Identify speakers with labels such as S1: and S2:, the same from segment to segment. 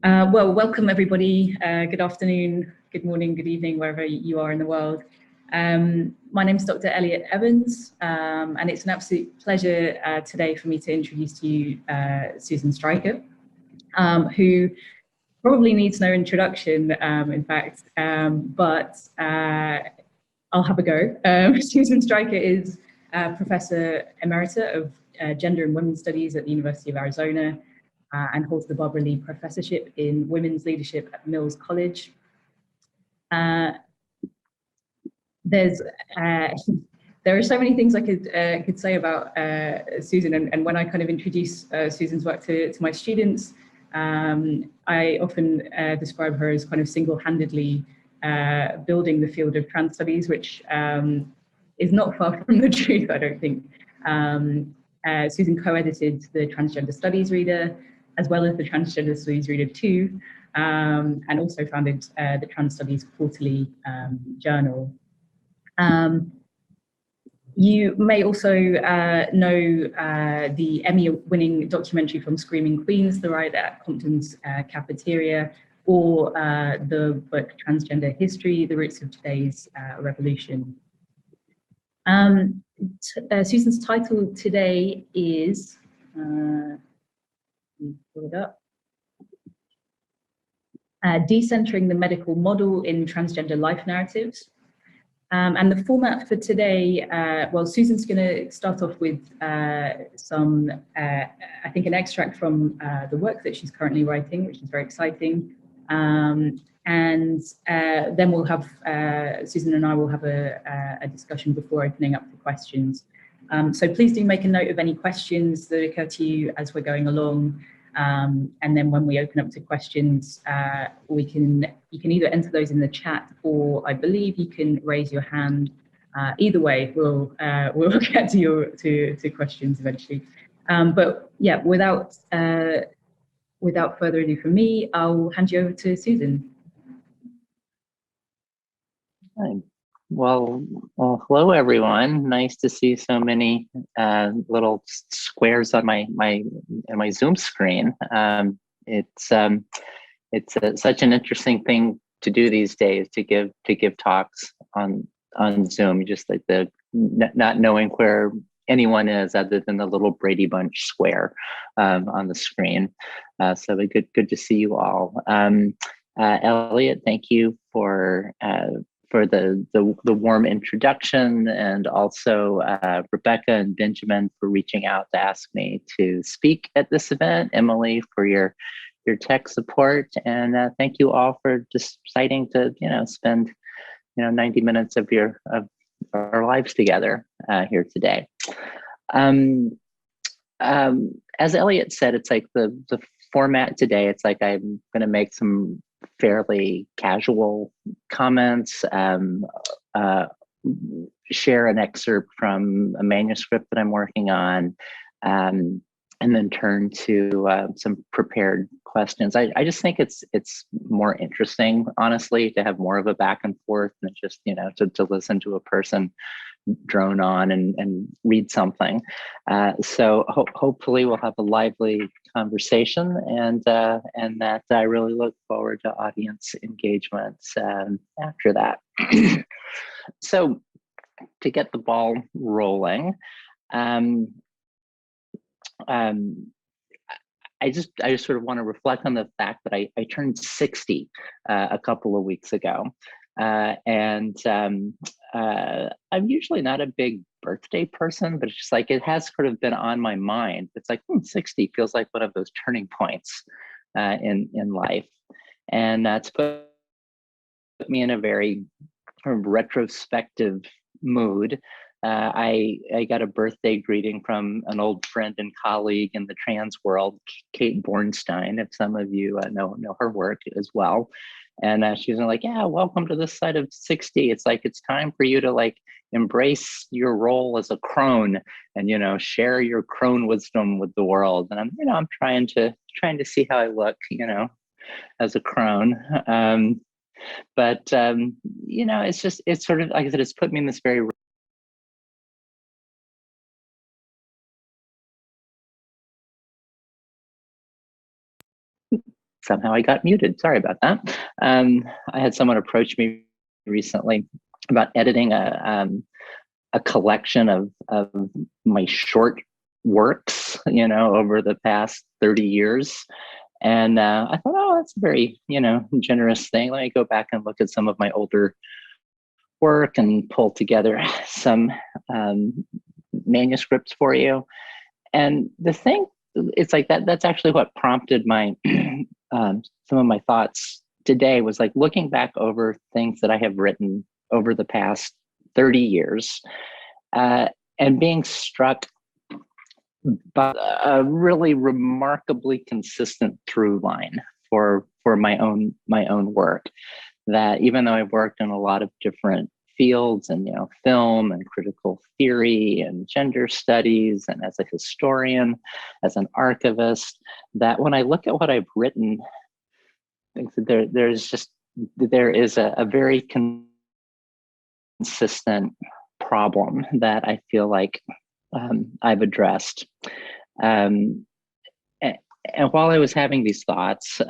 S1: Well, welcome everybody. Good afternoon, good morning, good evening, wherever you are in the world. My name is Dr. Elia Evans, and it's an absolute pleasure today for me to introduce to you Susan Stryker, who probably needs no introduction, in fact, but I'll have a go. Susan Stryker is Professor Emerita of Gender and Women's Studies at the University of Arizona, and holds the Barbara Lee Professorship in Women's Leadership at Mills College. There are so many things I could say about Susan, and when I kind of introduce Susan's work to my students, I often describe her as kind of single-handedly building the field of trans studies, which is not far from the truth, I don't think. Susan co-edited the Transgender Studies Reader, as well as the Transgender Studies Reader 2, and also founded the Trans Studies Quarterly Journal. You may also know the Emmy-winning documentary from Screaming Queens, The Riot at Compton's Cafeteria, or the book Transgender History, The Roots of Today's Revolution. Susan's title today is, pull it up. Decentering the Medical Model in Transgender Life Narratives. And the format for today, well, Susan's going to start off with some, I think, an extract from the work that she's currently writing, which is very exciting. And then we'll have, Susan and I will have a discussion before opening up for questions. So please do make a note of any questions that occur to you as we're going along. And then when we open up to questions, you can either enter those in the chat, or I believe you can raise your hand. Either way, we'll get to questions eventually. But yeah, without further ado from me, I'll hand you over to Susan.
S2: Well, hello everyone. Nice to see so many little squares on my Zoom screen. It's such an interesting thing to do these days, to give talks on Zoom. Just like the not knowing where anyone is other than the little Brady Bunch square on the screen. So good to see you all. Elliot, thank you for the warm introduction, and also Rebecca and Benjamin for reaching out to ask me to speak at this event. Emily for your tech support, and thank you all for deciding to spend 90 minutes of our lives together here today. As Elliot said, it's like the format today. It's like I'm going to make some fairly casual comments, share an excerpt from a manuscript that I'm working on, and then turn to some prepared questions. I just think it's more interesting, honestly, to have more of a back and forth than just to listen to a person drone on and read something. So hopefully we'll have a lively conversation, and that I really look forward to audience engagements after that. So to get the ball rolling, I just sort of want to reflect on the fact that I turned 60 a couple of weeks ago. And I'm usually not a big birthday person, but it's just like it has sort of been on my mind. It's like 60 feels like one of those turning points in life, and that's put me in a very retrospective mood. I got a birthday greeting from an old friend and colleague in the trans world, Kate Bornstein, if some of you know her work as well. And she was like, yeah, welcome to this side of 60. It's like, it's time for you to like embrace your role as a crone and, share your crone wisdom with the world. And I'm trying to see how I look, as a crone. But it's sort of, like I said, it's put me in this very somehow I got muted. Sorry about that. I had someone approach me recently about editing a collection of my short works, over the past 30 years. And I thought, oh, that's a very, generous thing. Let me go back and look at some of my older work and pull together some manuscripts for you. And the thing, it's like that's actually what prompted my some of my thoughts today, was like looking back over things that I have written over the past 30 years and being struck by a really remarkably consistent through line for my own work. That even though I've worked in a lot of different fields and film and critical theory and gender studies, and as a historian, as an archivist, that when I look at what I've written, I think that there is a very consistent problem that I feel like I've addressed. And while I was having these thoughts,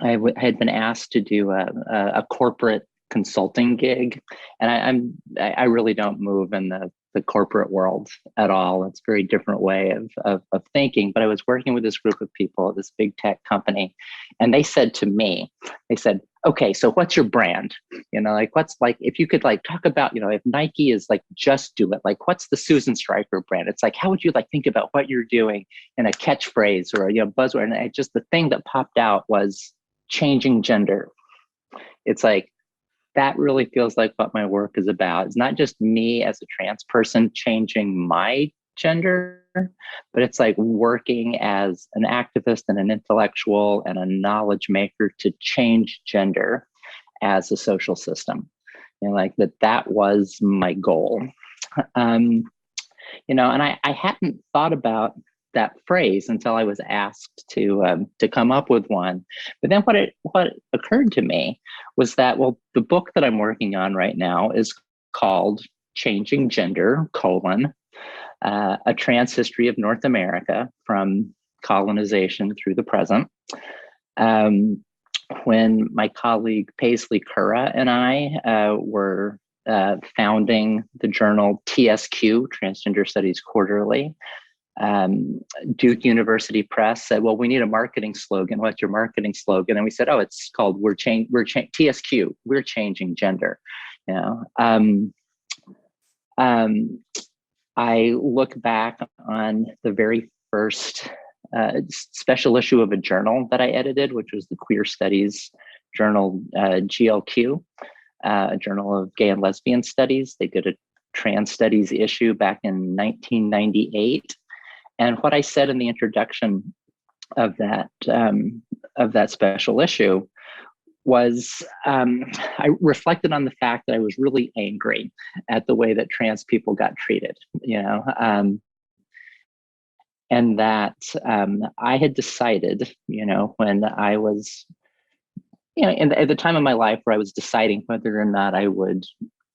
S2: I had been asked to do a corporate consulting gig, and I really don't move in the corporate world at all. It's a very different way of thinking. But I was working with this group of people at this big tech company, and they said to me, okay, so what's your brand? What's like, if you could talk about, if Nike is just do it, what's the Susan Stryker brand? It's like, how would you think about what you're doing in a catchphrase or a buzzword? And just the thing that popped out was changing gender. It's like, that really feels like what my work is about. It's not just me as a trans person changing my gender, but it's like working as an activist and an intellectual and a knowledge maker to change gender as a social system. That was my goal. And I hadn't thought about that phrase until I was asked to come up with one. But then what occurred to me was that, well, the book that I'm working on right now is called Changing Gender, a Trans History of North America from Colonization through the Present. When my colleague Paisley Curra and I were founding the journal TSQ, Transgender Studies Quarterly, Duke University Press said, well, we need a marketing slogan. What's your marketing slogan? And we said, oh, it's called TSQ, we're changing gender. I look back on the very first special issue of a journal that I edited, which was the Queer Studies journal, GLQ, a journal of gay and lesbian studies. They did a trans studies issue back in 1998. And what I said in the introduction of that special issue was, I reflected on the fact that I was really angry at the way that trans people got treated, and that I had decided, when I was, at the time of my life where I was deciding whether or not I would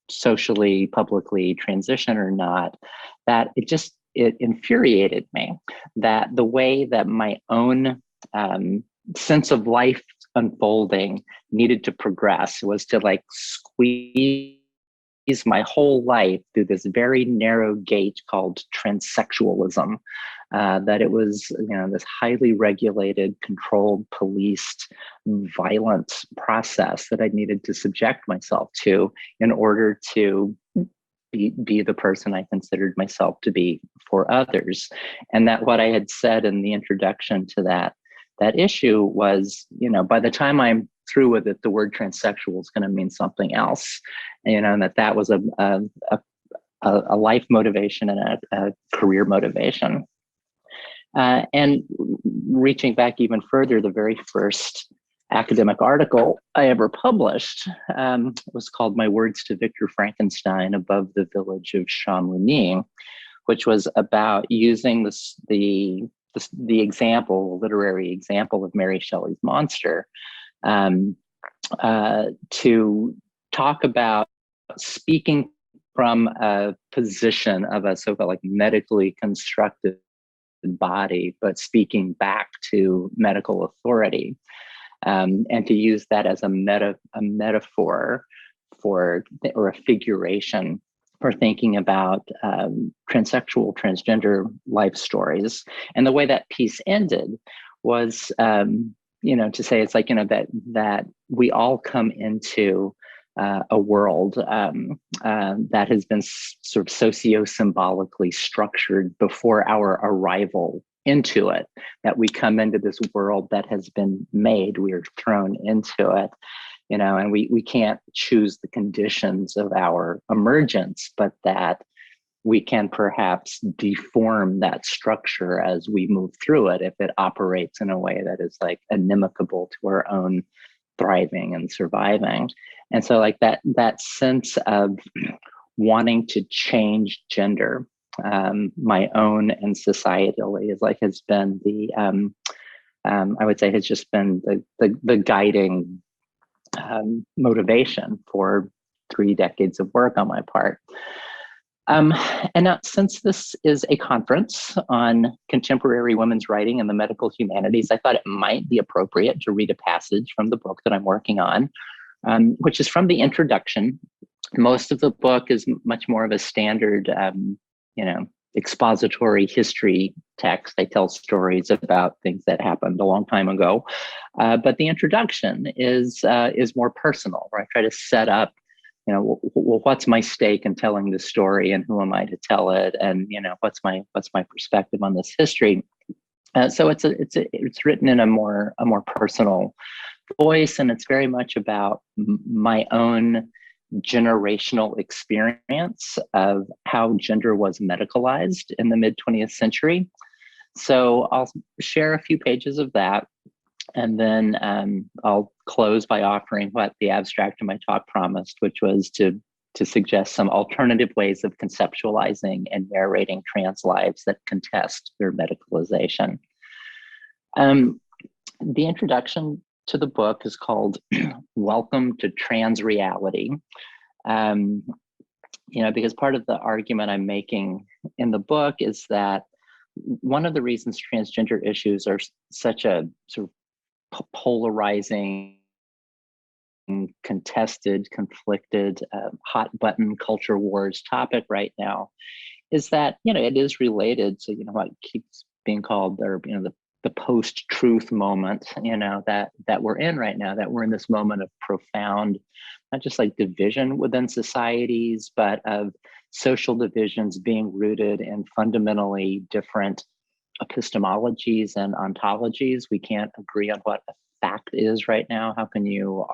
S2: socially, publicly transition or not, that it infuriated me that the way that my own sense of life unfolding needed to progress was to squeeze my whole life through this very narrow gate called transsexualism. That it was, this highly regulated, controlled, policed, violent process that I needed to subject myself to in order to be the person I considered myself to be for others. And that what I had said in the introduction to that issue was, by the time I'm through with it, the word transsexual is going to mean something else, and that was a life motivation and a career motivation. And reaching back even further, the very first academic article I ever published was called My Words to Victor Frankenstein Above the Village of Chamonix, which was about using the literary example of Mary Shelley's monster to talk about speaking from a position of a so-called medically constructed body, but speaking back to medical authority, and to use that as a metaphor for, or a figuration for thinking about transsexual, transgender life stories. And the way that piece ended was, to say it's like, that we all come into a world that has been sort of socio-symbolically structured before our arrival into it, that we come into this world that has been made, we are thrown into it, and we can't choose the conditions of our emergence, but that we can perhaps deform that structure as we move through it if it operates in a way that is like inimical to our own thriving and surviving. And so like that sense of wanting to change gender, my own and societally, has been the I would say has just been the guiding motivation for 3 decades of work on my part. And now, since this is a conference on contemporary women's writing and the medical humanities, I thought it might be appropriate to read a passage from the book that I'm working on, which is from the introduction. Most of the book is much more of a standard, expository history text. I tell stories about things that happened a long time ago, but the introduction is more personal, where I try to set up, what's my stake in telling this story, and who am I to tell it, and what's my perspective on this history. So it's written in a more personal voice, and it's very much about my own generational experience of how gender was medicalized in the mid-20th century. So I'll share a few pages of that, and then I'll close by offering what the abstract of my talk promised, which was to suggest some alternative ways of conceptualizing and narrating trans lives that contest their medicalization. The introduction to the book is called Welcome to Trans Reality. Because part of the argument I'm making in the book is that one of the reasons transgender issues are such a sort of polarizing, contested, conflicted, hot button culture wars topic right now is that, it is related to, what keeps being called the post-truth moment, that we're in right now, that we're in this moment of profound, not just like division within societies, but of social divisions being rooted in fundamentally different epistemologies and ontologies. We can't agree on what a fact is right now. How can you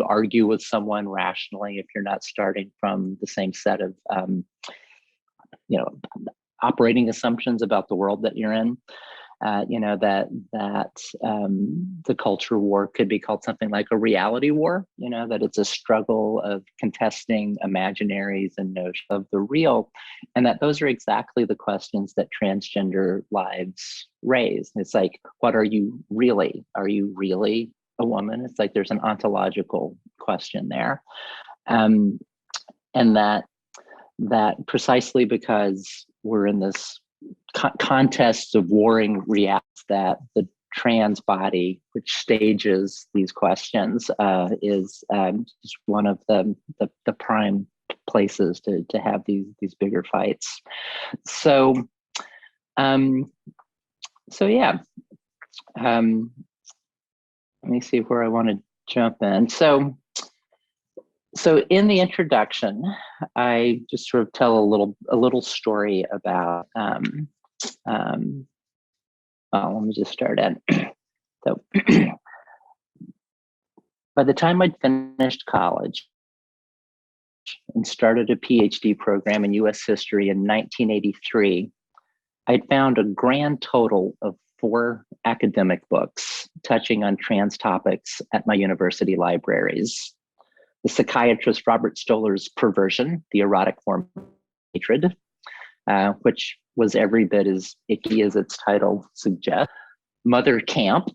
S2: argue with someone rationally if you're not starting from the same set of operating assumptions about the world that you're in? The culture war could be called something like a reality war, that it's a struggle of contesting imaginaries and notions of the real, and that those are exactly the questions that transgender lives raise. It's like, what are you really? Are you really a woman? It's like there's an ontological question there. And that precisely because we're in this contests of warring realities, that the trans body, which stages these questions, is just one of the prime places to have these bigger fights. So yeah. Let me see where I want to jump in. So in the introduction, I just sort of tell a little story about. Let me just start at. So, by the time I'd finished college and started a PhD program in U.S. history in 1983, I'd found a grand total of 4 academic books touching on trans topics at my university libraries. The psychiatrist Robert Stoller's Perversion, the erotic form of hatred, which was every bit as icky as its title suggests. Mother Camp,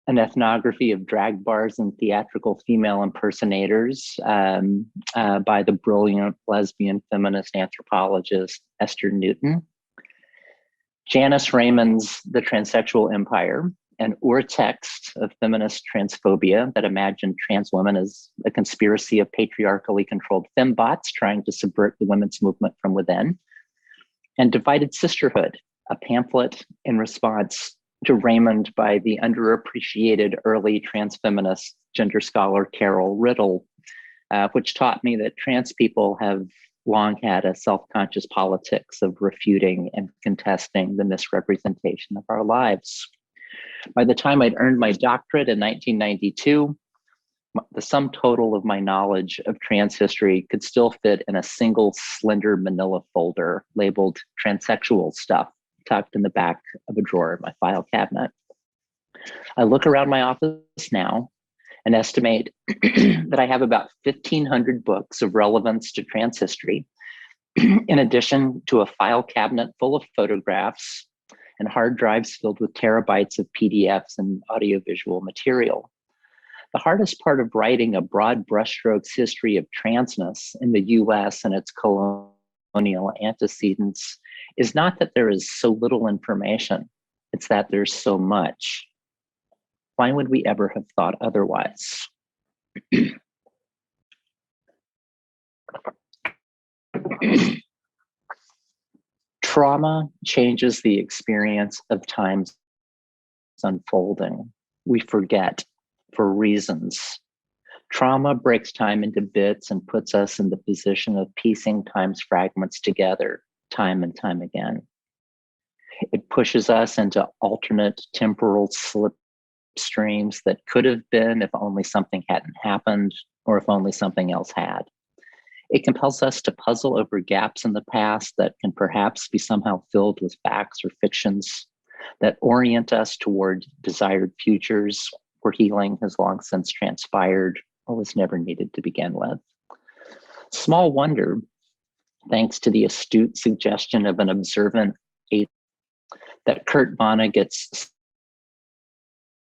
S2: an ethnography of drag bars and theatrical female impersonators by the brilliant lesbian feminist anthropologist Esther Newton. Janice Raymond's The Transsexual Empire, an urtext of feminist transphobia that imagined trans women as a conspiracy of patriarchally controlled fembots trying to subvert the women's movement from within. And Divided Sisterhood, a pamphlet in response to Raymond by the underappreciated early trans feminist gender scholar Carol Riddle, which taught me that trans people have long had a self-conscious politics of refuting and contesting the misrepresentation of our lives. By the time I'd earned my doctorate in 1992, the sum total of my knowledge of trans history could still fit in a single slender manila folder labeled transsexual stuff, tucked in the back of a drawer of my file cabinet. I look around my office now and estimate that I have about 1,500 books of relevance to trans history, in addition to a file cabinet full of photographs and hard drives filled with terabytes of PDFs and audiovisual material. The hardest part of writing a broad brushstrokes history of transness in the US and its colonial antecedents is not that there is so little information, it's that there's so much. Why would we ever have thought otherwise? Trauma changes the experience of time's unfolding. We forget for reasons. Trauma breaks time into bits and puts us in the position of piecing time's fragments together time and time again. It pushes us into alternate temporal slipstreams that could have been if only something hadn't happened or if only something else had. It compels us to puzzle over gaps in the past that can perhaps be somehow filled with facts or fictions that orient us toward desired futures where healing has long since transpired or was never needed to begin with. Small wonder, thanks to the astute suggestion of an observant atheist, that Kurt Vonnegut's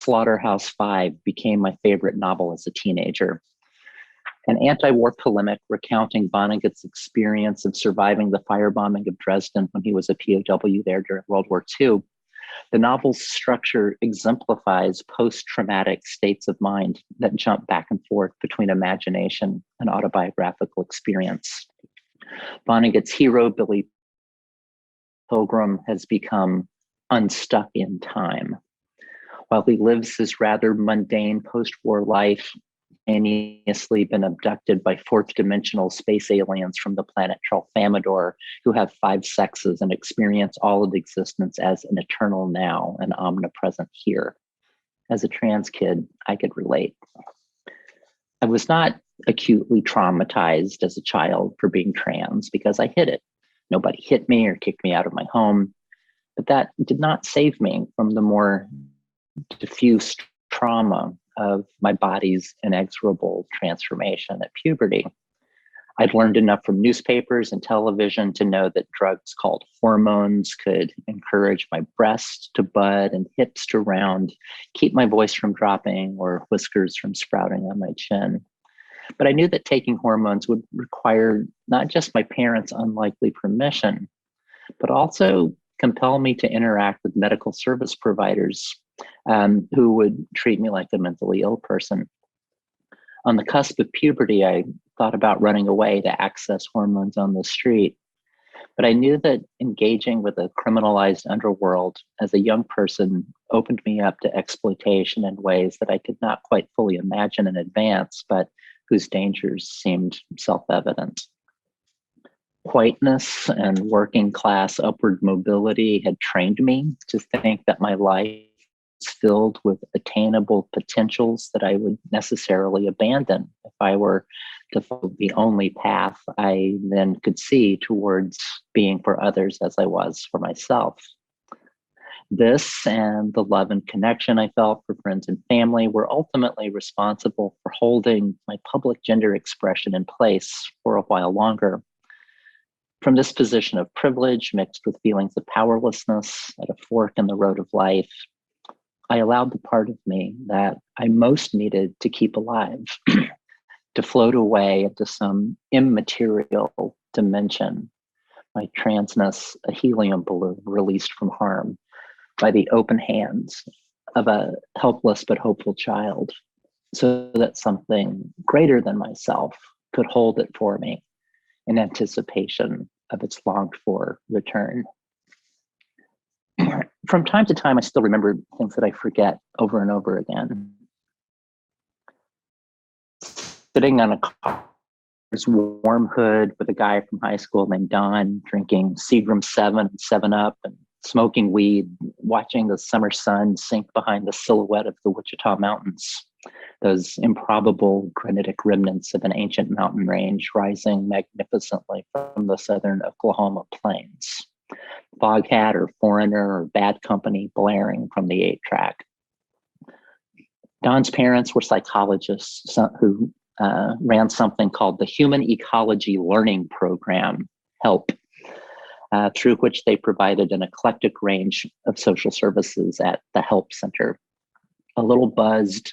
S2: Slaughterhouse-Five became my favorite novel as a teenager. An anti-war polemic recounting Vonnegut's experience of surviving the firebombing of Dresden when he was a POW there during World War II, the novel's structure exemplifies post-traumatic states of mind that jump back and forth between imagination and autobiographical experience. Vonnegut's hero, Billy Pilgrim, has become unstuck in time. While he lives his rather mundane post-war life, simultaneously been abducted by fourth-dimensional space aliens from the planet Tralfamador who have 5 sexes and experience all of existence as an eternal now and omnipresent here. As a trans kid, I could relate. I was not acutely traumatized as a child for being trans because I hid it. Nobody hit me or kicked me out of my home, but that did not save me from the more diffuse trauma of my body's inexorable transformation at puberty. I'd learned enough from newspapers and television to know that drugs called hormones could encourage my breasts to bud and hips to round, keep my voice from dropping or whiskers from sprouting on my chin. But I knew that taking hormones would require not just my parents' unlikely permission, but also compel me to interact with medical service providers who would treat me like a mentally ill person. On the cusp of puberty, I thought about running away to access hormones on the street. But I knew that engaging with a criminalized underworld as a young person opened me up to exploitation in ways that I could not quite fully imagine in advance, but whose dangers seemed self-evident. Whiteness and working class upward mobility had trained me to think that my life was filled with attainable potentials that I would necessarily abandon if I were to follow the only path I then could see towards being for others as I was for myself. This and the love and connection I felt for friends and family were ultimately responsible for holding my public gender expression in place for a while longer. From this position of privilege mixed with feelings of powerlessness at a fork in the road of life, I allowed the part of me that I most needed to keep alive to float away into some immaterial dimension my transness a helium balloon released from harm by the open hands of a helpless but hopeful child, so that something greater than myself could hold it for me in anticipation of its longed for return. From time to time, I still remember things that I forget over and over again. Sitting on a car's warm hood with a guy from high school named Don, drinking Seagram 7 and 7-Up and smoking weed, watching the summer sun sink behind the silhouette of the Wichita Mountains, those improbable granitic remnants of an ancient mountain range rising magnificently from the southern Oklahoma plains. Foghat or Foreigner or Bad Company blaring from the 8-track. Don's parents were psychologists who ran something called the Human Ecology Learning Program, HELP, through which they provided an eclectic range of social services at the HELP Center. A little buzzed,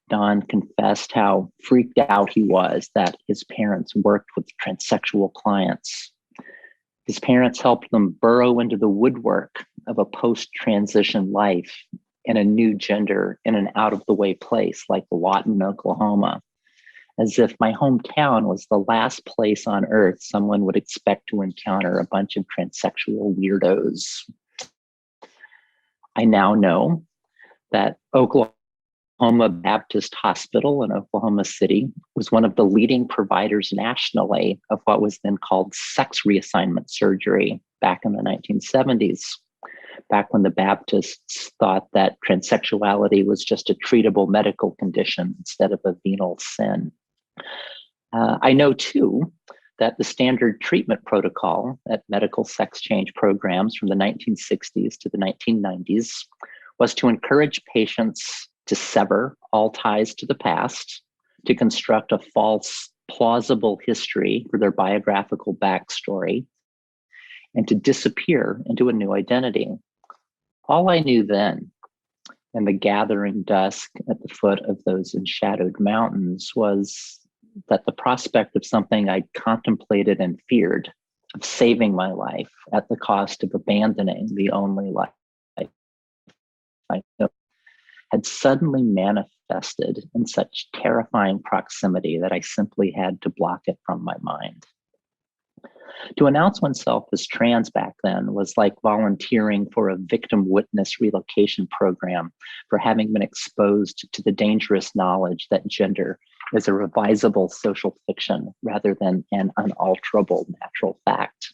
S2: Don confessed how freaked out he was that his parents worked with transsexual clients. His parents helped them burrow into the woodwork of a post-transition life in a new gender in an out-of-the-way place like Lawton, Oklahoma, as if my hometown was the last place on earth someone would expect to encounter a bunch of transsexual weirdos. I now know that Oklahoma Baptist Hospital in Oklahoma City was one of the leading providers nationally of what was then called sex reassignment surgery back in the 1970s, back when the Baptists thought that transsexuality was just a treatable medical condition instead of a venal sin. I know too that the standard treatment protocol at medical sex change programs from the 1960s to the 1990s was to encourage patients to sever all ties to the past, to construct a false, plausible history for their biographical backstory, and to disappear into a new identity. All I knew then, in the gathering dusk at the foot of those enshadowed mountains, was that the prospect of something I'd contemplated and feared, of saving my life at the cost of abandoning the only life I know, had suddenly manifested in such terrifying proximity that I simply had to block it from my mind. To announce oneself as trans back then was like volunteering for a victim witness relocation program for having been exposed to the dangerous knowledge that gender is a revisable social fiction rather than an unalterable natural fact.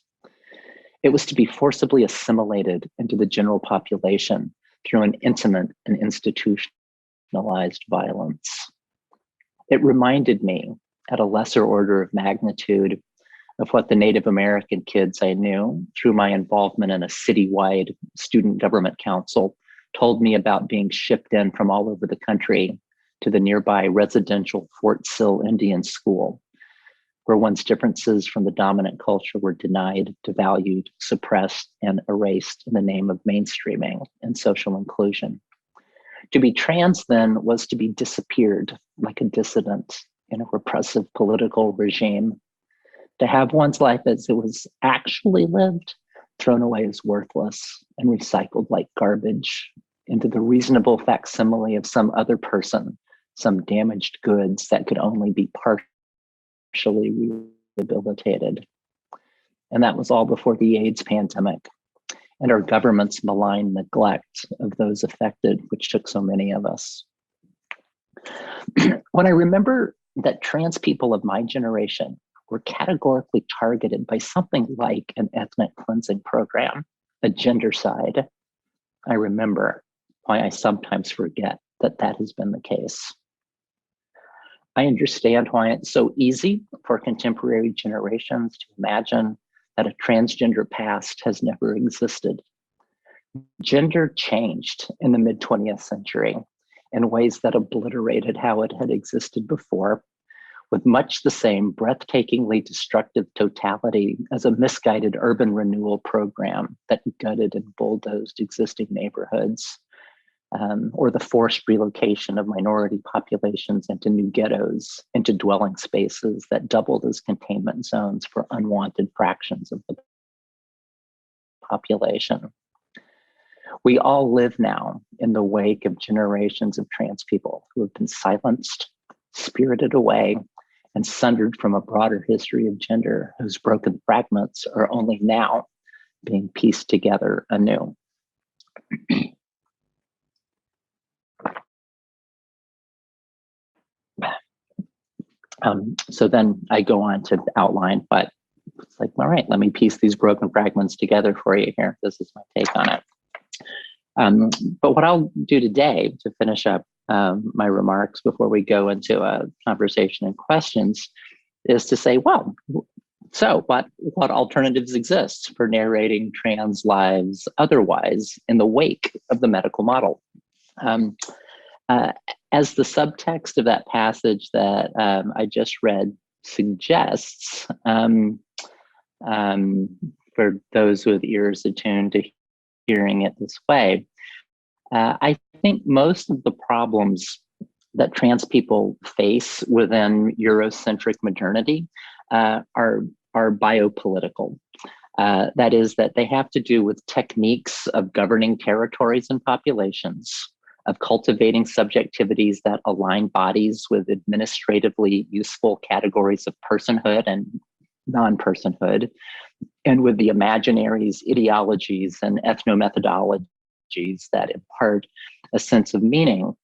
S2: It was to be forcibly assimilated into the general population through an intimate and institutionalized violence. It reminded me, at a lesser order of magnitude, of what the Native American kids I knew through my involvement in a citywide student government council told me about being shipped in from all over the country to the nearby residential Fort Sill Indian School, where one's differences from the dominant culture were denied, devalued, suppressed, and erased in the name of mainstreaming and social inclusion. To be trans then was to be disappeared like a dissident in a repressive political regime. To have one's life as it was actually lived thrown away as worthless and recycled like garbage into the reasonable facsimile of some other person, some damaged goods that could only be partially rehabilitated. And that was all before the AIDS pandemic and our government's malign neglect of those affected, which took so many of us. When I remember that trans people of my generation were categorically targeted by something like an ethnic cleansing program, a gendercide, I remember why I sometimes forget that that has been the case. I understand why it's so easy for contemporary generations to imagine that a transgender past has never existed. Gender changed in the mid-20th century in ways that obliterated how it had existed before, with much the same breathtakingly destructive totality as a misguided urban renewal program that gutted and bulldozed existing neighborhoods, or the forced relocation of minority populations into new ghettos, into dwelling spaces that doubled as containment zones for unwanted fractions of the population. We all live now in the wake of generations of trans people who have been silenced, spirited away, and sundered from a broader history of gender whose broken fragments are only now being pieced together anew. So then I go on to outline, but it's like, all right, let me piece these broken fragments together for you here. This is my take on it. But what I'll do today to finish up my remarks before we go into a conversation and questions is to say, well, so what alternatives exist for narrating trans lives otherwise in the wake of the medical model? As the subtext of that passage that I just read suggests, for those with ears attuned to hearing it this way, I think most of the problems that trans people face within Eurocentric modernity are biopolitical. That is, that they have to do with techniques of governing territories and populations, of cultivating subjectivities that align bodies with administratively useful categories of personhood and non-personhood, and with the imaginaries, ideologies, and ethnomethodologies that impart a sense of meaning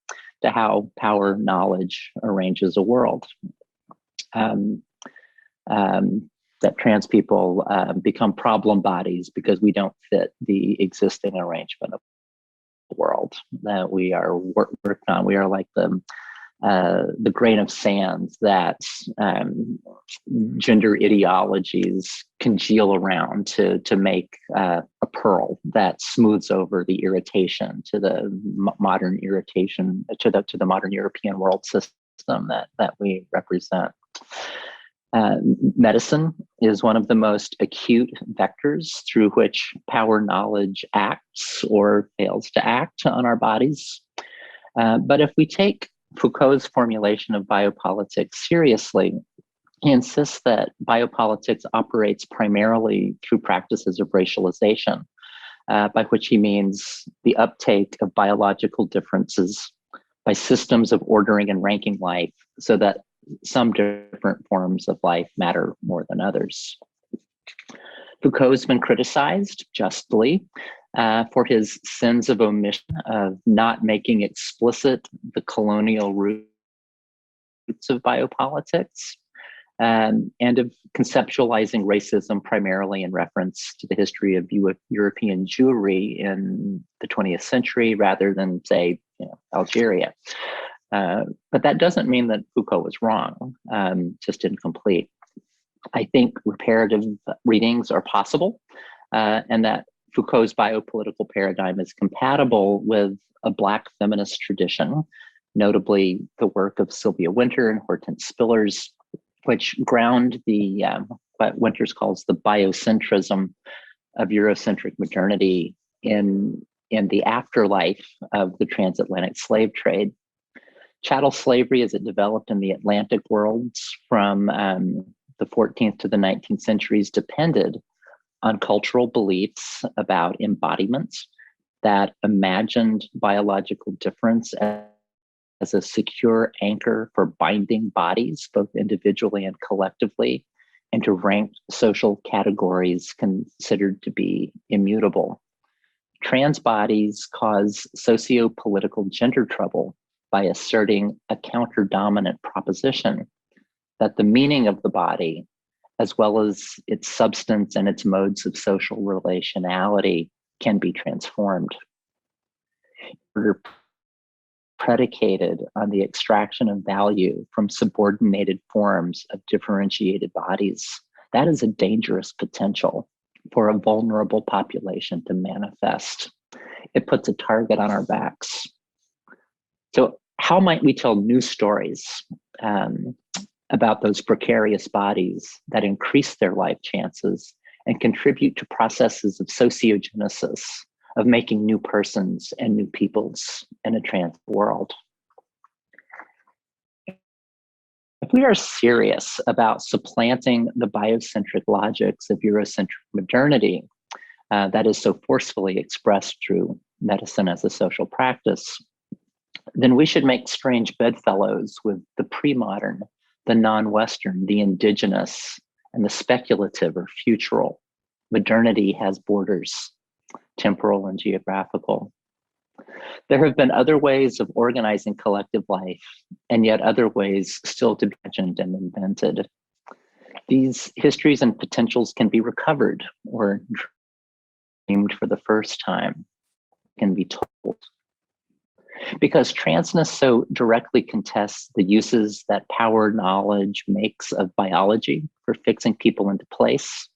S2: to how power knowledge arranges a world. That trans people become problem bodies because we don't fit the existing arrangement of the world that we are working on. We are like the grain of sand that gender ideologies congeal around to make a pearl that smooths over the irritation to the modern irritation to the modern European world system that we represent. Medicine is one of the most acute vectors through which power knowledge acts or fails to act on our bodies. But if we take Foucault's formulation of biopolitics seriously, he insists that biopolitics operates primarily through practices of racialization, by which he means the uptake of biological differences by systems of ordering and ranking life so that some different forms of life matter more than others. Foucault's been criticized justly for his sins of omission, of not making explicit the colonial roots of biopolitics, and of conceptualizing racism primarily in reference to the history of European Jewry in the 20th century rather than, say, Algeria. But that doesn't mean that Foucault was wrong, just incomplete. I think reparative readings are possible, and that Foucault's biopolitical paradigm is compatible with a Black feminist tradition, notably the work of Sylvia Wynter and Hortense Spillers, which ground the what Winters calls the biocentrism of Eurocentric modernity in the afterlife of the transatlantic slave trade. Chattel slavery, as it developed in the Atlantic worlds from the 14th to the 19th centuries, depended on cultural beliefs about embodiments that imagined biological difference as a secure anchor for binding bodies, both individually and collectively, into ranked social categories considered to be immutable. Trans bodies cause socio-political gender trouble by asserting a counter-dominant proposition that the meaning of the body, as well as its substance and its modes of social relationality, can be transformed. They're predicated on the extraction of value from subordinated forms of differentiated bodies. That is a dangerous potential for a vulnerable population to manifest. It puts a target on our backs. So how might we tell new stories about those precarious bodies that increase their life chances and contribute to processes of sociogenesis, of making new persons and new peoples in a trans world? If we are serious about supplanting the biocentric logics of Eurocentric modernity, that is so forcefully expressed through medicine as a social practice, then we should make strange bedfellows with the pre-modern, the non-Western, the indigenous, and the speculative or futural. Modernity has borders, temporal and geographical. There have been other ways of organizing collective life, and yet other ways still to be imagined and invented. These histories and potentials can be recovered or dreamed for the first time, can be told. Because transness so directly contests the uses that power knowledge makes of biology for fixing people into place,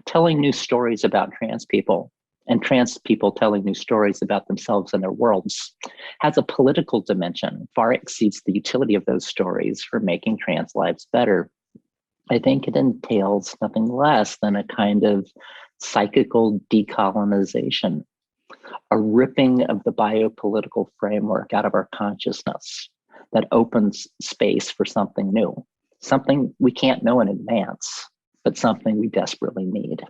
S2: telling new stories about trans people, and trans people telling new stories about themselves and their worlds, has a political dimension, far exceeds the utility of those stories for making trans lives better. I think it entails nothing less than a kind of psychical decolonization, a ripping of the biopolitical framework out of our consciousness that opens space for something new, something we can't know in advance, but something we desperately need.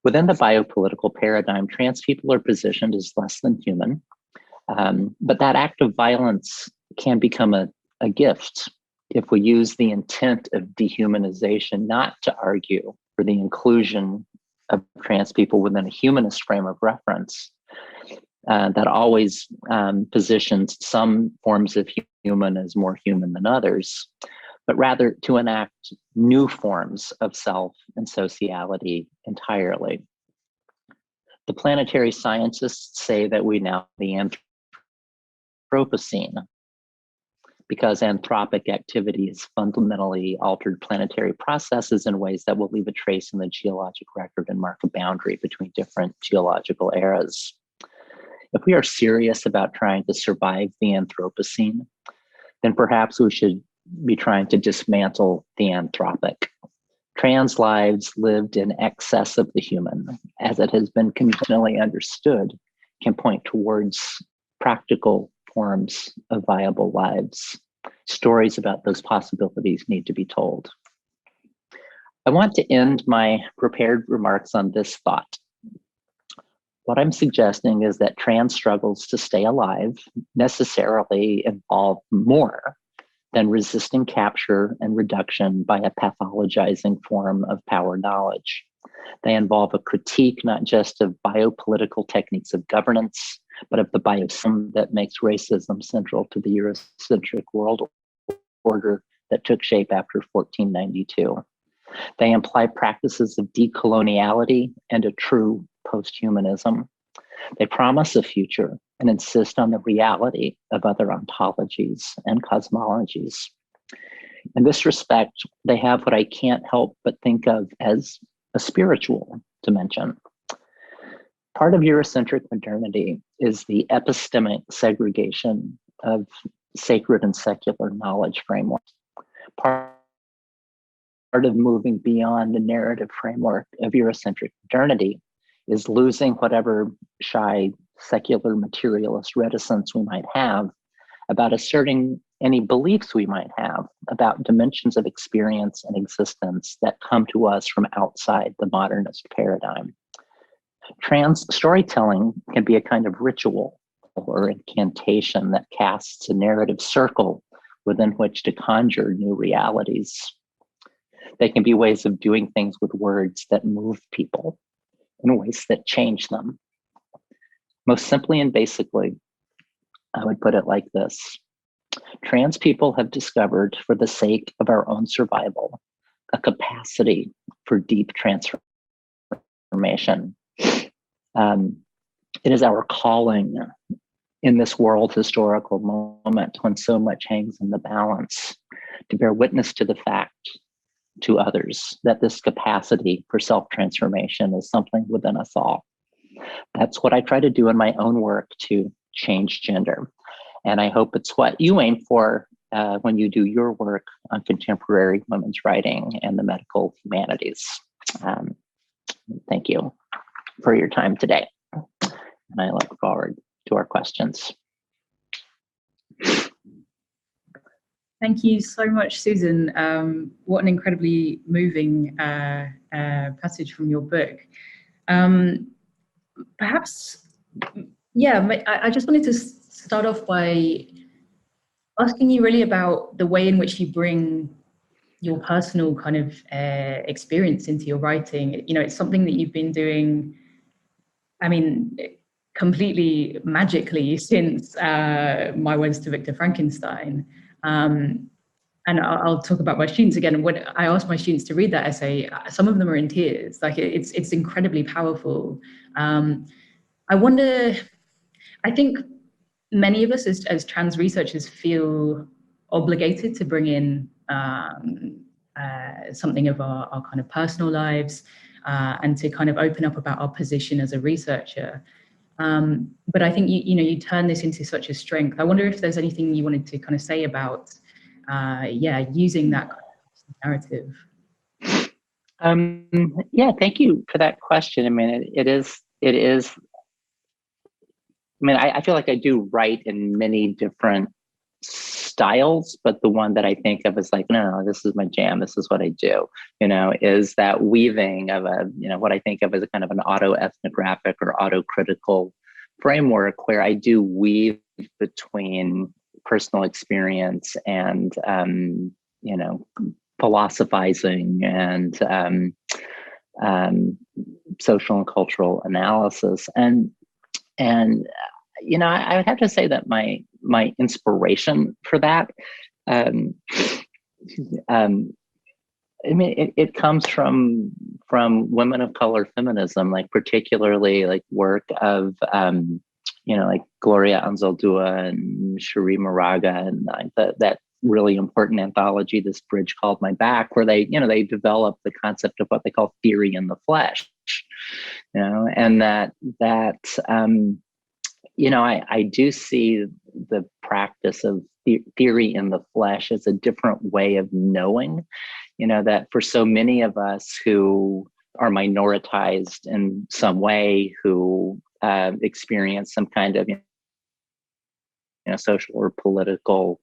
S2: Within the biopolitical paradigm, trans people are positioned as less than human, but that act of violence can become a gift if we use the intent of dehumanization not to argue for the inclusion of trans people within a humanist frame of reference that always positions some forms of human as more human than others, but rather to enact new forms of self and sociality entirely. The planetary scientists say that we now the Anthropocene, because anthropic activity has fundamentally altered planetary processes in ways that will leave a trace in the geologic record and mark a boundary between different geological eras. If we are serious about trying to survive the Anthropocene, then perhaps we should be trying to dismantle the anthropic. Trans lives lived in excess of the human, as it has been conventionally understood, can point towards practical forms of viable lives. Stories about those possibilities need to be told. I want to end my prepared remarks on this thought. What I'm suggesting is that trans struggles to stay alive necessarily involve more than resisting capture and reduction by a pathologizing form of power knowledge. They involve a critique not just of biopolitical techniques of governance, but of the biosystem that makes racism central to the Eurocentric world order that took shape after 1492. They imply practices of decoloniality and a true posthumanism. They promise a future and insist on the reality of other ontologies and cosmologies. In this respect, they have what I can't help but think of as a spiritual dimension. Part of Eurocentric modernity is the epistemic segregation of sacred and secular knowledge frameworks. Part of moving beyond the narrative framework of Eurocentric modernity is losing whatever shy secular materialist reticence we might have about asserting any beliefs we might have about dimensions of experience and existence that come to us from outside the modernist paradigm. Trans storytelling can be a kind of ritual or incantation that casts a narrative circle within which to conjure new realities. They can be ways of doing things with words that move people in ways that change them. Most simply and basically, I would put it like this. Trans people have discovered, for the sake of our own survival, a capacity for deep transformation. It is our calling in this world historical moment when so much hangs in the balance to bear witness to the fact to others that this capacity for self-transformation is something within us all. That's what I try to do in my own work to change gender. And I hope it's what you aim for when you do your work on contemporary women's writing and the medical humanities. Thank you for your time today. And I look forward to our questions.
S1: Thank you so much, Susan. What an incredibly moving passage from your book. Perhaps, yeah, I just wanted to start off by asking you really about the way in which you bring your personal kind of experience into your writing. You know, it's something that you've been doing, I mean, completely magically since My Words to Victor Frankenstein. And I'll talk about my students again. When I ask my students to read that essay, some of them are in tears. Like it's incredibly powerful. I wonder, I think many of us as trans researchers feel obligated to bring in something of our kind of personal lives and to kind of open up about our position as a researcher. But I think you turn this into such a strength. I wonder if there's anything you wanted to kind of say about using that kind of narrative.
S2: Yeah, thank you for that question. I mean, it is. I mean, I feel like I do write in many different styles, but the one that I think of is like, no, this is my jam. This is what I do, is that weaving of what I think of as a kind of an autoethnographic or autocritical framework where I do weave between personal experience and, philosophizing and social and cultural analysis. And I would have to say that my inspiration for that, I mean, it comes from women of color feminism, like particularly like work of like Gloria Anzaldúa and Cherie Moraga and that really important anthology, This Bridge Called My Back, where they develop the concept of what they call theory in the flesh, and that I do see the practice of theory in the flesh as a different way of knowing, that for so many of us who are minoritized in some way, who experience some kind of social or political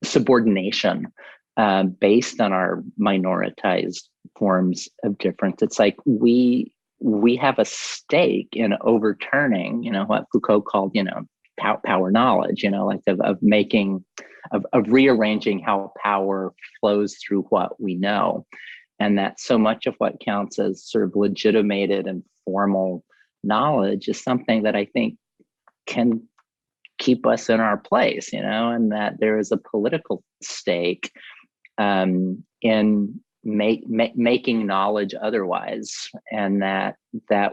S2: subordination based on our minoritized forms of difference. It's like we have a stake in overturning, what Foucault called, power knowledge, like of rearranging how power flows through what we know. And that so much of what counts as sort of legitimated and formal knowledge is something that I think can keep us in our place, and that there is a political stake in making knowledge otherwise, and that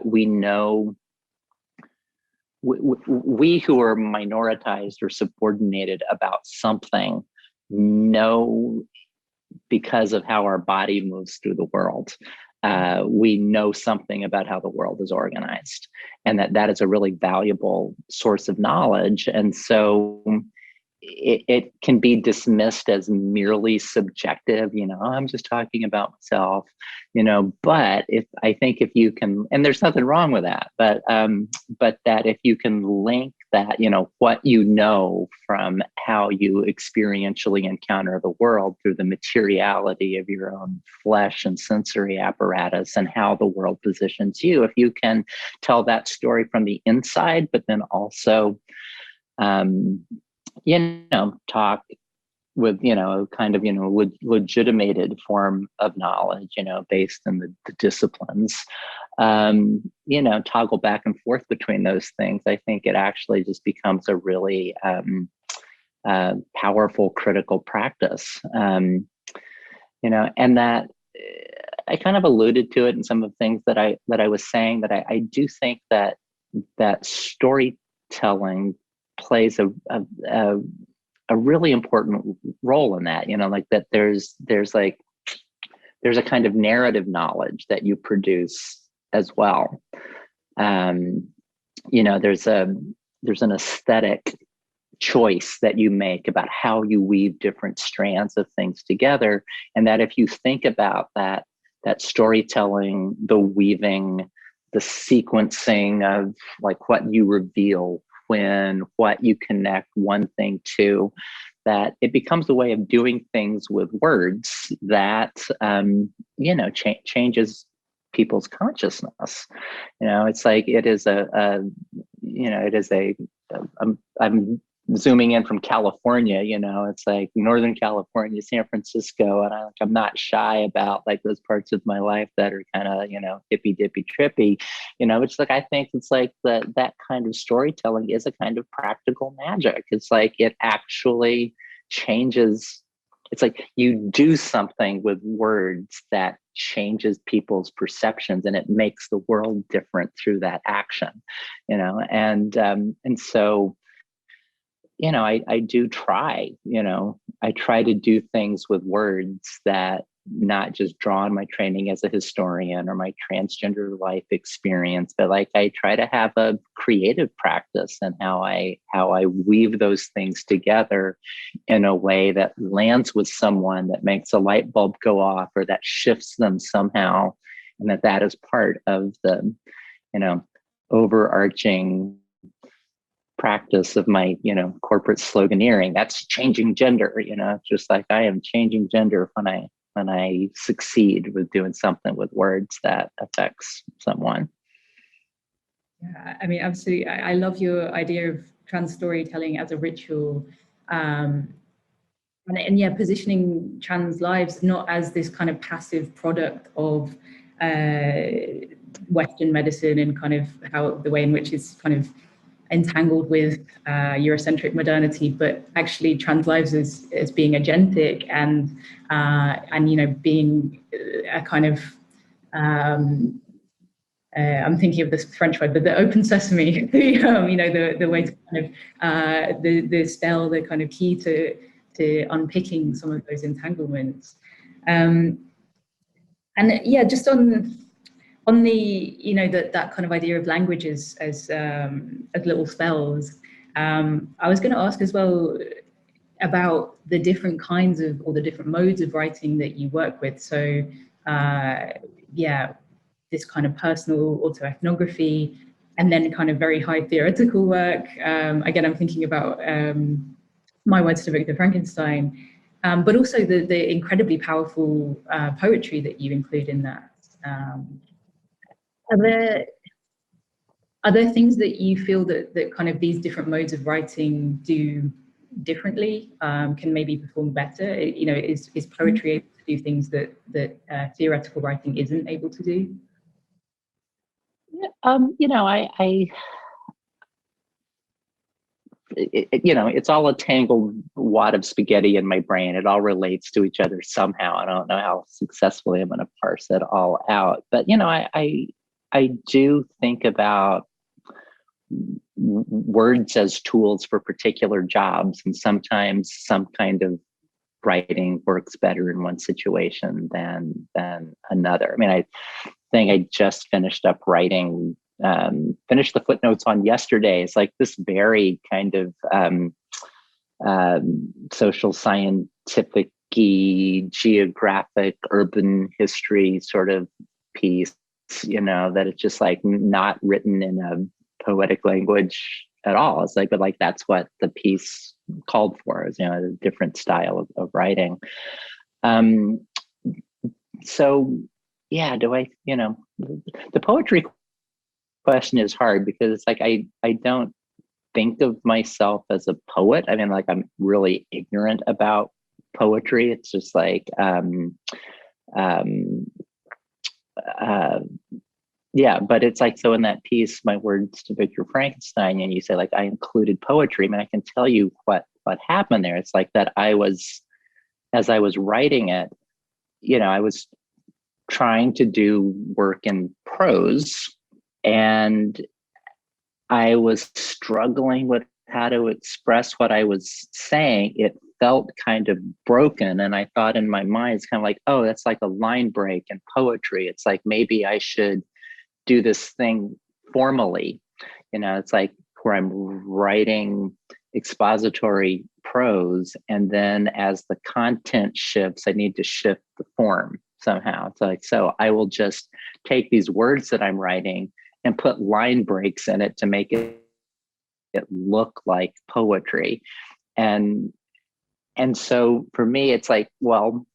S2: we know we who are minoritized or subordinated about something know because of how our body moves through the world. We know something about how the world is organized, and that is a really valuable source of knowledge. And so it can be dismissed as merely subjective, I'm just talking about myself, but if you can, and there's nothing wrong with that, but that if you can link that, what you know from how you experientially encounter the world through the materiality of your own flesh and sensory apparatus and how the world positions you, if you can tell that story from the inside, but then also, talk with, kind of, legitimated form of knowledge, based in the disciplines, toggle back and forth between those things, I think it actually just becomes a really powerful critical practice, and that I kind of alluded to it in some of the things that I was saying, that I do think that storytelling plays a really important role in that, like that there's a kind of narrative knowledge that you produce as well. There's an aesthetic choice that you make about how you weave different strands of things together. And that if you think about that storytelling, the weaving, the sequencing of like what you reveal, what you connect one thing to, that it becomes a way of doing things with words that, changes people's consciousness. It's like it is I'm zooming in from California, it's like Northern California, San Francisco, and I'm not shy about like those parts of my life that are kind of, hippy dippy trippy, it's like, I think it's like that kind of storytelling is a kind of practical magic. It's like it actually changes. It's like you do something with words that changes people's perceptions, and it makes the world different through that action, and so, I do try, I try to do things with words that not just draw on my training as a historian or my transgender life experience, but like I try to have a creative practice and how I weave those things together in a way that lands with someone, that makes a light bulb go off, or that shifts them somehow, and that is part of the, overarching practice of my, corporate sloganeering. That's changing gender, just like I am changing gender when I succeed with doing something with words that affects someone.
S1: Yeah, I mean, absolutely. I love your idea of trans storytelling as a ritual. And yeah, positioning trans lives not as this kind of passive product of Western medicine and kind of how the way in which it's kind of entangled with Eurocentric modernity, but actually trans lives as being agentic and being a kind of I'm thinking of this French word, but the open sesame, the way to kind of the spell, the kind of key to unpicking some of those entanglements, and yeah, just on the that kind of idea of language as little spells. I was going to ask as well about the different kinds of, or the different modes of writing that you work with. So yeah, this kind of personal autoethnography, and then kind of very high theoretical work. Again, I'm thinking about My Words to Victor Frankenstein, but also the incredibly powerful poetry that you include in that. Are there things that you feel that kind of these different modes of writing do differently, can maybe perform better? Is poetry able to do things that theoretical writing isn't able to do?
S2: It's all a tangled wad of spaghetti in my brain. It all relates to each other somehow. I don't know how successfully I'm going to parse it all out. But, I do think about words as tools for particular jobs. And sometimes some kind of writing works better in one situation than another. I mean, I think I just finished up writing, finished the footnotes on yesterday. It's like this very kind of social scientific geographic urban history sort of piece, that it's just like not written in a poetic language at all. It's like, but like that's what the piece called for, is a different style of writing. So yeah, do I, the poetry question is hard, because it's like I don't think of myself as a poet. I mean, like I'm really ignorant about poetry. It's just like yeah, but it's like, so in that piece, My Words to Victor Frankenstein, and you say like I included poetry. I mean, I can tell you what happened there. It's like that as I was writing it, I was trying to do work in prose, and I was struggling with how to express what I was saying. It felt kind of broken. And I thought in my mind, it's kind of like, oh, that's like a line break in poetry. It's like, maybe I should do this thing formally. It's like where I'm writing expository prose, and then as the content shifts, I need to shift the form somehow. It's like, so I will just take these words that I'm writing and put line breaks in it to make it look like poetry. And so for me, it's like, well,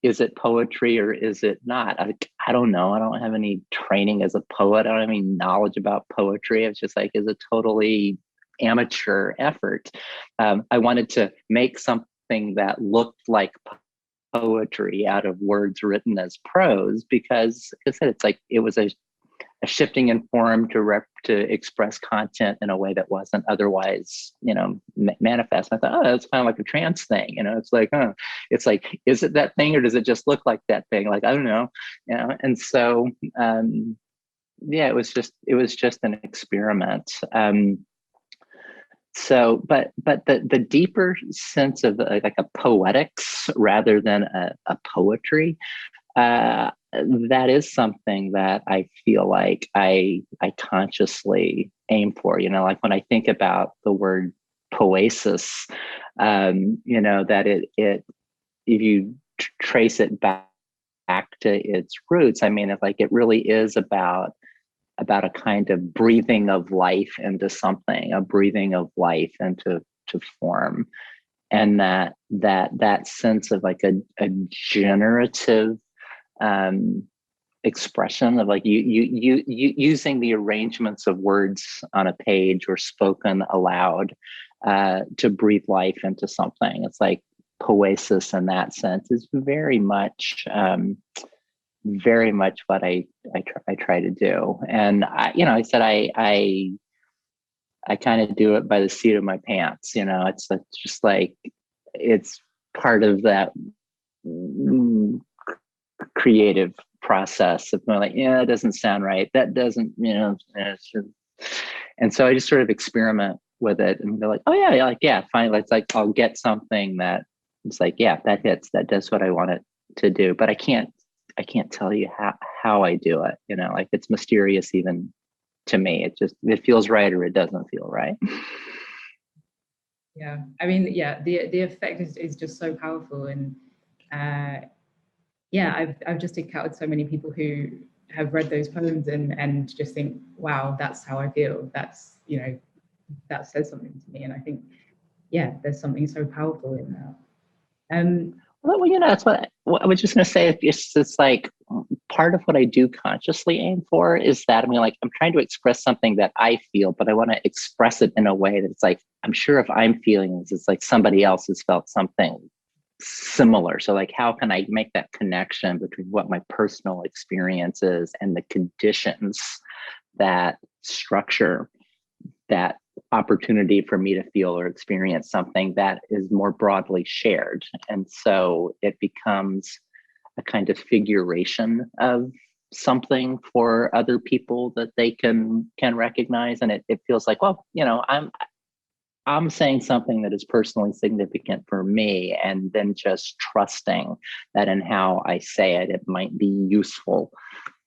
S2: is it poetry or is it not? I don't know. I don't have any training as a poet. I don't have any knowledge about poetry. It's just like, it's a totally amateur effort. I wanted to make something that looked like poetry out of words written as prose, because, like I said, it's like it was a shifting in form to express content in a way that wasn't otherwise, manifest. I thought, oh, that's kind of like a trans thing, It's like, it's like, is it that thing or does it just look like that thing? Like, I don't know, And so, yeah, it was just an experiment. So, but the deeper sense of like a poetics rather than a poetry, that is something that I feel like I consciously aim for. Like when I think about the word poesis, that it if you trace it back to its roots, I mean, it really is about a kind of breathing of life into something, a breathing of life into form, and that sense of like a generative expression of like you using the arrangements of words on a page or spoken aloud to breathe life into something. It's like poesis in that sense is very much what I try to do. And I said I kind of do it by the seat of my pants. It's just like it's part of that creative process of like, yeah, it doesn't sound right. That doesn't, and so I just sort of experiment with it and they're like, oh yeah, like, yeah, finally, it's like, I'll get something that it's like, yeah, that hits, that does what I want it to do. But I can't tell you how I do it, like it's mysterious even to me. It feels right or it doesn't feel right.
S1: Yeah, I mean, yeah, the effect is just so powerful. And yeah, I've just encountered so many people who have read those poems and just think, wow, that's how I feel. That's, that says something to me. And I think, yeah, there's something so powerful in that.
S2: Well, that's what I was just going to say. It's like part of what I do consciously aim for is that, I mean, like I'm trying to express something that I feel, but I want to express it in a way that it's like, I'm sure if I'm feeling this, it's like somebody else has felt something similar. So like, how can I make that connection between what my personal experience is and the conditions that structure that opportunity for me to feel or experience something that is more broadly shared? And so it becomes a kind of figuration of something for other people that they can recognize. And it feels like, well, I'm saying something that is personally significant for me, and then just trusting that in how I say it, it might be useful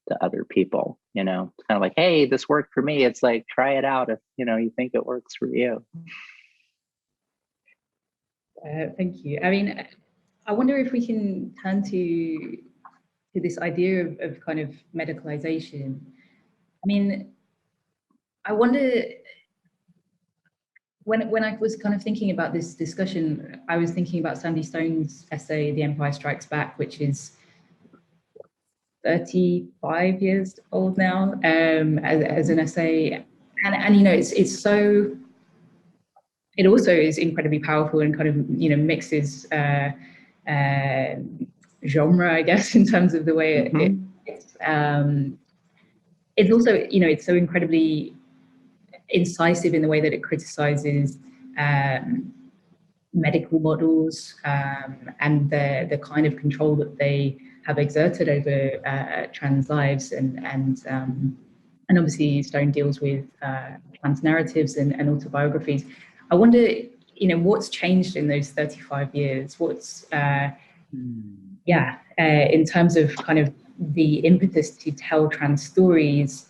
S2: to other people. It's kind of like, hey, this worked for me. It's like, try it out if you think it works for you.
S1: Thank you. I mean, I wonder if we can turn to this idea of kind of medicalization. I mean, I wonder, when I was kind of thinking about this discussion, I was thinking about Sandy Stone's essay, The Empire Strikes Back, which is 35 years old now, as an essay. And it's so, it also is incredibly powerful and kind of, mixes genre, I guess, in terms of the way it's also, it's so incredibly incisive in the way that it criticizes medical models and the kind of control that they have exerted over trans lives, and obviously Stone deals with trans narratives and autobiographies. I wonder, what's changed in those 35 years? What's in terms of kind of the impetus to tell trans stories,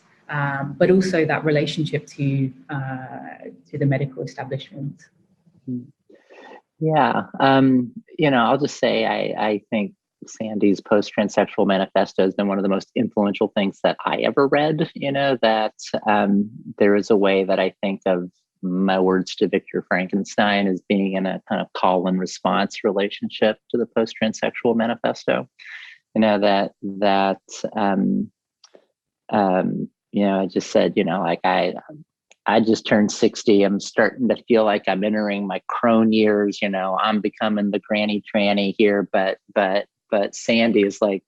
S1: but also that relationship to the medical establishment.
S2: Yeah, I'll just say I think Sandy's post-transsexual manifesto has been one of the most influential things that I ever read. That there is a way that I think of my words to Victor Frankenstein, as being in a kind of call and response relationship to the post-transsexual manifesto. I just said, like I just turned 60. I'm starting to feel like I'm entering my crone years. I'm becoming the granny tranny here, but Sandy is like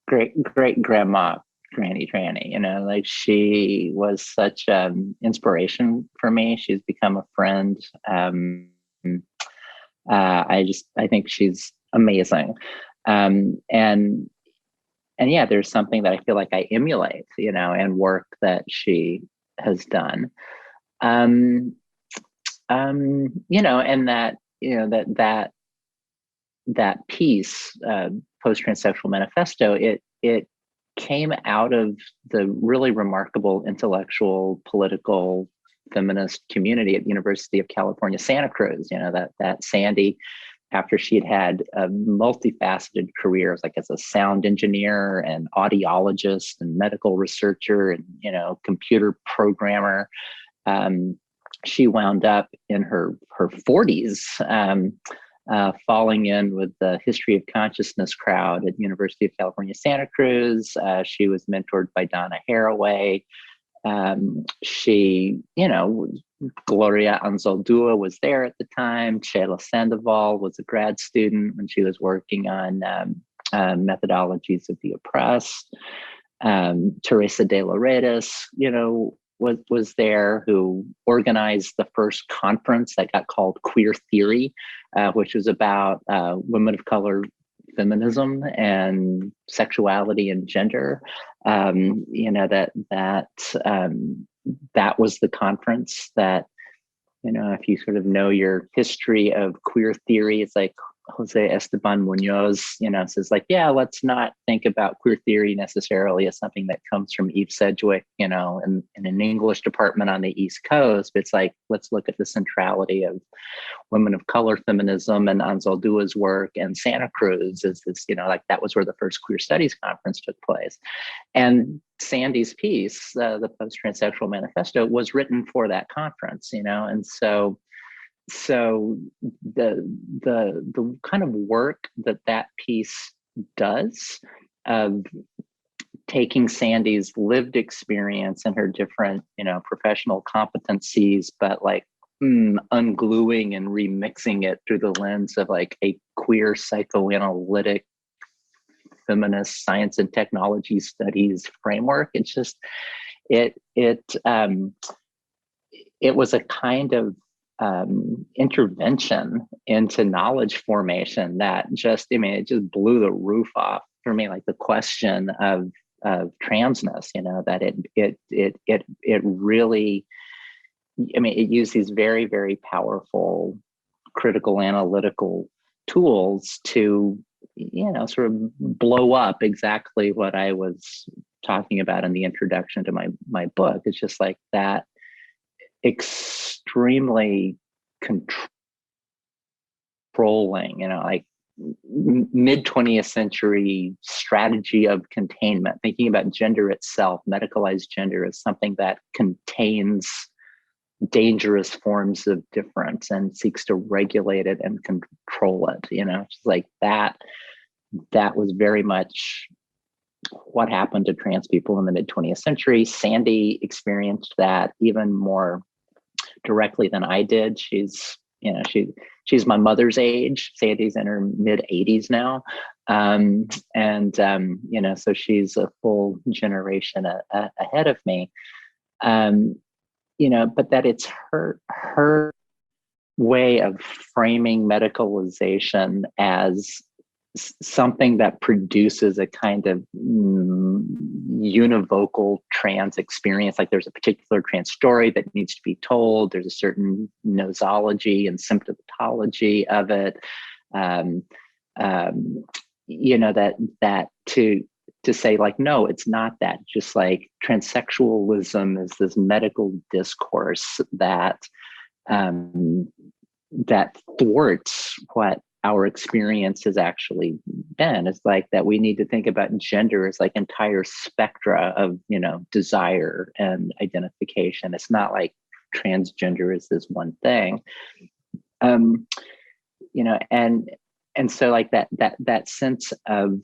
S2: great grandma granny tranny. Like she was such inspiration for me. She's become a friend. I think she's amazing. And yeah, there's something that I feel like I emulate, and work that she has done. And that piece, post-transsexual manifesto, it came out of the really remarkable intellectual, political, feminist community at the University of California, Santa Cruz. That Sandy, after she'd had a multifaceted career, like as a sound engineer and audiologist and medical researcher and computer programmer, she wound up in her 40s, falling in with the History of Consciousness crowd at the University of California, Santa Cruz. She was mentored by Donna Haraway. Gloria Anzaldúa was there at the time. Sheila Sandoval was a grad student when she was working on methodologies of the oppressed. Teresa de la Redes, was there, who organized the first conference that got called Queer Theory, which was about women of color feminism and sexuality and gender. That was the conference that, if you sort of know your history of queer theory, it's like Jose Esteban Munoz, says like, yeah, let's not think about queer theory necessarily as something that comes from Eve Sedgwick, in an English department on the East Coast. But it's like, let's look at the centrality of women of color feminism and Anzaldúa's work, and Santa Cruz is this, that was where the first queer studies conference took place. And Sandy's piece, the Post-Transsexual Manifesto, was written for that conference, and so the kind of work that piece does of taking Sandy's lived experience and her different, professional competencies, but like ungluing and remixing it through the lens of like a queer psychoanalytic feminist science and technology studies framework. It's just, it was a kind of intervention into knowledge formation that just, it just blew the roof off for me. Like the question of transness, that it really, it used these very, very powerful critical analytical tools to, sort of blow up exactly what I was talking about in the introduction to my book. It's just like that extremely controlling, like mid 20th century strategy of containment, thinking about gender itself, medicalized gender, as something that contains dangerous forms of difference and seeks to regulate it and control it. It's like that was very much what happened to trans people in the mid 20th century. Sandy experienced that even more directly than I did. She's my mother's age. Sandy's in her mid 80s now. So she's a full generation ahead of me. But that it's her way of framing medicalization as something that produces a kind of univocal trans experience. Like there's a particular trans story that needs to be told. There's a certain nosology and symptomatology of it. That to say like, no, it's not that. Just like transsexualism is this medical discourse that thwarts what our experience has actually been. It's like that we need to think about gender as like entire spectra of, desire and identification. It's not like transgender is this one thing. And so like that sense of,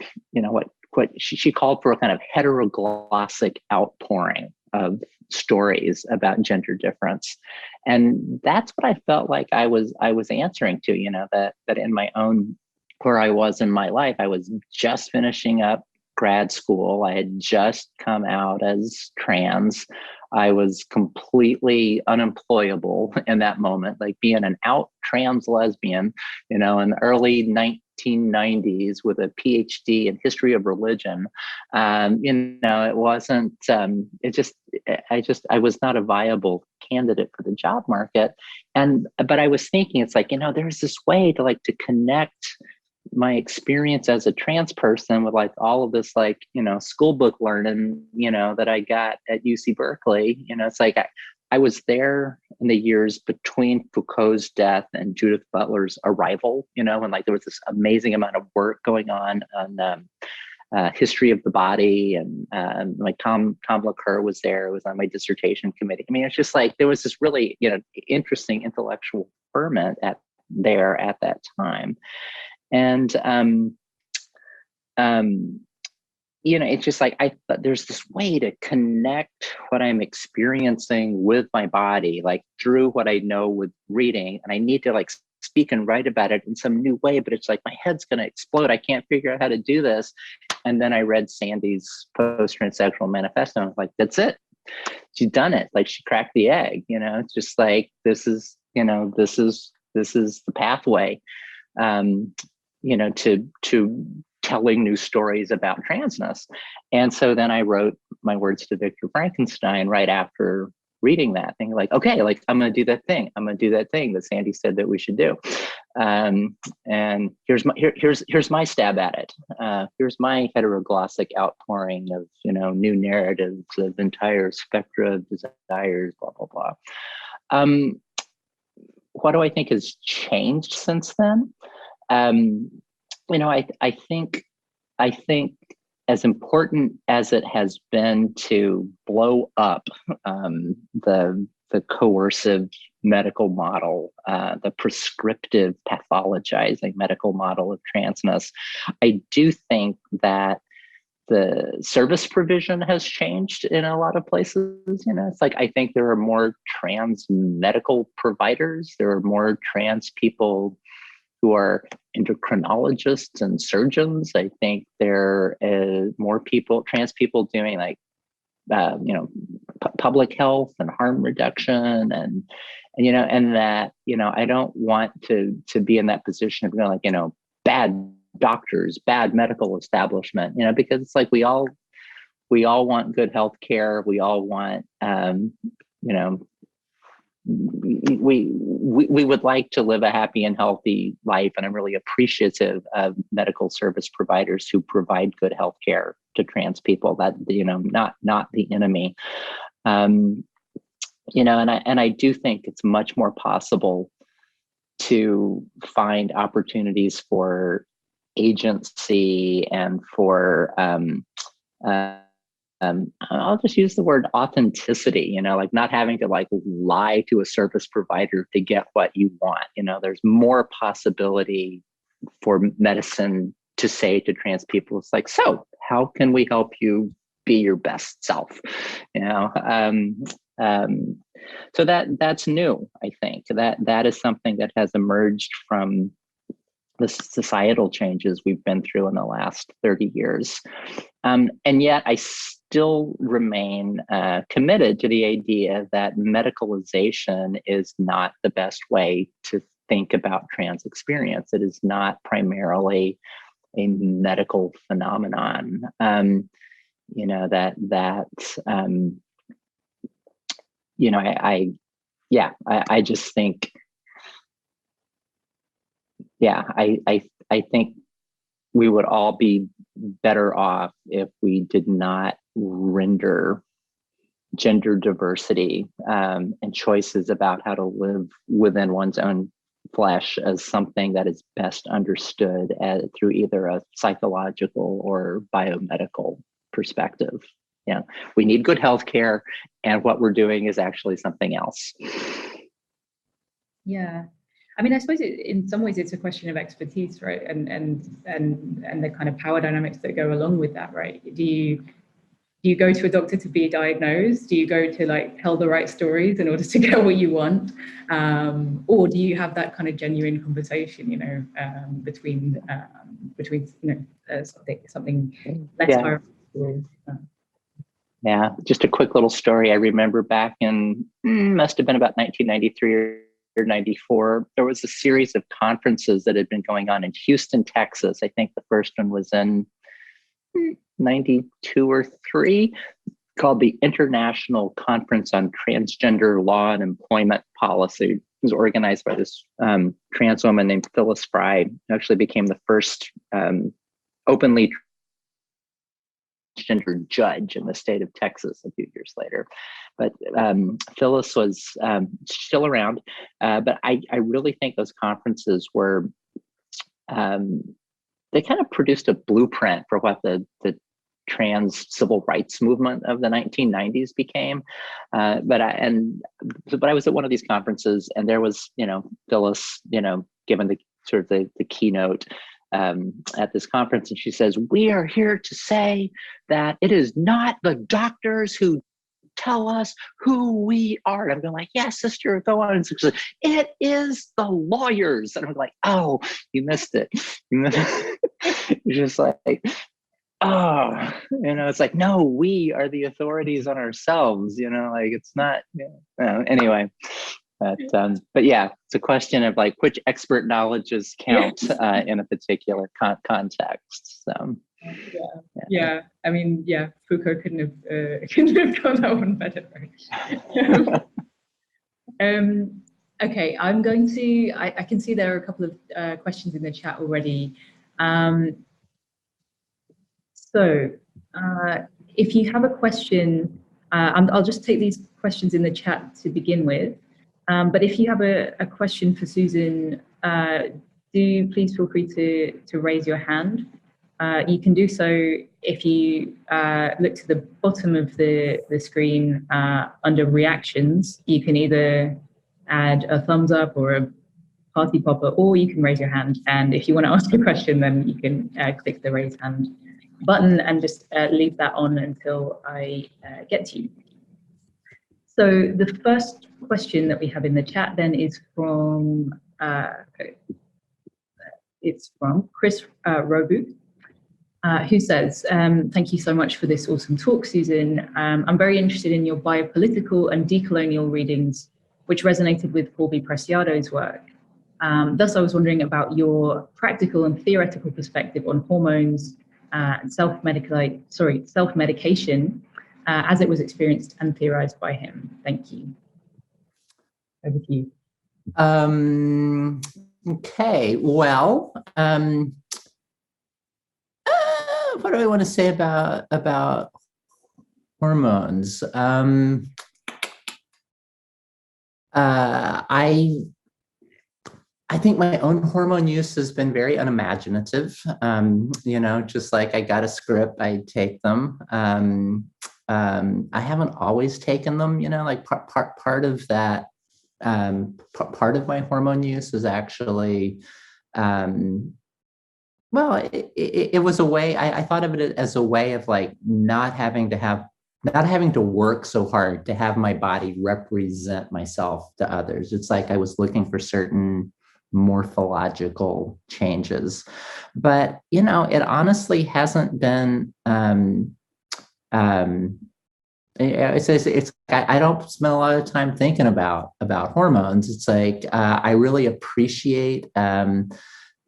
S2: what she called for a kind of heteroglossic outpouring of stories about gender difference. And that's what I felt like I was answering to, that in my own, where I was in my life, I was just finishing up grad school. I had just come out as trans. I was completely unemployable in that moment, like being an out trans lesbian, in the early 1990s with a PhD in history of religion. It wasn't, I was not a viable candidate for the job market. But I was thinking, it's like, there's this way to connect my experience as a trans person with like all of this, school book learning, that I got at UC Berkeley. It's like I was there in the years between Foucault's death and Judith Butler's arrival, when there was this amazing amount of work going on history of the body, and like Tom LaCour was there. It was on my dissertation committee. I mean, it's just like there was this really interesting intellectual ferment at that time. And, it's just like, I thought there's this way to connect what I'm experiencing with my body, like through what I know with reading. And I need to speak and write about it in some new way, but it's like, my head's going to explode. I can't figure out how to do this. And then I read Sandy's post-transsexual manifesto. And I was like, that's it. She's done it. Like, she cracked the egg, it's just like, this is the pathway. To telling new stories about transness. And so then I wrote my words to Victor Frankenstein right after reading that thing, like, okay, like I'm going to do that thing. I'm going to do that thing that Sandy said that we should do. And here's my stab at it. Here's my heteroglossic outpouring of, new narratives of entire spectra of desires, blah, blah, blah. What do I think has changed since then? I think as important as it has been to blow up the coercive medical model, the prescriptive pathologizing medical model of transness, I do think that the service provision has changed in a lot of places. It's like, I think there are more trans medical providers. There are more trans people who are endocrinologists and surgeons. I think there is more trans people doing public health and harm reduction, and that, I don't want to be in that position of going bad doctors, bad medical establishment, because it's like we all want good health care. We all want, we would like to live a happy and healthy life, and I'm really appreciative of medical service providers who provide good health care to trans people. That not the enemy. And I do think it's much more possible to find opportunities for agency and for I'll just use the word authenticity, not having to lie to a service provider to get what you want. There's more possibility for medicine to say to trans people, it's like, so how can we help you be your best self? So that's new. I think that is something that has emerged from the societal changes we've been through in the last 30 years. And yet I still remain committed to the idea that medicalization is not the best way to think about trans experience. It is not primarily a medical phenomenon. I just think, I think we would all be better off if we did not render gender diversity and choices about how to live within one's own flesh as something that is best understood through either a psychological or biomedical perspective. we need good healthcare, and what we're doing is actually something else.
S1: Yeah. I mean, I suppose in some ways it's a question of expertise, right? And the kind of power dynamics that go along with that, right? Do you go to a doctor to be diagnosed? Do you go to like tell the right stories in order to get what you want? Or do you have that kind of genuine conversation, between something less hierarchical?
S2: Yeah, just a quick little story. I remember back in, must have been about 1993 or 94, there was a series of conferences that had been going on in Houston, Texas. I think the first one was in 92 or 3, called the International Conference on Transgender Law and Employment Policy. It was organized by this trans woman named Phyllis Fry, who actually became the first openly transgender judge in the state of Texas a few years later. But Phyllis was still around, but I really think those conferences were, they kind of produced a blueprint for what the trans civil rights movement of the 1990s became. But I was at one of these conferences, and there was, Phyllis, given the sort of the keynote at this conference, and she says, "We are here to say that it is not the doctors who tell us who we are." And I'm going like, "Yes, sister, go on." And she says, "It is the lawyers." And I'm like, "Oh, you missed it." It's just like, oh, it's like, no, we are the authorities on ourselves, like it's not, anyway. But yeah, it's a question of like which expert knowledges count in a particular context. So
S1: yeah. I mean, Foucault couldn't have done that one better. Okay, I'm going to. I can see there are a couple of questions in the chat already. So if you have a question, I'll just take these questions in the chat to begin with. But if you have a question for Susan, do please feel free to raise your hand. You can do so if you look to the bottom of the screen under reactions. You can either add a thumbs up or a party popper, or you can raise your hand. And if you want to ask a question, then you can click the raise hand button and just leave that on until I get to you. So the first question that we have in the chat then is from Chris Robu, who says, "Thank you so much for this awesome talk, Susan. I'm very interested in your biopolitical and decolonial readings, which resonated with Paul B. Preciado's work. Thus, I was wondering about your practical and theoretical perspective on hormones and self-medication as it was experienced and theorized by him. Thank you." Over to you.
S3: Okay, well, what do I want to say about hormones? I think my own hormone use has been very unimaginative. Just like I got a script, I take them. I haven't always taken them, like part of that, part of my hormone use is actually, it was a way, I thought of it as a way of like not having to work so hard to have my body represent myself to others. It's like I was looking for certain morphological changes, but it honestly hasn't been. It's I don't spend a lot of time thinking about hormones. It's like I really appreciate the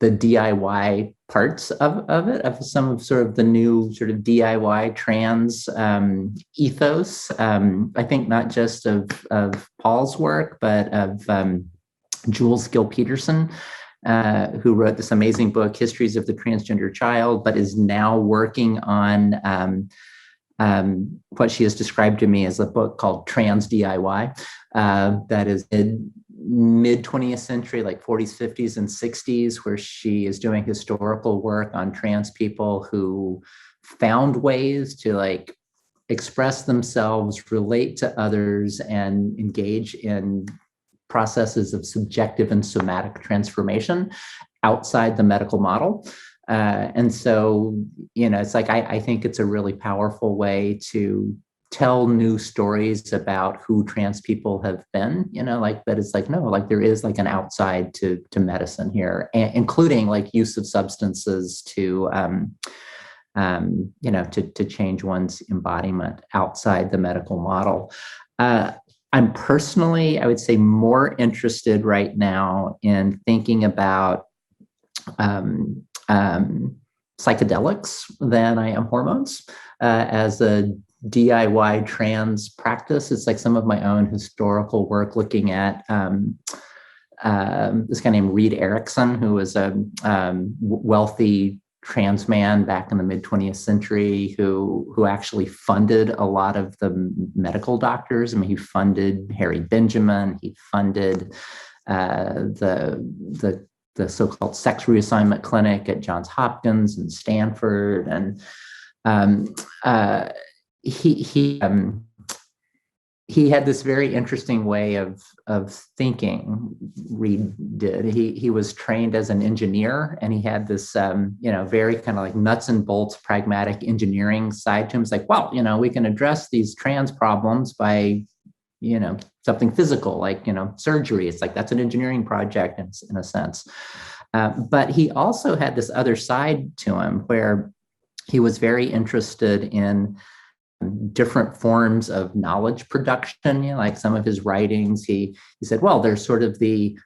S3: DIY parts of it, of some of sort of the new sort of DIY trans ethos. I think not just of Paul's work, but of Jules Gill-Peterson, who wrote this amazing book, Histories of the Transgender Child, but is now working on what she has described to me as a book called Trans DIY, that is mid 20th century, like 40s, 50s, and 60s, where she is doing historical work on trans people who found ways to like express themselves, relate to others, and engage in processes of subjective and somatic transformation outside the medical model. And so, it's like, I think it's a really powerful way to tell new stories about who trans people have been, like that it's like, no, like there is like an outside to medicine here, including like use of substances to, to change one's embodiment outside the medical model. I'm personally, I would say, more interested right now in thinking about psychedelics than I am hormones as a DIY trans practice. It's like some of my own historical work looking at this guy named Reed Erickson, who was a wealthy trans man back in the mid-20th century who actually funded a lot of the medical doctors. I mean, he funded Harry Benjamin, he funded the so-called sex reassignment clinic at Johns Hopkins and Stanford. And he had this very interesting way of thinking. Reed did. He was trained as an engineer, and he had this very kind of like nuts and bolts pragmatic engineering side to him. It's like, well, we can address these trans problems by something physical, like surgery. It's like that's an engineering project in a sense. But he also had this other side to him where he was very interested in different forms of knowledge production. Like some of his writings, he said, well, there's sort of the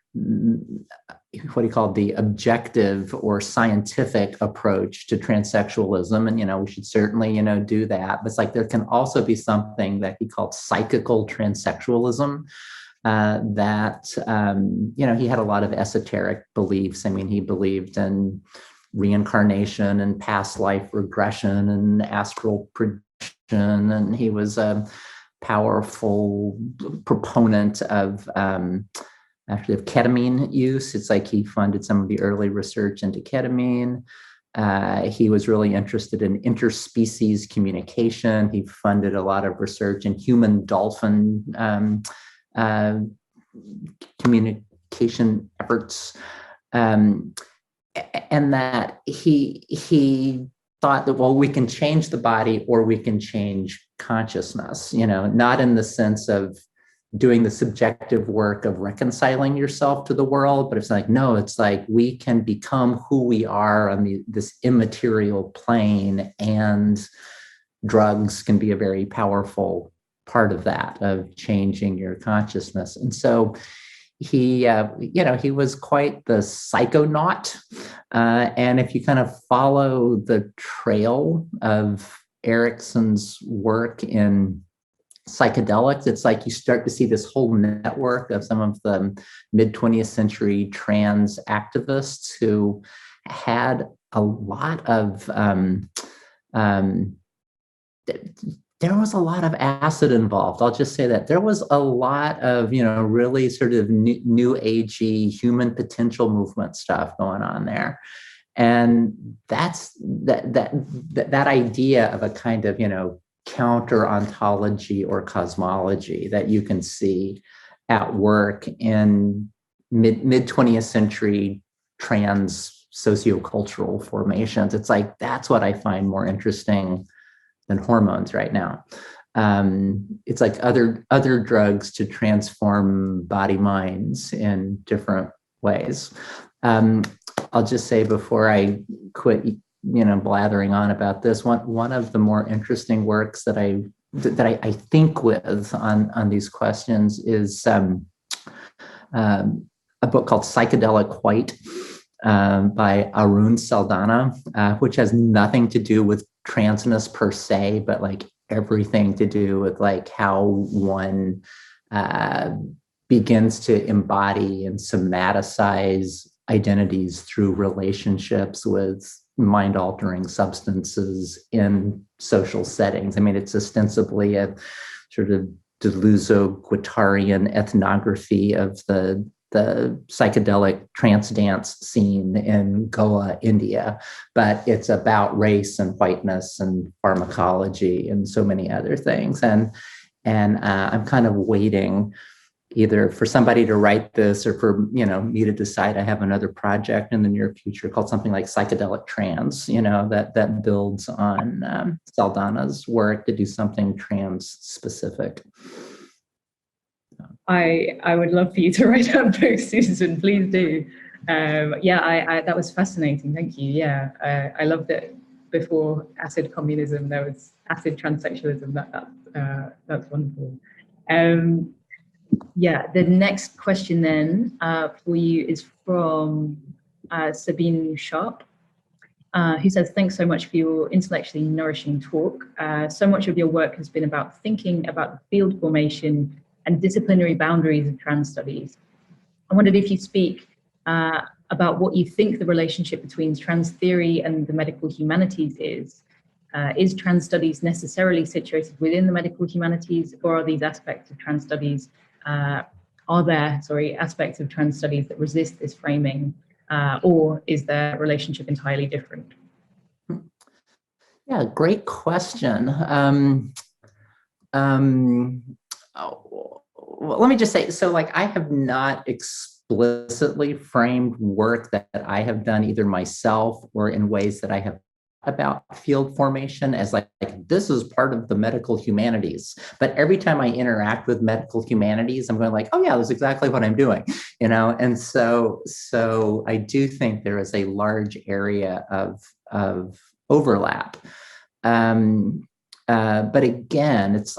S3: what he called the objective or scientific approach to transsexualism, and we should certainly do that. But it's like there can also be something that he called psychical transsexualism. That he had a lot of esoteric beliefs. I mean, he believed in reincarnation and past life regression and astral projection, and he was a powerful proponent of ketamine use. It's like he funded some of the early research into ketamine. He was really interested in interspecies communication. He funded a lot of research in human-dolphin communication efforts. And that he thought that, well, we can change the body or we can change consciousness, not in the sense of doing the subjective work of reconciling yourself to the world, but it's like, no, it's like we can become who we are on this immaterial plane, and drugs can be a very powerful part of that, of changing your consciousness. And so he was quite the psychonaut. And if you kind of follow the trail of Erickson's work in psychedelics, it's like you start to see this whole network of some of the mid-20th century trans activists who had a lot of there was a lot of acid involved. I'll just say that there was a lot of, really sort of new agey human potential movement stuff going on there. And that's that idea of a kind of, counter ontology or cosmology that you can see at work in mid 20th century trans sociocultural formations. It's like, that's what I find more interesting than hormones right now. It's like other drugs to transform body minds in different ways. I'll just say before I quit, blathering on about this, one of the more interesting works that I think with on these questions is a book called Psychedelic White by Arun Saldana, which has nothing to do with transness per se, but like everything to do with like how one begins to embody and somaticize identities through relationships with mind-altering substances in social settings. I mean, it's ostensibly a sort of Deleuze-Guattarian ethnography of the the psychedelic trance dance scene in Goa, India, but it's about race and whiteness and pharmacology and so many other things. And I'm kind of waiting either for somebody to write this or for me to decide. I have another project in the near future called something like Psychedelic Trans, that builds on Saldana's work to do something trans specific.
S1: I would love for you to write that book, Susan. Please do. That was fascinating. Thank you. Yeah, I loved it. Before acid communism, there was acid transsexualism. That's wonderful. The next question then for you is from Sabine Sharp, who says, thanks so much for your intellectually nourishing talk. So much of your work has been about thinking about the field formation and disciplinary boundaries of trans studies. I wondered if you speak about what you think the relationship between trans theory and the medical humanities is. Is trans studies necessarily situated within the medical humanities, or are these aspects of trans studies, aspects of trans studies that resist this framing, or is their relationship entirely different?
S3: Yeah, great question. Well, let me just say, so I have not explicitly framed work that I have done either myself or in ways that I have about field formation as like this is part of the medical humanities. But every time I interact with medical humanities, I'm going oh yeah, that's exactly what I'm doing, And so I do think there is a large area of overlap. But again, it's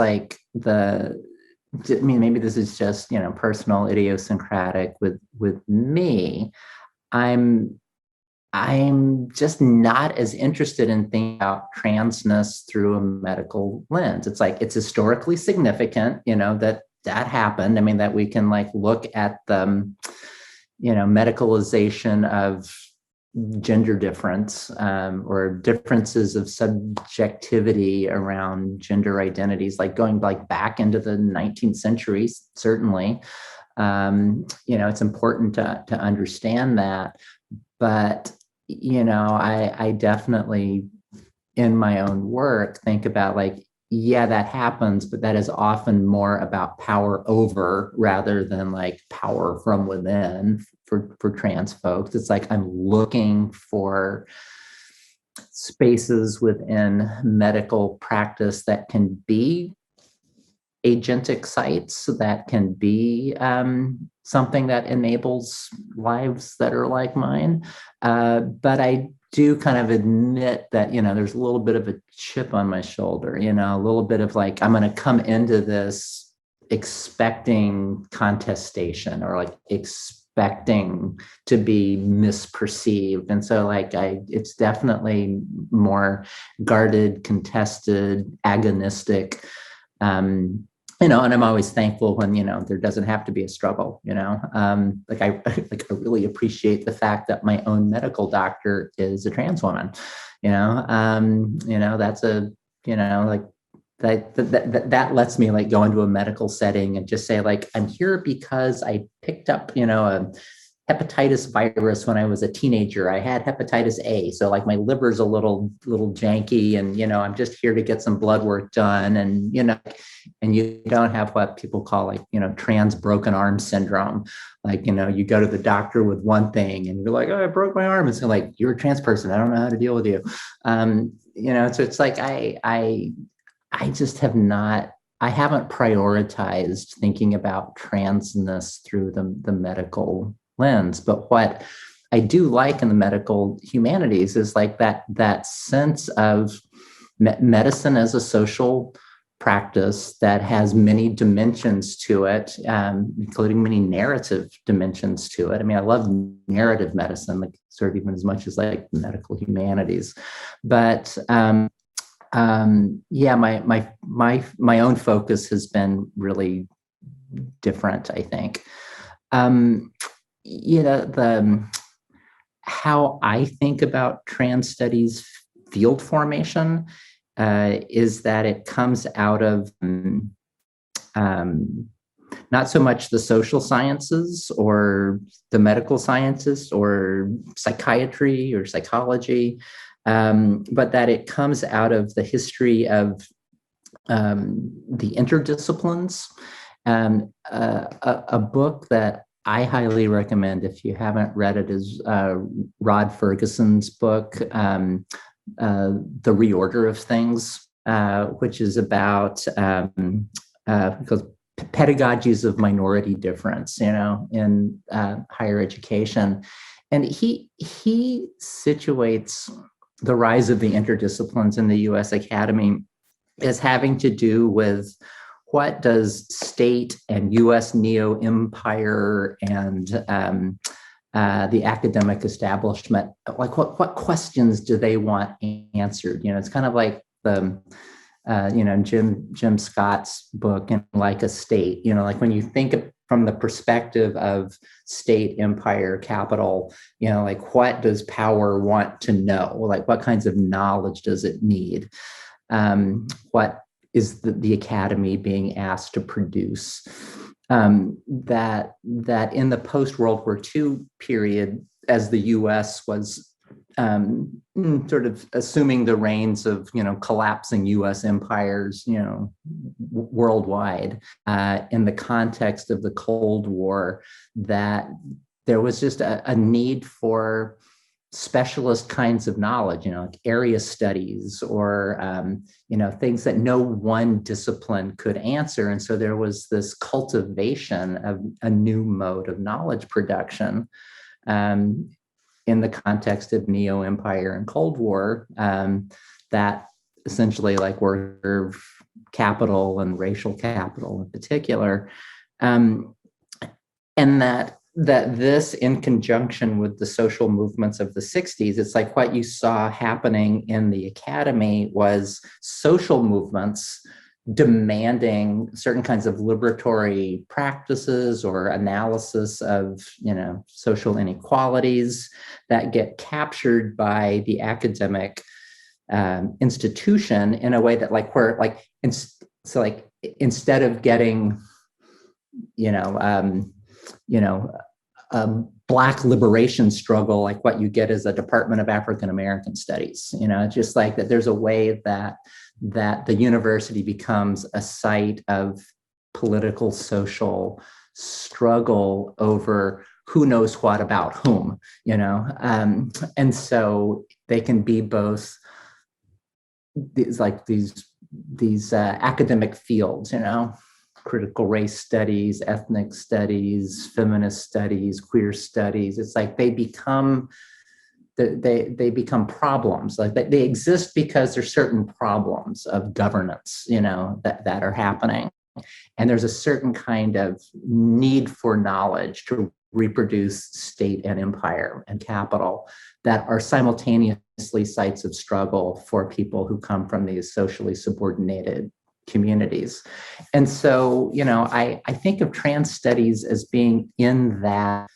S3: maybe this is just, personal idiosyncratic with me. I'm just not as interested in thinking about transness through a medical lens. It's historically significant, that happened. That we can look at the, medicalization of gender difference or differences of subjectivity around gender identities, going back into the 19th century, certainly. It's important to understand that. But, I definitely in my own work think about that happens, but that is often more about power over rather than power from within for trans folks. It's I'm looking for spaces within medical practice that can be agentic sites, that can be something that enables lives that are like mine. But I do kind of admit that, there's a little bit of a chip on my shoulder, a little bit of I'm going to come into this expecting contestation or expecting to be misperceived. And so it's definitely more guarded, contested, agonistic, and I'm always thankful when, there doesn't have to be a struggle, I really appreciate the fact that my own medical doctor is a trans woman, that's that lets me go into a medical setting and just say I'm here because I picked up, a hepatitis virus when I was a teenager. I had hepatitis A. So my liver's a little janky and, I'm just here to get some blood work done. And, and you don't have what people call trans broken arm syndrome. You go to the doctor with one thing and you're oh, I broke my arm. And so you're a trans person. I don't know how to deal with you. So it's I just have not, I haven't prioritized thinking about transness through the medical lens. But what I do like in the medical humanities is that sense of medicine as a social practice that has many dimensions to it, including many narrative dimensions to it. I love narrative medicine, sort of even as much as medical humanities. But my own focus has been really different, I think. How I think about trans studies field formation is that it comes out of not so much the social sciences or the medical sciences or psychiatry or psychology, but that it comes out of the history of the interdisciplines. A book that I highly recommend, if you haven't read it, is Rod Ferguson's book, The Reorder of Things, which is about pedagogies of minority difference, in higher education. And he situates the rise of the interdisciplines in the US Academy as having to do with what does state and US neo-empire and the academic establishment, like what questions do they want answered? It's kind of like the Jim Scott's book in Like a State, like when you think from the perspective of state, empire, capital, like what does power want to know? Like what kinds of knowledge does it need? What is the academy being asked to produce? That in the post-World War II period, as the US was sort of assuming the reins of collapsing US empires worldwide, in the context of the Cold War, that there was just a need for specialist kinds of knowledge, like area studies or things that no one discipline could answer. And so there was this cultivation of a new mode of knowledge production in the context of neo-empire and Cold War, that essentially like worker capital and racial capital in particular, and that this, in conjunction with the social movements of the 60s, it's like what you saw happening in the academy was social movements demanding certain kinds of liberatory practices or analysis of, social inequalities that get captured by the academic institution in a way that instead of getting, Black liberation struggle, like what you get as a Department of African American Studies, just like that there's a way that the university becomes a site of political, social struggle over who knows what about whom, and so they can be both these academic fields, critical race studies, ethnic studies, feminist studies, queer studies. It's like they become problems. Like they exist because there's certain problems of governance, that are happening. And there's a certain kind of need for knowledge to reproduce state and empire and capital that are simultaneously sites of struggle for people who come from these socially subordinated communities. And so, I think of trans studies as being in that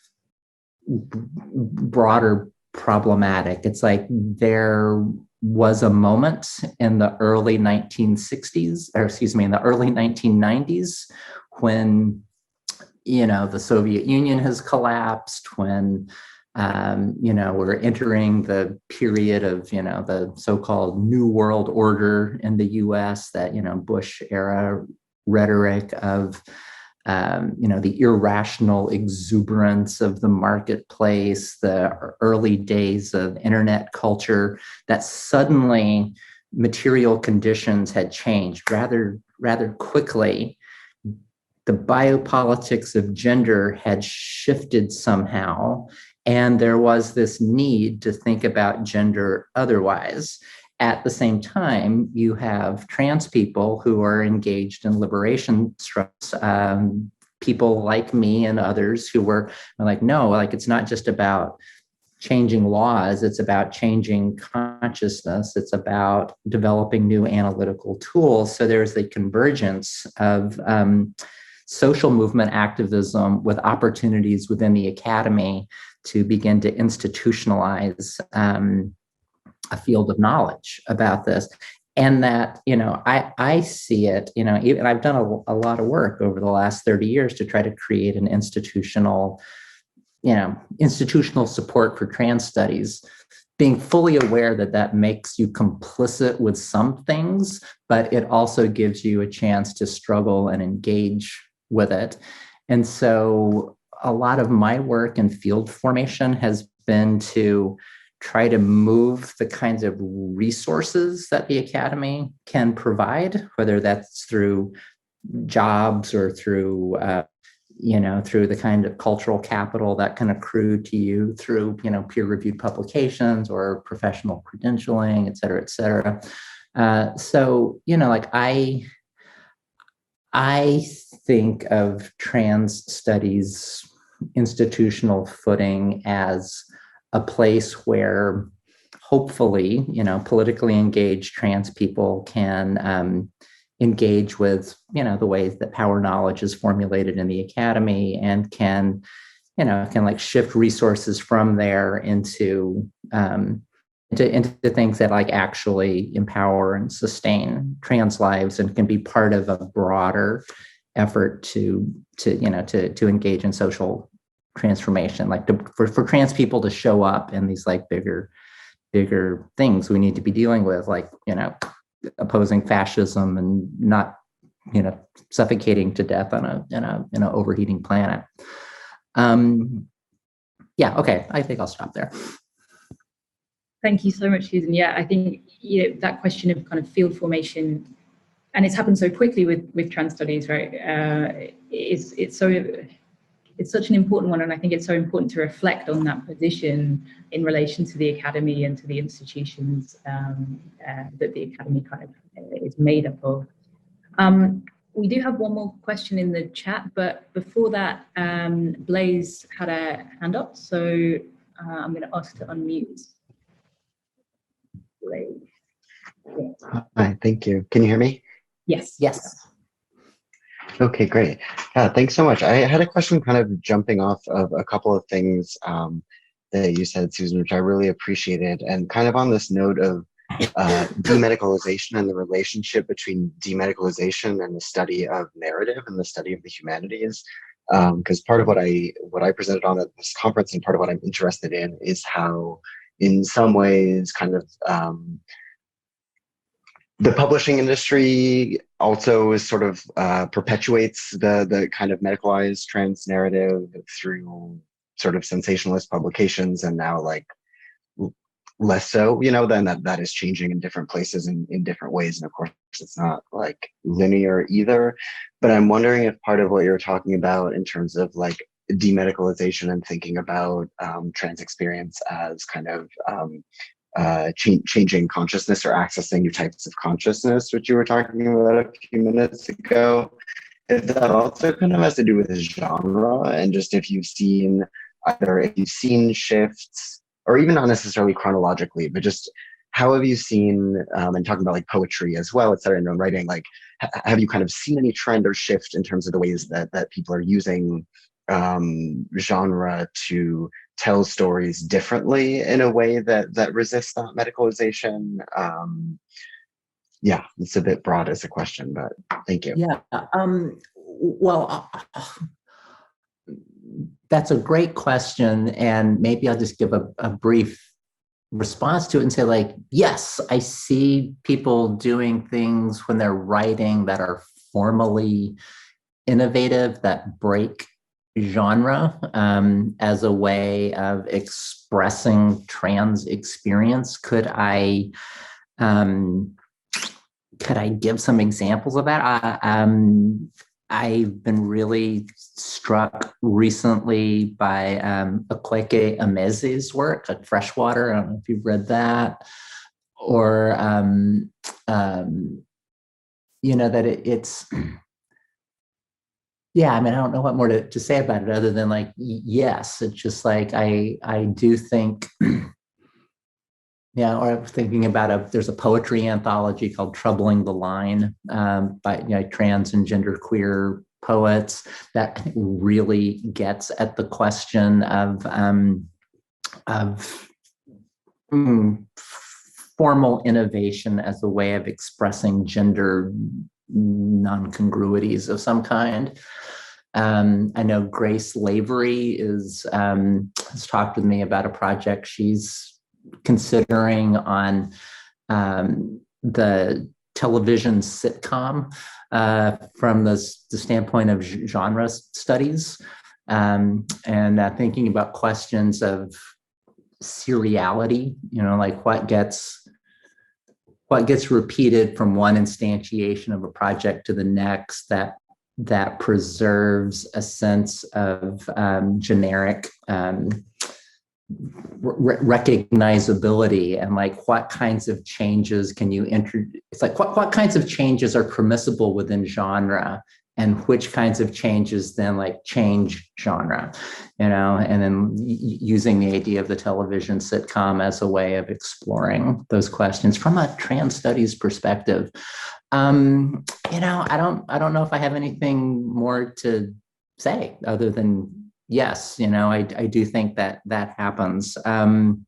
S3: broader problematic. It's like there was a moment in the early 1960s, in the early 1990s, when, the Soviet Union has collapsed, when we're entering the period of, the so-called New World Order in the US, that, Bush era rhetoric of, the irrational exuberance of the marketplace, the early days of internet culture, that suddenly material conditions had changed rather quickly. The biopolitics of gender had shifted somehow, and there was this need to think about gender otherwise. At the same time, you have trans people who are engaged in liberation struggles, people like me and others who were like, no, like it's not just about changing laws, it's about changing consciousness, it's about developing new analytical tools. So there's the convergence of social movement activism with opportunities within the academy to begin to institutionalize a field of knowledge about this. and that, I see it, even I've done a lot of work over the last 30 years to try to create an institutional support for trans studies, being fully aware that that makes you complicit with some things, but it also gives you a chance to struggle and engage with it. And so a lot of my work in field formation has been to try to move the kinds of resources that the academy can provide, whether that's through jobs or through through the kind of cultural capital that can accrue to you through, peer-reviewed publications or professional credentialing, et cetera, et cetera. So, I think of trans studies institutional footing as a place where hopefully, politically engaged trans people can engage with, the ways that power knowledge is formulated in the academy, and can like shift resources from there into things that like actually empower and sustain trans lives, and can be part of a broader effort to engage in social transformation, like for trans people to show up in these like bigger things we need to be dealing with, like, opposing fascism and not, suffocating to death on an overheating planet. Yeah, okay, I think I'll stop there.
S1: Thank you so much, Susan. Yeah, I think that question of kind of field formation, and it's happened so quickly with trans studies, right? It's such an important one, and I think it's so important to reflect on that position in relation to the academy and to the institutions that the academy kind of is made up of. We do have one more question in the chat, but before that, Blaze had a hand up, so I'm going to ask to unmute Blaze. Yeah.
S4: Hi, thank you. Can you hear me?
S1: Yes.
S3: Yes.
S4: Okay, great. Thanks so much. I had a question kind of jumping off of a couple of things that you said, Susan, which I really appreciated. And kind of on this note of demedicalization and the relationship between demedicalization and the study of narrative and the study of the humanities. Because part of what I presented on at this conference, and part of what I'm interested in, is how in some ways kind of the publishing industry also is sort of perpetuates the kind of medicalized trans narrative through sort of sensationalist publications, and now like less so, then that is changing in different places in different ways. And of course, it's not like linear either. But I'm wondering if part of what you're talking about in terms of like demedicalization and thinking about trans experience as kind of changing consciousness or accessing new types of consciousness, which you were talking about a few minutes ago, if that also kind of has to do with genre, and just if you've seen shifts, or even not necessarily chronologically, but just how have you seen, and talking about like poetry as well, et cetera, and writing, like, have you kind of seen any trend or shift in terms of the ways that people are using genre to tell stories differently in a way that resists that medicalization? Yeah, it's a bit broad as a question, but thank you.
S3: Yeah, well, that's a great question, and maybe I'll just give a brief response to it and say, like, yes, I see people doing things when they're writing that are formally innovative, that break genre as a way of expressing trans experience. Could I give some examples of that? I've been really struck recently by Okweke Emezi's work at Freshwater. I don't know if you've read that, or that it's. Yeah, I mean, I don't know what more to say about it other than like, yes, it's just like, I do think, yeah, or I'm thinking about there's a poetry anthology called Troubling the Line by trans and genderqueer poets that really gets at the question of formal innovation as a way of expressing gender non-congruities of some kind. I know Grace Lavery has talked with me about a project she's considering on the television sitcom from the standpoint of genre studies, and thinking about questions of seriality, like what gets repeated from one instantiation of a project to the next that preserves a sense of generic recognizability, and like what kinds of changes can you it's like what kinds of changes are permissible within genre, and which kinds of changes then like change genre, and then using the idea of the television sitcom as a way of exploring those questions from a trans studies perspective. I don't know if I have anything more to say other than yes, I do think that happens. And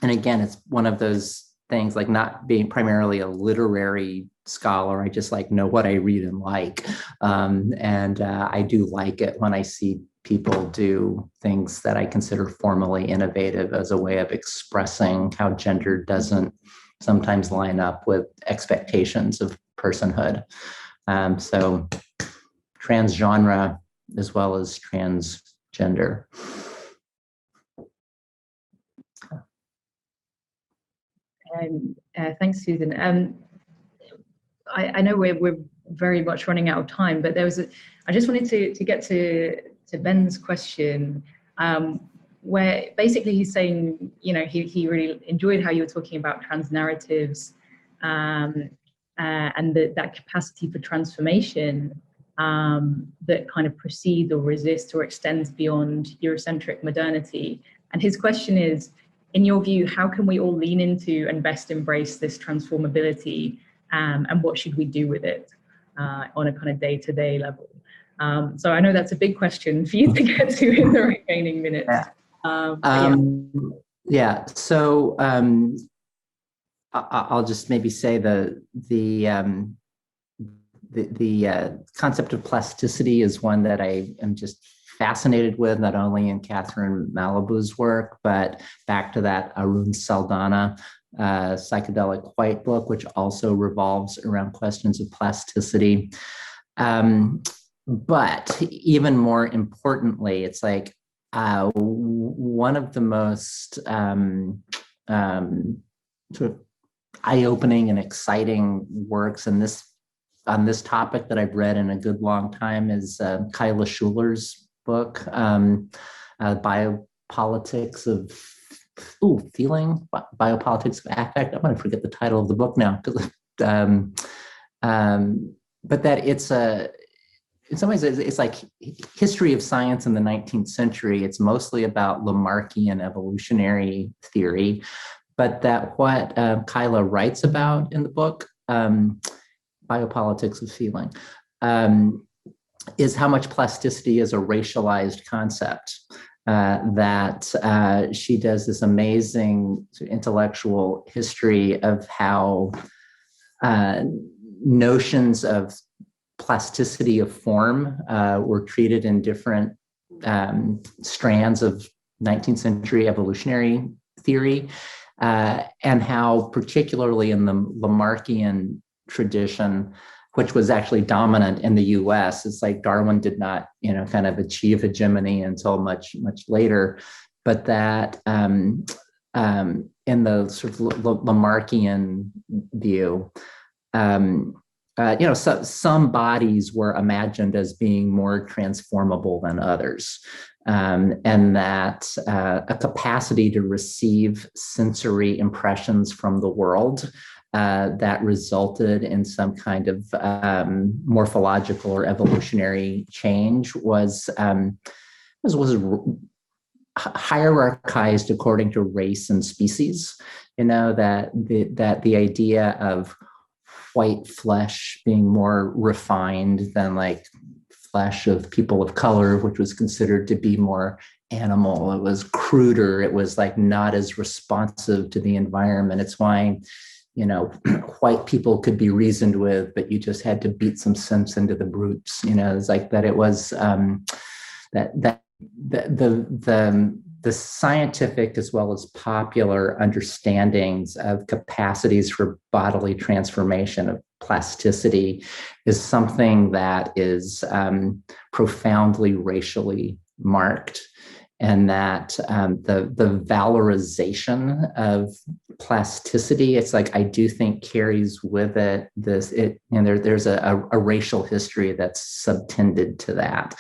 S3: again, it's one of those things, like not being primarily a literary scholar. I just like know what I read and like. And I do like it when I see people do things that I consider formally innovative as a way of expressing how gender doesn't sometimes line up with expectations of personhood. So transgenre as well as transgender.
S1: Thanks, Susan. I know we're very much running out of time, but I just wanted to get to Ben's question, where basically he's saying, he really enjoyed how you were talking about trans narratives, and that capacity for transformation that kind of precedes or resists or extends beyond Eurocentric modernity. And his question is, in your view, how can we all lean into and best embrace this transformability, and what should we do with it on a kind of day-to-day level? So I know that's a big question for you to get to in the remaining minutes.
S3: Yeah. So I'll just maybe say the concept of plasticity is one that I am just fascinated with, not only in Catherine Malibu's work, but back to that Arun Saldana psychedelic white book, which also revolves around questions of plasticity. But even more importantly, it's like one of the most sort of eye-opening and exciting works on this topic that I've read in a good long time is Kyla Schuler's book, Biopolitics of Feeling, Biopolitics of Affect. I'm going to forget the title of the book now, but that it's in some ways, it's like history of science in the 19th century. It's mostly about Lamarckian evolutionary theory, but that what Kyla writes about in the book, Biopolitics of Feeling, is how much plasticity is a racialized concept. That she does this amazing intellectual history of how notions of plasticity of form were treated in different strands of 19th century evolutionary theory, and how particularly in the Lamarckian tradition, which was actually dominant in the US, it's like Darwin did not, kind of achieve hegemony until much, much later, but that in the sort of Lamarckian view, so some bodies were imagined as being more transformable than others, and that a capacity to receive sensory impressions from the world that resulted in some kind of morphological or evolutionary change was hierarchized according to race and species. That the idea of white flesh being more refined than like flesh of people of color, which was considered to be more animal, it was cruder, it was like not as responsive to the environment. It's why, you know, white people could be reasoned with, but you just had to beat some sense into the brutes. You know, it's like that. It was the scientific as well as popular understandings of capacities for bodily transformation, of plasticity, is something that is profoundly racially marked, and that the valorization of plasticity, it's like, I do think carries with it this, there's a racial history that's subtended to that.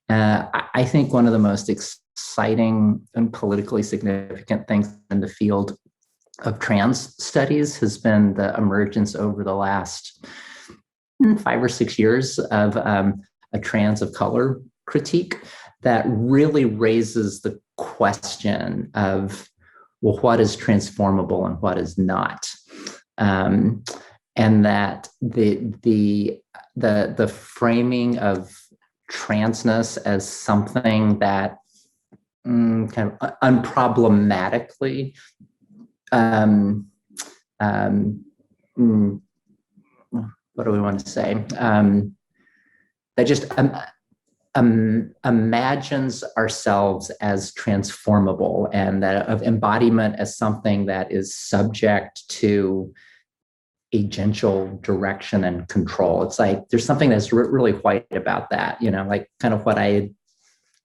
S3: I think one of the most exciting and politically significant things in the field of trans studies has been the emergence over the last 5 or 6 years of a trans of color critique that really raises the question of, well, what is transformable and what is not? And that the framing of transness as something that kind of unproblematically what do we want to say? That just imagines ourselves as transformable, and that of embodiment as something that is subject to agential direction and control. It's like there's something that's really white about that, you know, like kind of what I had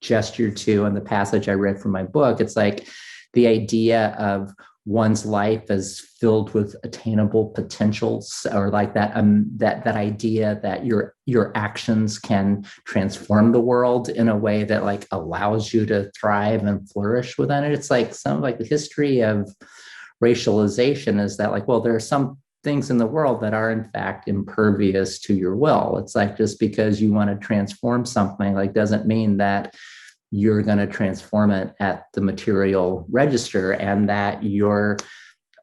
S3: gestured to in the passage I read from my book. It's like the idea of one's life as filled with attainable potentials, or like that that idea that your actions can transform the world in a way that like allows you to thrive and flourish within it. It's like some like the history of racialization is that like, well, there are some things in the world that are in fact impervious to your will. It's like just because you want to transform something like doesn't mean that you're going to transform it at the material register, and that your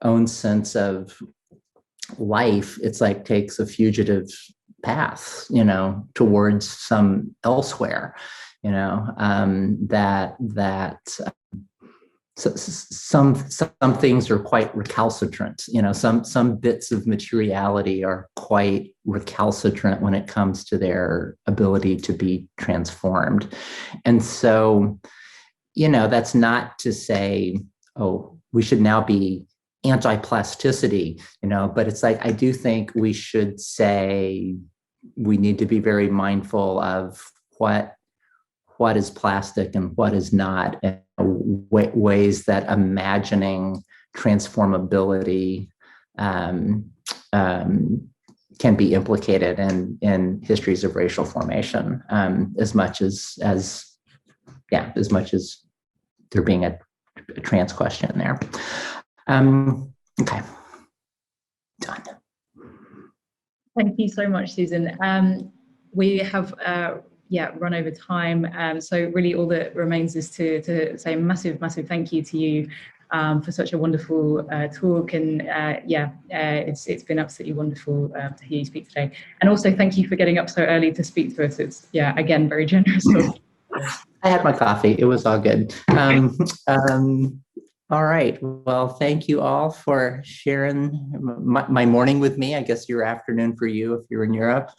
S3: own sense of life, it's like takes a fugitive path, you know, towards some elsewhere, you know, so some things are quite recalcitrant, you know, some bits of materiality are quite recalcitrant when it comes to their ability to be transformed. And so, you know, that's not to say, oh, we should now be anti-plasticity, you know, but it's like, I do think we should say we need to be very mindful of what is plastic and what is not, and ways that imagining transformability can be implicated in histories of racial formation, as much as there being a trans question there. Okay, done.
S1: Thank you so much, Susan. We have run over time. So really all that remains is to say a massive thank you to you for such a wonderful talk. And it's been absolutely wonderful to hear you speak today. And also thank you for getting up so early to speak to us. It's, again, very generous.
S3: I had my coffee. It was all good. All right. Well, thank you all for sharing my morning with me. I guess your afternoon for you if you're in Europe.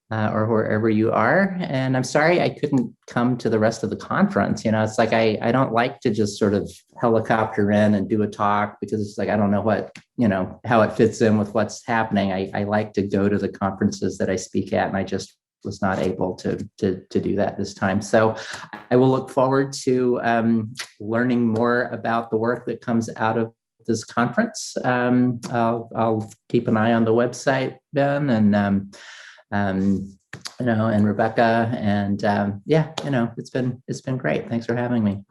S3: Or wherever you are. And I'm sorry I couldn't come to the rest of the conference. You know, it's like I don't like to just sort of helicopter in and do a talk, because it's like I don't know what, you know, how it fits in with what's happening. I like to go to the conferences that I speak at, and I just was not able to do that this time. So I will look forward to learning more about the work that comes out of this conference. I'll keep an eye on the website, Ben, and you know, and Rebecca, and it's been great. Thanks for having me,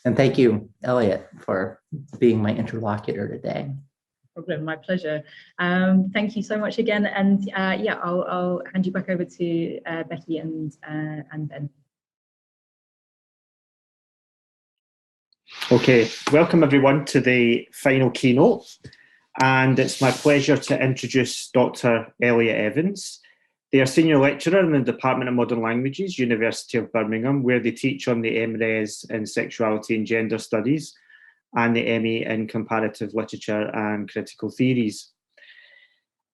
S3: and thank you, Elliot, for being my interlocutor today.
S1: No problem, my pleasure. Thank you so much again, and I'll hand you back over to Becky and Ben.
S5: Okay, welcome everyone to the final keynote, and it's my pleasure to introduce Dr. Elia Evans, They are senior lecturer in the Department of Modern Languages, University of Birmingham, where they teach on the MRes in Sexuality and Gender Studies and the ME in Comparative Literature and Critical Theories.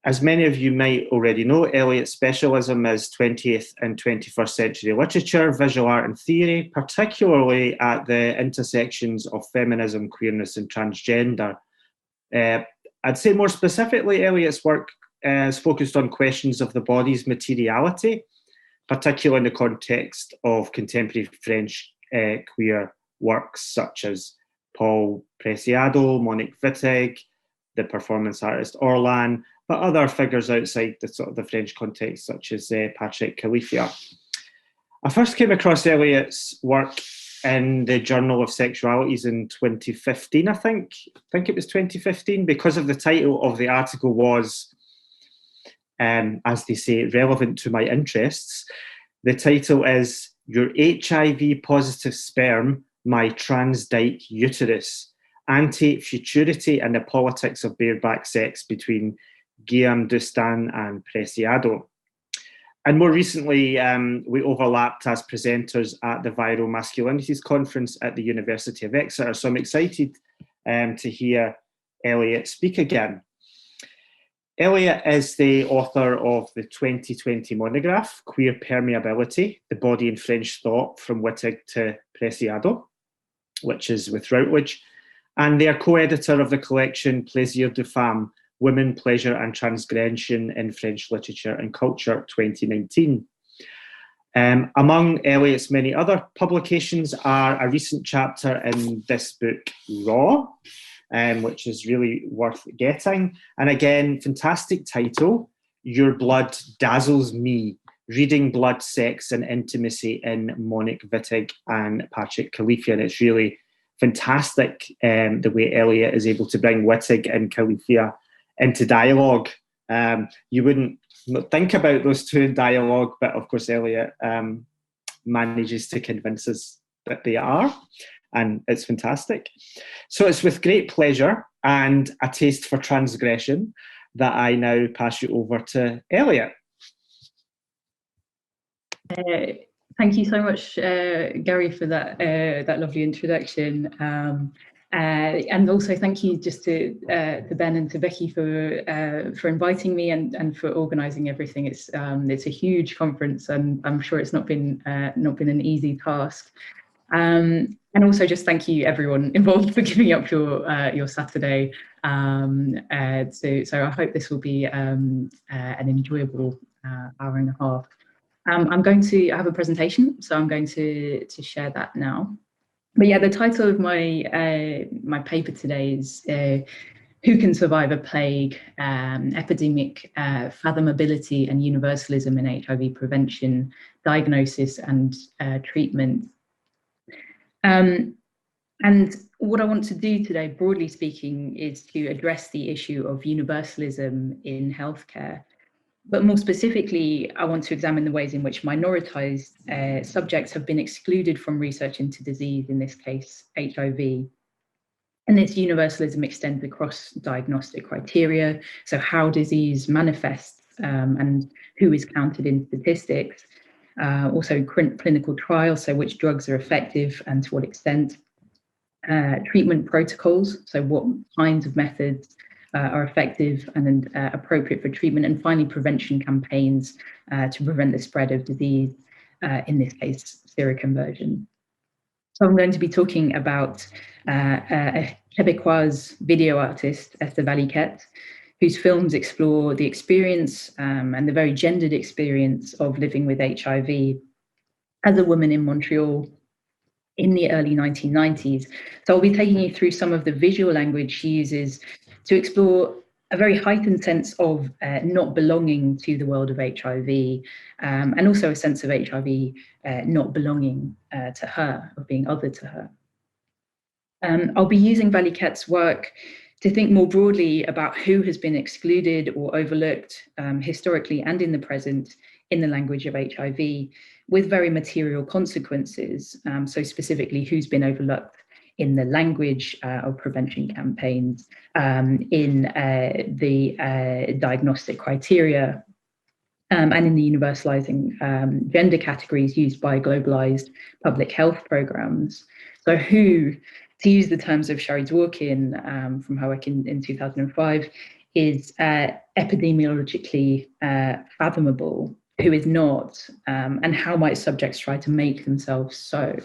S5: As many of you might already know, Elliot's specialism is 20th and 21st century literature, visual art and theory, particularly at the intersections of feminism, queerness and transgender. I'd say more specifically, Elliot's work is focused on questions of the body's materiality, particularly in the context of contemporary French queer works such as Paul Preciado, Monique Wittig, the performance artist Orlan, but other figures outside the sort of the French context, such as Patrick Califia. I first came across Elliot's work in the Journal of Sexualities in 2015, I think it was 2015, because of the title of the article was, as they say, relevant to my interests. The title is "Your HIV Positive Sperm, My Transdyke Uterus, Anti-Futurity and the Politics of Bareback Sex Between Guillaume Dustin and Preciado." And more recently, we overlapped as presenters at the Viral Masculinities Conference at the University of Exeter. So I'm excited to hear Elliot speak again. Elliot is the author of the 2020 monograph, Queer Permeability, The Body in French Thought from Wittig to Preciado, which is with Routledge. And they are co-editor of the collection Plaisir de Femme, Women, Pleasure and Transgression in French Literature and Culture 2019. Among Elliot's many other publications are a recent chapter in this book, Raw, which is really worth getting. And again, fantastic title, Your Blood Dazzles Me, Reading Blood, Sex and Intimacy in Monique Wittig and Patrick Califia. And it's really fantastic the way Elliot is able to bring Wittig and Califia into dialogue. You wouldn't think about those two in dialogue, but of course Elliot manages to convince us that they are, and it's fantastic. So it's with great pleasure and a taste for transgression that I now pass you over to Elliot.
S1: Thank you so much, Gary, for that lovely introduction. And also thank you just to Ben and to Becky for inviting me and for organising everything. It's a huge conference, and I'm sure it's not been an easy task. And also just thank you everyone involved for giving up your Saturday. So I hope this will be an enjoyable hour and a half. I'm going to have a presentation, so I'm going to share that now. But yeah, the title of my my paper today is "Who Can Survive a Plague? Epidemic Fathomability and Universalism in HIV Prevention, Diagnosis and Treatment." And what I want to do today, broadly speaking, is to address the issue of universalism in healthcare. But more specifically, I want to examine the ways in which minoritized subjects have been excluded from research into disease, in this case, HIV. And this universalism extends across diagnostic criteria, so how disease manifests and who is counted in statistics. Also clinical trials, so which drugs are effective and to what extent. Treatment protocols, so what kinds of methods are effective and appropriate for treatment, and finally prevention campaigns to prevent the spread of disease, in this case, seroconversion. So I'm going to be talking about a Québécoise video artist, Esther Valiquette, whose films explore the experience and the very gendered experience of living with HIV as a woman in Montreal in the early 1990s. So I'll be taking you through some of the visual language she uses to explore a very heightened sense of not belonging to the world of HIV, and also a sense of HIV not belonging to her, of being other to her. I'll be using Valiquette's work to think more broadly about who has been excluded or overlooked historically and in the present in the language of HIV, with very material consequences. So specifically, who's been overlooked in the language of prevention campaigns, in the diagnostic criteria, and in the universalizing gender categories used by globalized public health programs. So WHO, to use the terms of Shari Dworkin from her work in 2005, is epidemiologically fathomable, who is not, and how might subjects try to make themselves so.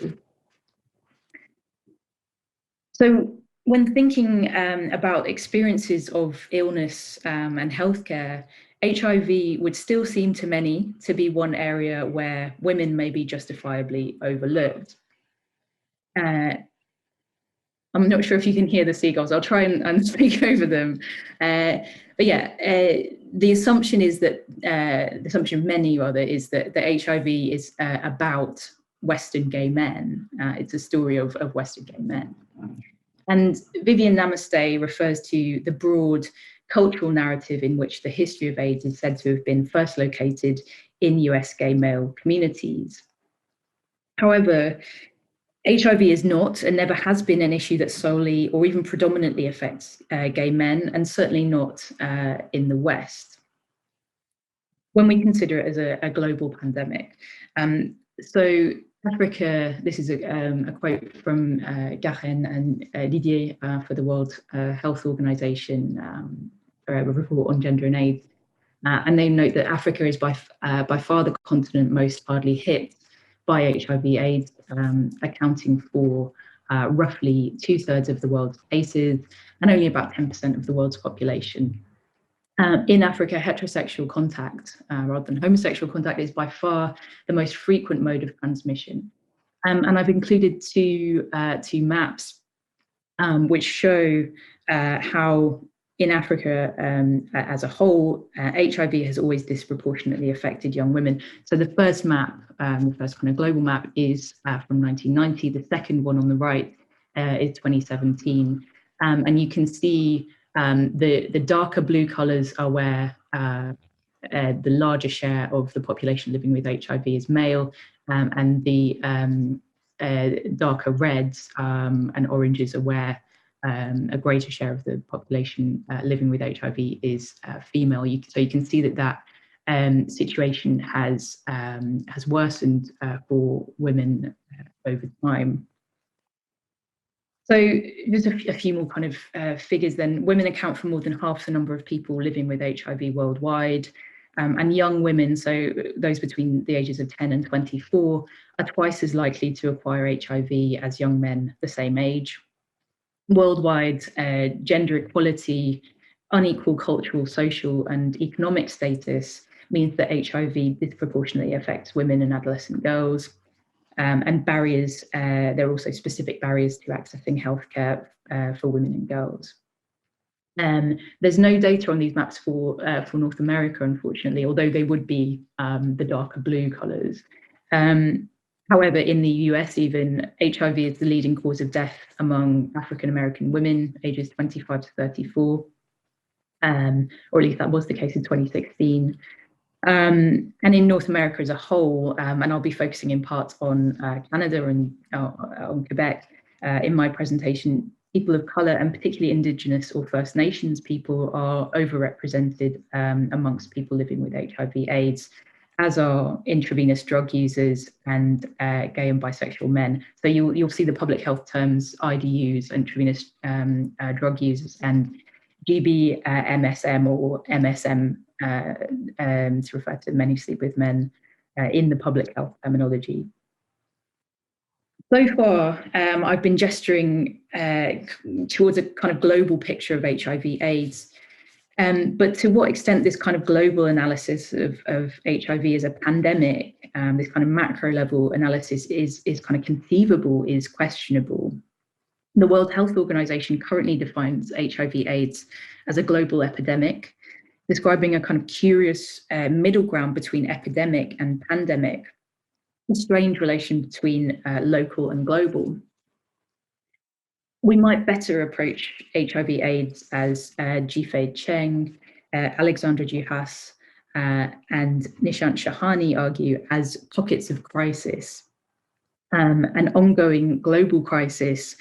S1: So when thinking about experiences of illness and healthcare, HIV would still seem to many to be one area where women may be justifiably overlooked. I'm not sure if you can hear the seagulls. I'll try and speak over them. But yeah, the assumption is that, the assumption of many rather, is that the HIV is about Western gay men. It's a story of Western gay men. And Vivian Namaste refers to the broad cultural narrative in which the history of AIDS is said to have been first located in US gay male communities. However, HIV is not and never has been an issue that solely or even predominantly affects gay men, and certainly not in the West, when we consider it as a global pandemic. So Africa, this is a quote from Garen and Didier for the World Health Organization, a report on gender and AIDS. And they note that Africa is by far the continent most hardly hit by HIV/AIDS, accounting for roughly 2/3 of the world's cases and only about 10% of the world's population. In Africa, heterosexual contact rather than homosexual contact is by far the most frequent mode of transmission. And I've included two maps which show how in Africa as a whole, HIV has always disproportionately affected young women. So the first map, the first kind of global map, is from 1990. The second one on the right is 2017. And you can see the darker blue colours are where the larger share of the population living with HIV is male, and the darker reds and oranges are where a greater share of the population living with HIV is female. So you can see that situation has worsened for women over time. So just a few more kind of figures then. Women account for more than half the number of people living with HIV worldwide. And young women, so those between the ages of 10 and 24, are twice as likely to acquire HIV as young men the same age. Worldwide, gender equality, unequal cultural, social, and economic status means that HIV disproportionately affects women and adolescent girls. And barriers, there are also specific barriers to accessing healthcare for women and girls. There's no data on these maps for North America, unfortunately, although they would be the darker blue colours. However, in the US even, HIV is the leading cause of death among African-American women ages 25 to 34, or at least that was the case in 2016. And in North America as a whole, and I'll be focusing in part on Canada and on Quebec in my presentation, people of colour and particularly Indigenous or First Nations people are overrepresented amongst people living with HIV/AIDS, as are intravenous drug users and gay and bisexual men. So you'll see the public health terms IDUs, intravenous drug users, and GBMSM or MSM to refer to men who sleep with men in the public health terminology. So far, I've been gesturing towards a kind of global picture of HIV/AIDS. But to what extent this kind of global analysis of HIV as a pandemic, this kind of macro level analysis is kind of conceivable, is questionable. The World Health Organization currently defines HIV/AIDS as a global epidemic, describing a kind of curious middle ground between epidemic and pandemic, a strange relation between local and global. We might better approach HIV/AIDS as Jifei Cheng, Alexandra Duhas, and Nishant Shahani argue as pockets of crisis, an ongoing global crisis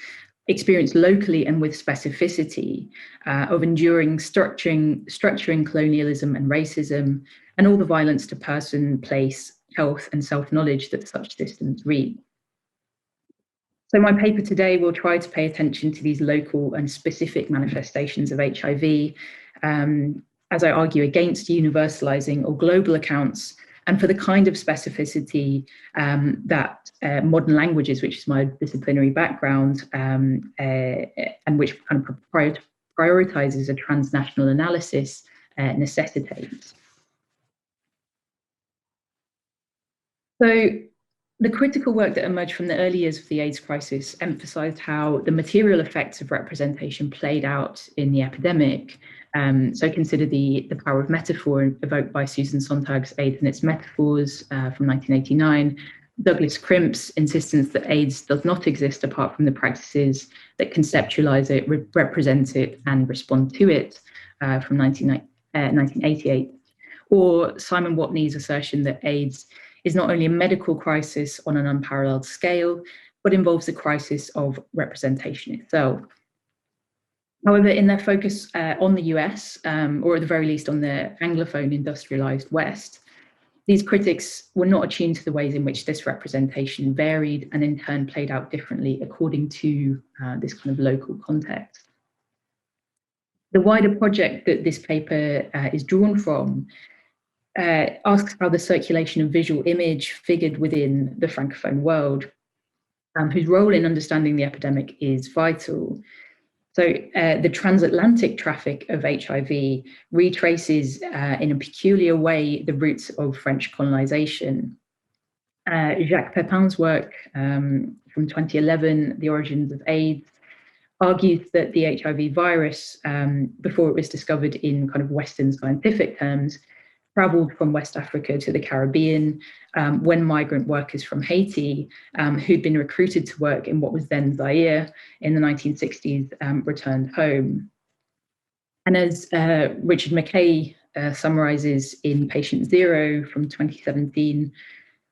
S1: experienced locally and with specificity of enduring structuring colonialism and racism, and all the violence to person, place, health, and self-knowledge that such systems wreak. So my paper today will try to pay attention to these local and specific manifestations of HIV, as I argue against universalizing or global accounts, and for the kind of specificity that modern languages, which is my disciplinary background, and which kind of prioritizes a transnational analysis, necessitates. So the critical work that emerged from the early years of the AIDS crisis emphasized how the material effects of representation played out in the epidemic. So consider the power of metaphor evoked by Susan Sontag's AIDS and its Metaphors from 1989, Douglas Crimp's insistence that AIDS does not exist apart from the practices that conceptualize it, represent it, and respond to it from 1988, or Simon Watney's assertion that AIDS is not only a medical crisis on an unparalleled scale, but involves a crisis of representation itself. However, in their focus on the US, or at the very least on the Anglophone industrialized West, these critics were not attuned to the ways in which this representation varied and in turn played out differently according to this kind of local context. The wider project that this paper is drawn from asks how the circulation of visual image figured within the Francophone world, whose role in understanding the epidemic is vital. So the transatlantic traffic of HIV retraces in a peculiar way the roots of French colonization. Jacques Pepin's work from 2011, The Origins of AIDS, argues that the HIV virus, before it was discovered in kind of Western scientific terms, traveled from West Africa to the Caribbean when migrant workers from Haiti, who'd been recruited to work in what was then Zaire in the 1960s, returned home. And as Richard McKay summarizes in Patient Zero from 2017,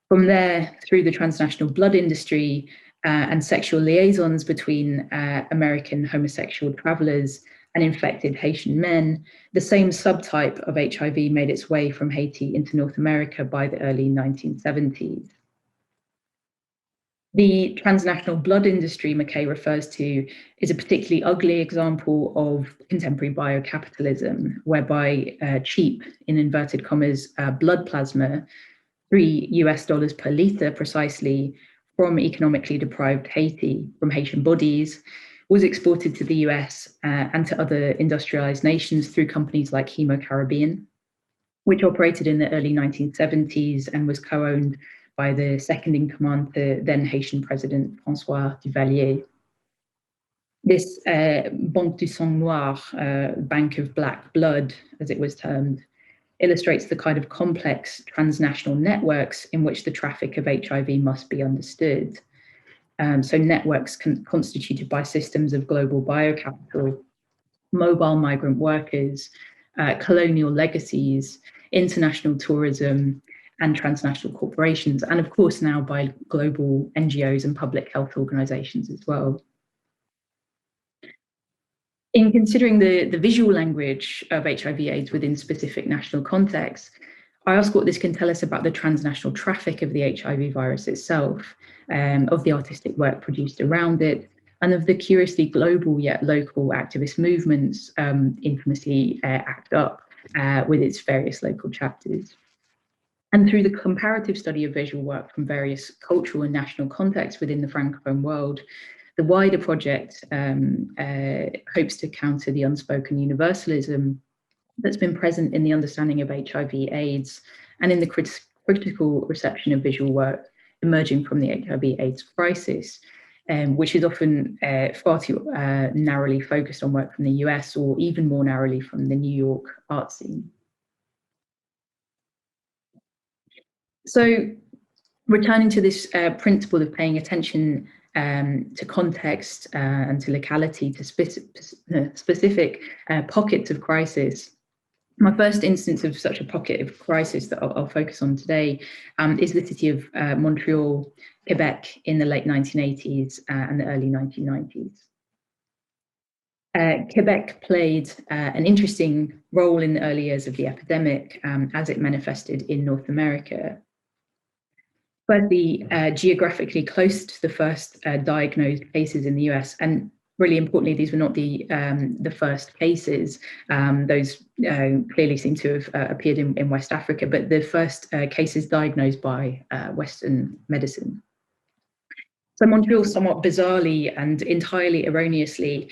S1: from there, through the transnational blood industry and sexual liaisons between American homosexual travelers and infected Haitian men, the same subtype of HIV made its way from Haiti into North America by the early 1970s. The transnational blood industry McKay refers to is a particularly ugly example of contemporary biocapitalism, whereby cheap, in inverted commas, blood plasma, $3 US per liter precisely, from economically deprived Haiti, from Haitian bodies, was exported to the US and to other industrialized nations through companies like Hemo Caribbean, which operated in the early 1970s and was co-owned by the second in command to then Haitian President François Duvalier. This Banque du Sang Noir, Bank of Black Blood, as it was termed, illustrates the kind of complex transnational networks in which the traffic of HIV must be understood. So networks constituted by systems of global biocapital, mobile migrant workers, colonial legacies, international tourism, and transnational corporations, and of course now by global NGOs and public health organizations as well. In considering the visual language of HIV/AIDS within specific national contexts, I ask what this can tell us about the transnational traffic of the HIV virus itself, of the artistic work produced around it, and of the curiously global yet local activist movements infamously ACT UP with its various local chapters. And through the comparative study of visual work from various cultural and national contexts within the Francophone world, the wider project hopes to counter the unspoken universalism that's been present in the understanding of HIV/AIDS and in the critical reception of visual work emerging from the HIV/AIDS crisis, which is often far too narrowly focused on work from the US or even more narrowly from the New York art scene. So returning to this principle of paying attention to context and to locality, to specific pockets of crisis. My first instance of such a pocket of crisis that I'll focus on today is the city of Montreal, Quebec in the late 1980s and the early 1990s. Quebec played an interesting role in the early years of the epidemic as it manifested in North America. Firstly, geographically close to the first diagnosed cases in the US, and really importantly, these were not the first cases. Those clearly seem to have appeared in West Africa, but the first cases diagnosed by Western medicine. So Montreal, somewhat bizarrely and entirely erroneously,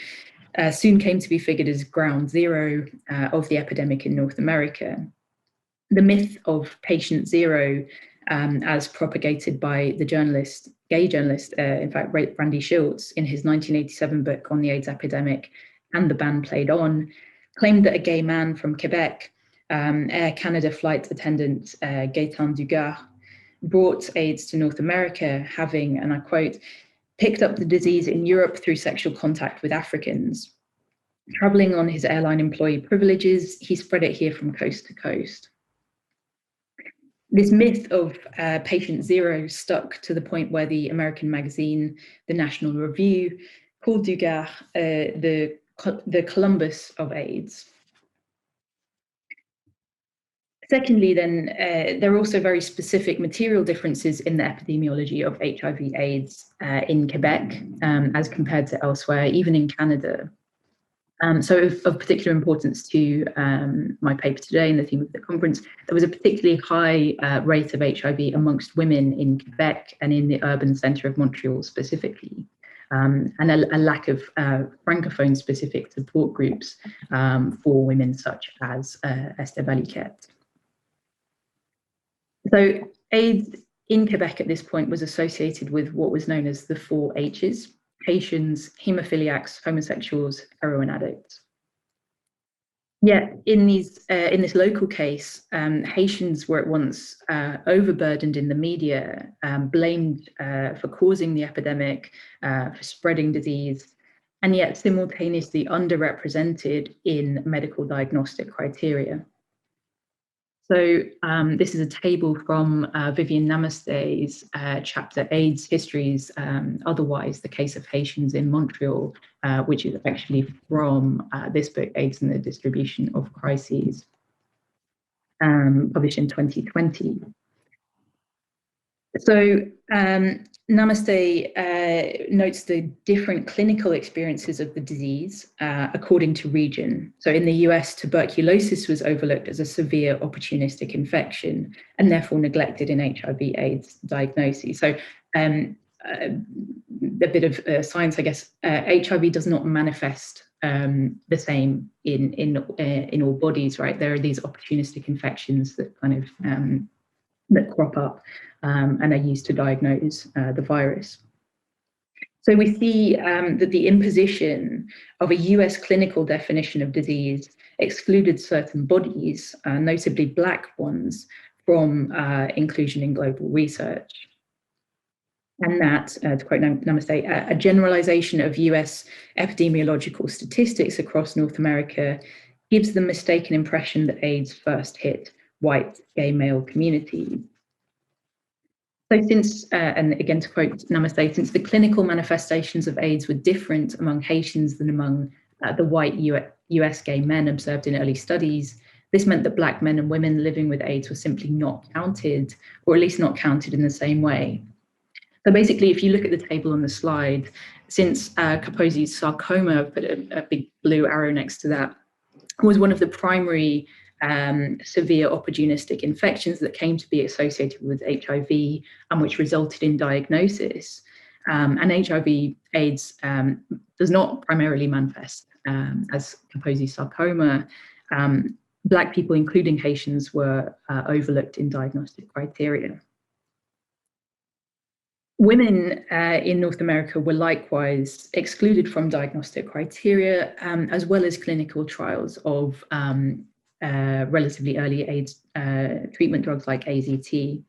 S1: soon came to be figured as ground zero of the epidemic in North America. The myth of patient zero, as propagated by the gay journalist, in fact, Randy Schultz, in his 1987 book on the AIDS epidemic and the ban played on, claimed that a gay man from Quebec, Air Canada flight attendant Gaetan Dugard, brought AIDS to North America, having, and I quote, picked up the disease in Europe through sexual contact with Africans. Traveling on his airline employee privileges, he spread it here from coast to coast. This myth of patient zero stuck to the point where the American magazine, The National Review, called Dugard the Columbus of AIDS. Secondly, then, there are also very specific material differences in the epidemiology of HIV/AIDS in Quebec as compared to elsewhere, even in Canada. So of particular importance to my paper today and the theme of the conference, there was a particularly high rate of HIV amongst women in Quebec and in the urban centre of Montreal specifically, and a lack of francophone specific support groups for women such as Esther Valiquette. So AIDS in Quebec at this point was associated with what was known as the 4 H's: Haitians, hemophiliacs, homosexuals, heroin addicts. Yet in this local case, Haitians were at once overburdened in the media, blamed for causing the epidemic, for spreading disease, and yet simultaneously underrepresented in medical diagnostic criteria. So this is a table from Vivian Namaste's chapter, AIDS Histories, Otherwise, the Case of Haitians in Montreal, which is actually from this book, AIDS and the Distribution of Crises, published in 2020. So Namaste notes the different clinical experiences of the disease according to region. So in the US, tuberculosis was overlooked as a severe opportunistic infection and therefore neglected in HIV/AIDS diagnosis. So a bit of science, I guess. HIV does not manifest the same in all bodies, right? There are these opportunistic infections that kind of that crop up and are used to diagnose the virus. So we see that the imposition of a US clinical definition of disease excluded certain bodies, notably Black ones, from inclusion in global research. And that, to quote Namaste, a generalization of US epidemiological statistics across North America gives the mistaken impression that AIDS first hit white gay male communities. So since, and again to quote Namaste, since the clinical manifestations of AIDS were different among Haitians than among the white US gay men observed in early studies, this meant that Black men and women living with AIDS were simply not counted, or at least not counted in the same way. So basically, if you look at the table on the slide, since Kaposi's sarcoma, I've put a big blue arrow next to that, was one of the primary severe opportunistic infections that came to be associated with HIV and which resulted in diagnosis. And HIV/AIDS does not primarily manifest as Kaposi's sarcoma. Black people, including Haitians, were overlooked in diagnostic criteria. Women in North America were likewise excluded from diagnostic criteria, as well as clinical trials of relatively early AIDS treatment drugs like AZT.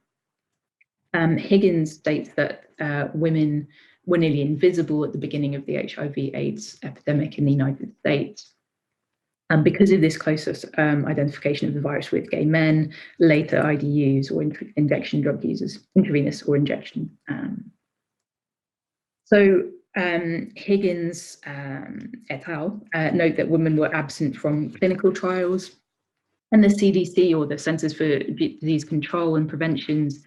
S1: Higgins states that women were nearly invisible at the beginning of the HIV/AIDS epidemic in the United States. And because of this closer identification of the virus with gay men, later IDUs or injection drug users, intravenous or injection. So Higgins et al. Note that women were absent from clinical trials, and the CDC, or the Centers for Disease Control and Prevention's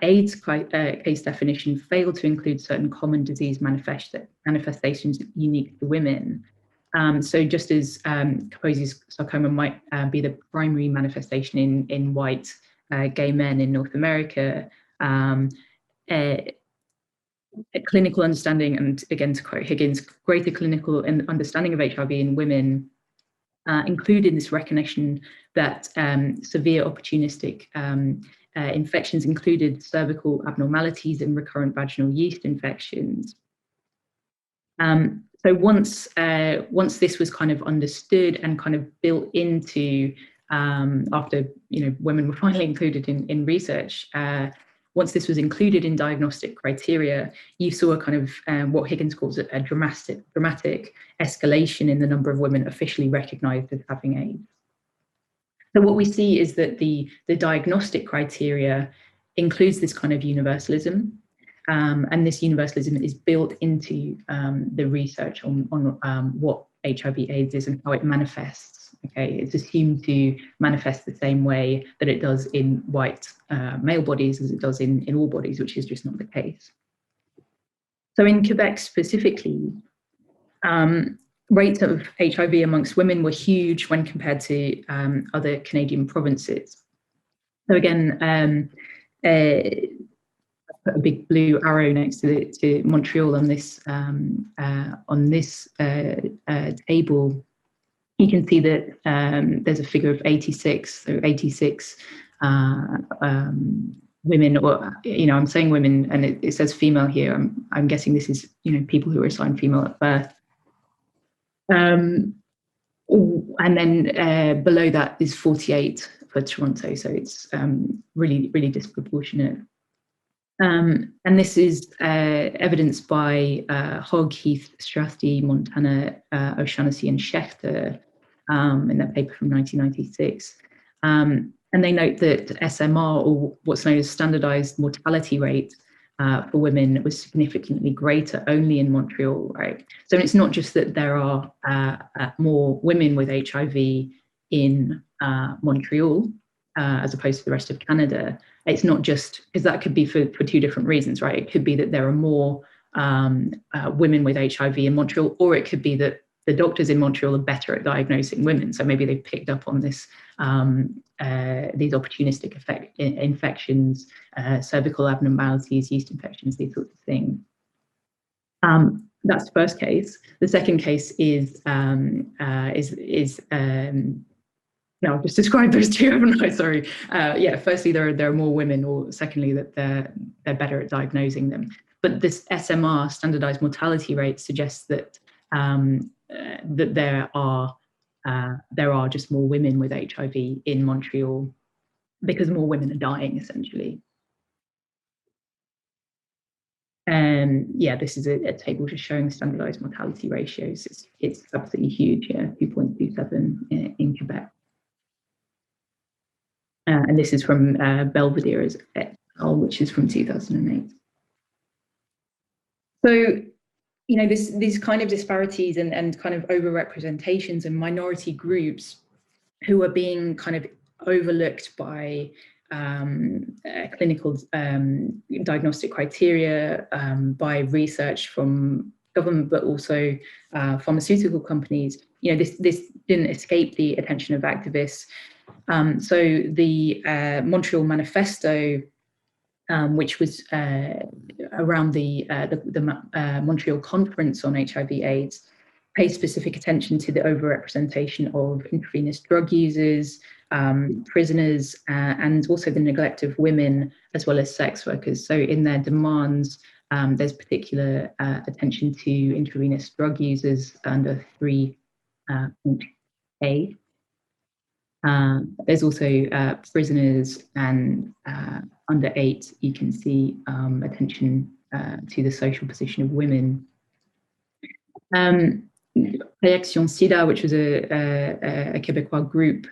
S1: AIDS case definition failed to include certain common disease manifestations unique to women. So just as Kaposi's sarcoma might be the primary manifestation in white gay men in North America, a clinical understanding, and again to quote Higgins, greater clinical understanding of HIV in women included this recognition that severe opportunistic infections included cervical abnormalities and recurrent vaginal yeast infections. So once this was kind of understood and kind of built into, after women were finally included in research, once this was included in diagnostic criteria, you saw a kind of what Higgins calls a dramatic escalation in the number of women officially recognized as having AIDS. So what we see is that the diagnostic criteria includes this kind of universalism, and this universalism is built into the research on what HIV/AIDS is and how it manifests. Okay, it's assumed to manifest the same way that it does in white male bodies as it does in all bodies, which is just not the case. So in Quebec specifically, rates of HIV amongst women were huge when compared to other Canadian provinces. So again, I put a big blue arrow next to Montreal on this table. You can see that there's a figure of 86, so 86 women, or I'm saying women, and it says female here. I'm guessing this is people who are assigned female at birth. And then below that is 48 for Toronto, so it's really, really disproportionate. And this is evidenced by Hogg, Heath, Strathdy, Montana, O'Shaughnessy, and Schechter in their paper from 1996. And they note that SMR, or what's known as standardized mortality rate for women, was significantly greater only in Montreal, right? So it's not just that there are more women with HIV in Montreal as opposed to the rest of Canada. It's not just, because that could be for two different reasons, right? It could be that there are more women with HIV in Montreal, or it could be that the doctors in Montreal are better at diagnosing women. So maybe they've picked up on this, these opportunistic infections, cervical abnormalities, yeast infections, these sorts of things. That's the first case. The second case is no, I've just described those two, haven't I? Sorry. Yeah, firstly, there are more women, or secondly, that they're better at diagnosing them. But this SMR, standardized mortality rate, suggests that that there are just more women with HIV in Montreal because more women are dying, essentially. Yeah, this is a table just showing standardized mortality ratios. It's absolutely huge, yeah, 2.27 in Quebec. And this is from Belvedere et al., which is from 2008. So, these kind of disparities and kind of overrepresentations and minority groups who are being kind of overlooked by clinical diagnostic criteria, by research from government, but also pharmaceutical companies. This didn't escape the attention of activists. So the Montreal Manifesto, which was around the Montreal Conference on HIV/AIDS, paid specific attention to the overrepresentation of intravenous drug users, prisoners, and also the neglect of women, as well as sex workers. So in their demands, there's particular attention to intravenous drug users under 3.A. There's also prisoners, and under 8, you can see attention to the social position of women. Réaction SIDA, which was a Quebecois group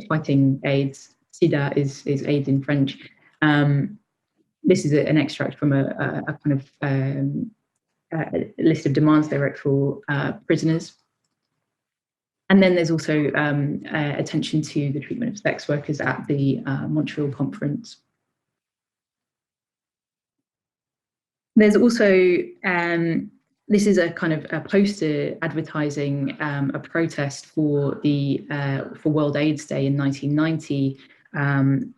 S1: fighting AIDS. SIDA is AIDS in French. This is an extract from a kind of list of demands they wrote for prisoners. And then there's also attention to the treatment of sex workers at the Montreal conference. There's also, this is a kind of a poster advertising a protest for World AIDS Day in 1990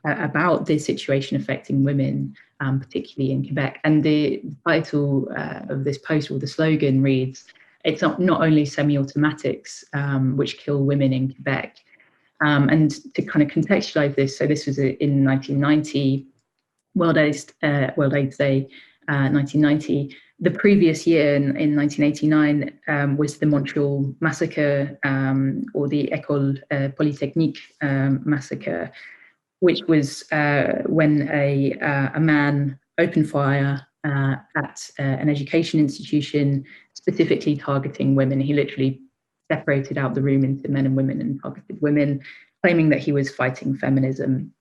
S1: about the situation affecting women, particularly in Quebec. And the title of this poster, or the slogan, reads, "It's not only semi-automatics which kill women in Quebec." And to kind of contextualize this, so this was in 1990, World AIDS Day, 1990. The previous year, in 1989, was the Montreal Massacre, or the École Polytechnique massacre, which was when a man opened fire at an education institution, specifically targeting women. He literally separated out the room into men and women and targeted women, claiming that he was fighting feminism.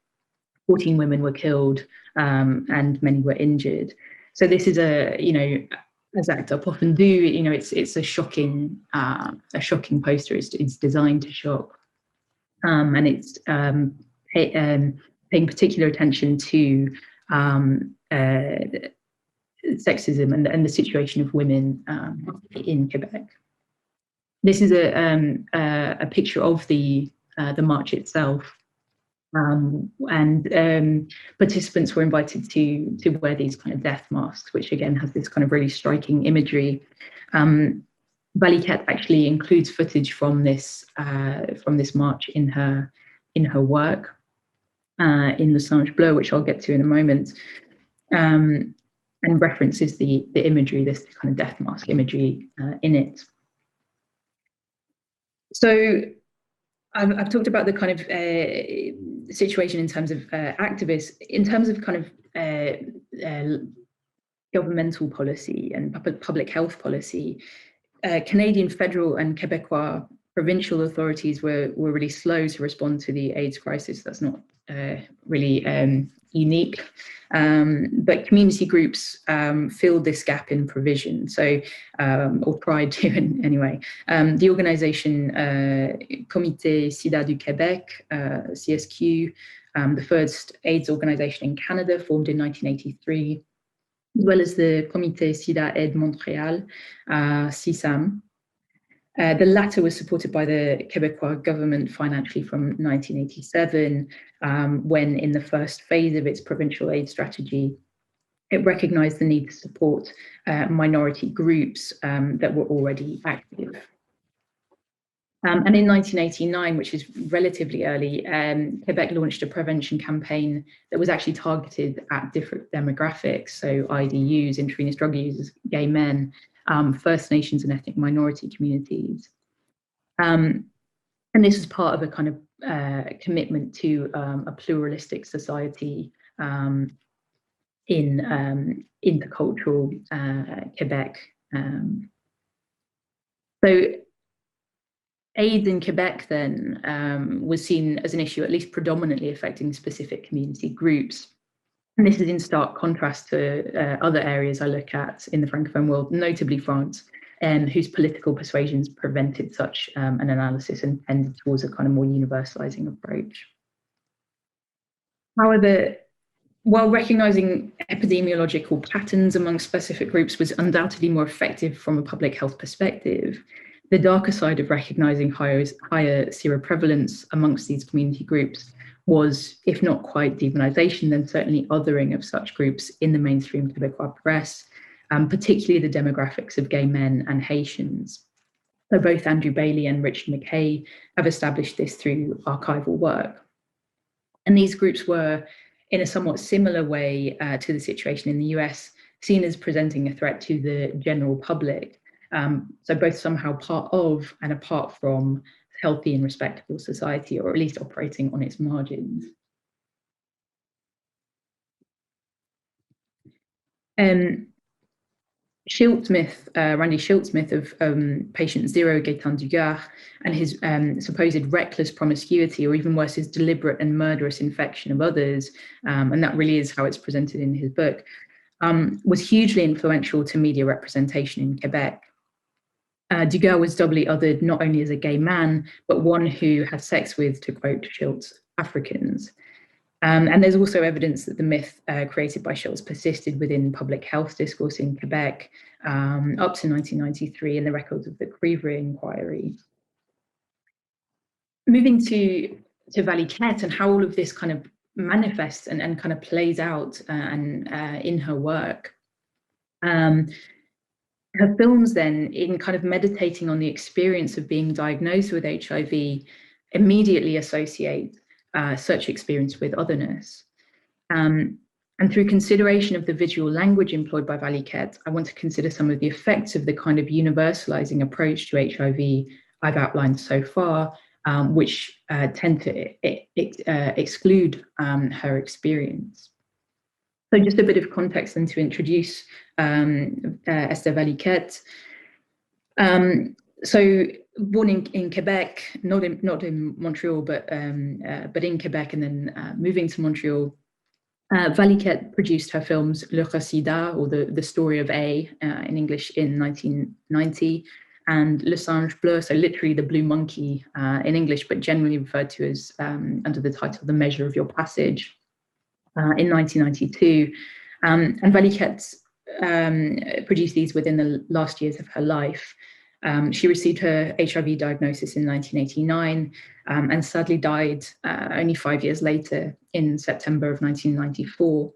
S1: 14 women were killed and many were injured. So this is as ACT UP often do, it's a shocking poster. It's designed to shock, and it's paying particular attention to sexism and the situation of women in Quebec. This is a picture of the march itself, and participants were invited to wear these kind of death masks, which again has this kind of really striking imagery. Valiquette actually includes footage from this march in her work, in the Singe Bleu, which I'll get to in a moment, and references the imagery, this kind of death mask imagery in it. So I've talked about the kind of situation in terms of activists. In terms of kind of governmental policy and public health policy, Canadian federal and Quebecois provincial authorities were really slow to respond to the AIDS crisis. That's not really unique, but community groups filled this gap in provision, so or tried to anyway. The organisation Comité Sida du Québec, CSQ, the first AIDS organisation in Canada, formed in 1983, as well as the Comité Sida Aide Montréal, CSAM. The latter was supported by the Quebecois government financially from 1987, when in the first phase of its provincial aid strategy, it recognised the need to support minority groups that were already active. And in 1989, which is relatively early, Quebec launched a prevention campaign that was actually targeted at different demographics, so IDUs, intravenous drug users, gay men, First Nations and ethnic minority communities. And this was part of a kind of commitment to a pluralistic society in intercultural Quebec. So AIDS in Quebec then was seen as an issue at least predominantly affecting specific community groups. And this is in stark contrast to other areas I look at in the Francophone world, notably France, whose political persuasions prevented such an analysis and tended towards a kind of more universalizing approach. However, while recognizing epidemiological patterns among specific groups was undoubtedly more effective from a public health perspective, the darker side of recognizing higher seroprevalence amongst these community groups was, if not quite demonization, then certainly othering of such groups in the mainstream Quebecois press, particularly the demographics of gay men and Haitians. So both Andrew Bailey and Richard McKay have established this through archival work. And these groups were, in a somewhat similar way to the situation in the US, seen as presenting a threat to the general public. So both somehow part of and apart from healthy and respectable society, or at least operating on its margins. Randy Schildt-Smith of Patient Zero, Gaetan Dugard, and his supposed reckless promiscuity, or even worse, his deliberate and murderous infection of others, and that really is how it's presented in his book, was hugely influential to media representation in Quebec. Dugard was doubly othered not only as a gay man, but one who had sex with, to quote Schildt, Africans. And there's also evidence that the myth created by Schildt persisted within public health discourse in Quebec up to 1993 in the records of the Crivre inquiry. Moving to Valiquette and how all of this kind of manifests and kind of plays out in her work. Her films then, in kind of meditating on the experience of being diagnosed with HIV, immediately associate such experience with otherness. And through consideration of the visual language employed by Valiquette, I want to consider some of the effects of the kind of universalizing approach to HIV I've outlined so far, which tend to exclude her experience. So just a bit of context and to introduce Esther Valiquette. So born in Quebec, not in Montreal, but in Quebec, and then moving to Montreal, Valiquette produced her films Le Récida, or the Story of A in English, in 1990, and Le Singe Bleu, so literally the blue monkey in English, but generally referred to as under the title The Measure of Your Passage, in 1992. And Valiquette produced these within the last years of her life. She received her HIV diagnosis in 1989 and sadly died only 5 years later in September of 1994.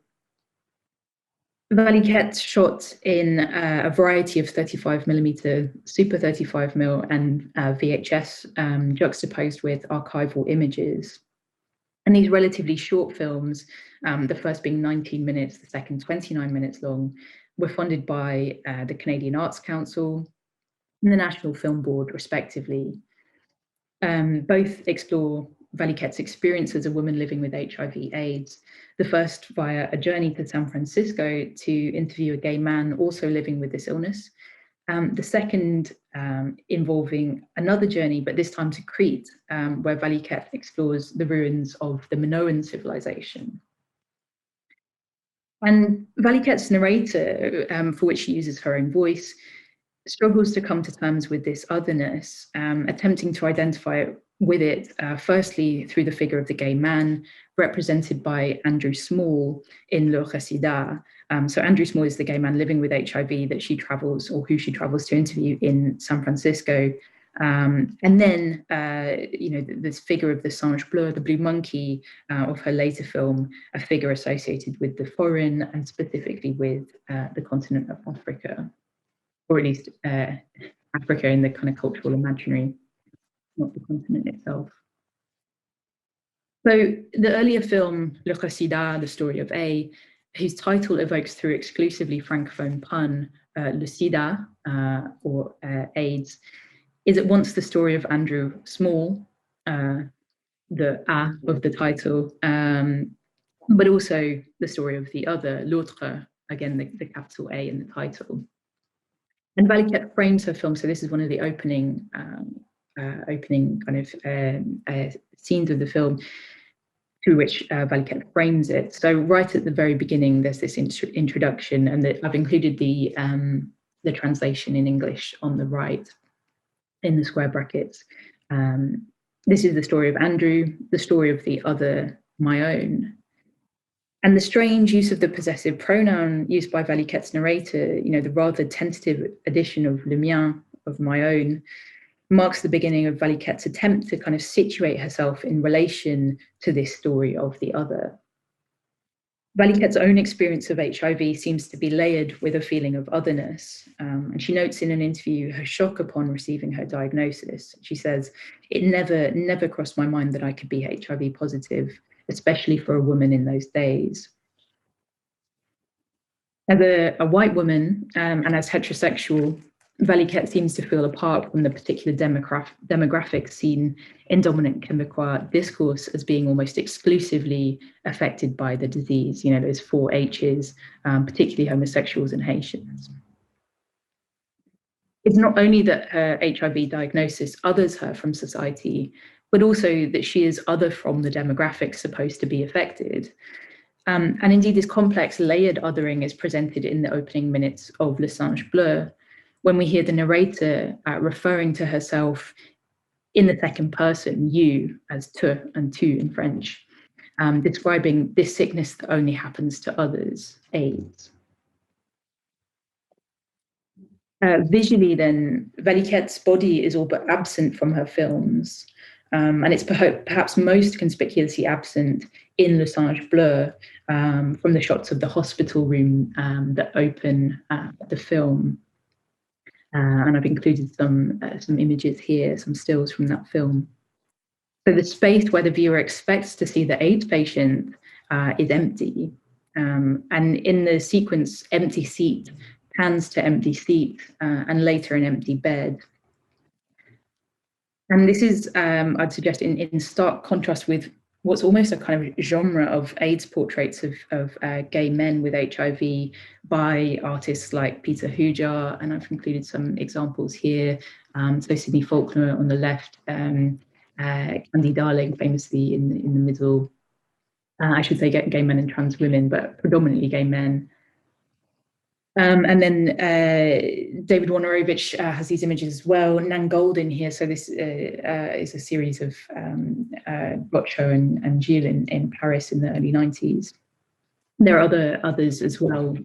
S1: Valiquette shot in a variety of 35mm, Super 35mm, and VHS juxtaposed with archival images. And these relatively short films, the first being 19 minutes, the second 29 minutes long, were funded by the Canadian Arts Council and the National Film Board, respectively. Both explore Valiquette's experience as a woman living with HIV/AIDS, the first via a journey to San Francisco to interview a gay man also living with this illness. The second involving another journey, but this time to Crete, where Valiquette explores the ruins of the Minoan civilization. And Valiquette's narrator, for which she uses her own voice, struggles to come to terms with this otherness, attempting to identify with it, firstly through the figure of the gay man, represented by Andrew Small in Le Récida. So Andrew Small is the gay man living with HIV that she travels, or who she travels to interview in San Francisco. And then, this figure of the Singe Bleu, the blue monkey of her later film, a figure associated with the foreign and specifically with the continent of Africa, or at least Africa in the kind of cultural imaginary, not the continent itself. So the earlier film, Le Récida, the Story of A, whose title evokes through exclusively Francophone pun, Le Sida, or AIDS, is at once the story of Andrew Small, the A of the title, but also the story of the other, L'autre, again, the capital A in the title. And Valiquette frames her film, so this is one of the opening kind of scenes of the film, through which Valiquette frames it. So right at the very beginning, there's this introduction, and I've included the translation in English on the right in the square brackets. This is the story of Andrew, the story of the other, my own. And the strange use of the possessive pronoun used by Valiquette's narrator, the rather tentative addition of le mien, of my own, marks the beginning of Valiquette's attempt to kind of situate herself in relation to this story of the other. Valiquette's own experience of HIV seems to be layered with a feeling of otherness. And she notes in an interview her shock upon receiving her diagnosis. She says, "It never crossed my mind that I could be HIV positive, especially for a woman in those days." As a white woman and as heterosexual, Valiquette seems to feel apart from the particular demographic seen in dominant Quebecois discourse as being almost exclusively affected by the disease, those 4 H's, particularly homosexuals and Haitians. And Valiquette, in her own words, she says, "I felt It's not only that her HIV diagnosis others her from society, but also that she is other from the demographics supposed to be affected. And indeed, this complex layered othering is presented in the opening minutes of Le Singe Bleu, when we hear the narrator referring to herself in the second person, you, as te and tu in French, describing this sickness that only happens to others, AIDS. Visually then, Valiquette's body is all but absent from her films, and it's perhaps most conspicuously absent in Le Singe Bleu, from the shots of the hospital room that open the film. And I've included some images here, some stills from that film. So the space where the viewer expects to see the AIDS patient is empty. And in the sequence, empty seat pans to empty seat, and later an empty bed. And this is, I'd suggest, in stark contrast with what's almost a kind of genre of AIDS portraits of gay men with HIV by artists like Peter Hujar, and I've included some examples here. So Sidney Faulkner on the left, Candy Darling famously in the middle. I should say gay men and trans women, but predominantly gay men. And then David Wojnarowicz has these images as well. Nan Goldin here. So this is a series of Gotcho and Gilles in Paris in the early 90s. There are others as well,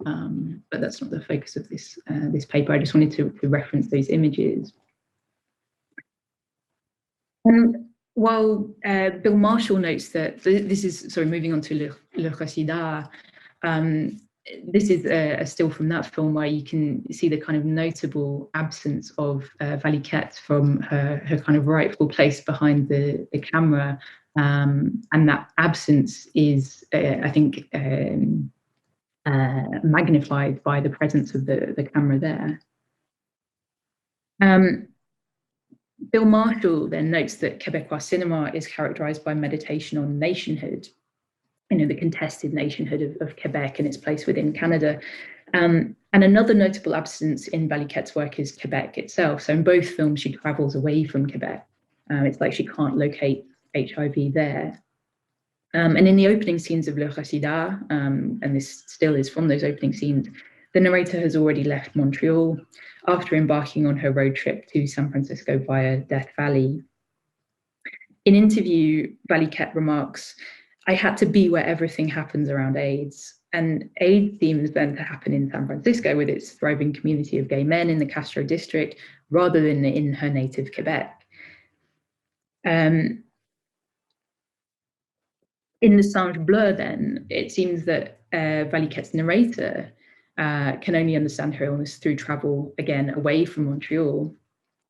S1: but that's not the focus of this this paper. I just wanted to reference those images. And while Bill Marshall notes that this is, sorry, moving on to Le Récida, this is a still from that film where you can see the kind of notable absence of Valiquette from her kind of rightful place behind the camera. And that absence is, I think, magnified by the presence of the camera there. Bill Marshall then notes that Québécois cinema is characterized by meditation on nationhood, the contested nationhood of Quebec and its place within Canada. And another notable absence in Valiquette's work is Quebec itself. So in both films, she travels away from Quebec. It's like she can't locate HIV there. And in the opening scenes of Le Récida, and this still is from those opening scenes, the narrator has already left Montreal after embarking on her road trip to San Francisco via Death Valley. In interview, Valiquette remarks, "I had to be where everything happens around AIDS." And AIDS seems then to happen in San Francisco with its thriving community of gay men in the Castro district, rather than in her native Quebec. In Le Singe Bleu, then, it seems that Valiquette's narrator can only understand her illness through travel, again, away from Montreal,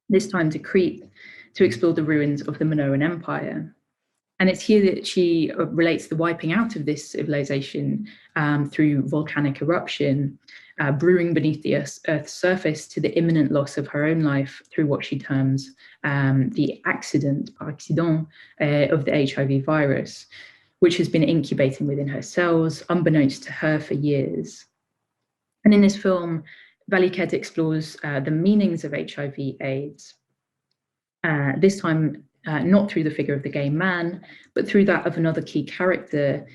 S1: this time to Crete, to explore the ruins of the Minoan Empire. And it's here that she relates the wiping out of this civilization through volcanic eruption, brewing beneath the Earth's surface, to the imminent loss of her own life through what she terms the accident, par accident, of the HIV virus, which has been incubating within her cells, unbeknownst to her for years. And in this film, Valiquette explores the meanings of HIV/AIDS, this time not through the figure of the gay man, but through that of another key character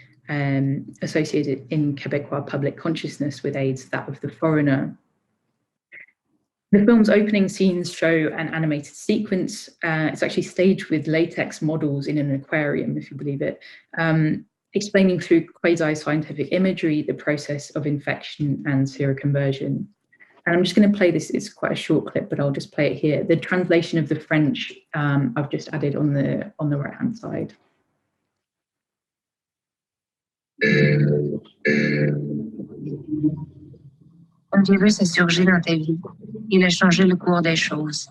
S1: associated in Quebecois public consciousness with AIDS, that of the foreigner. The film's opening scenes show an animated sequence. It's actually staged with latex models in an aquarium, if you believe it, explaining through quasi-scientific imagery the process of infection and seroconversion. And I'm just going to play this. It's quite a short clip, but I'll just play it here. The translation of the French I've just added on the right-hand side.
S6: Un virus a surgi dans ta vie. Il a changé le cours des choses.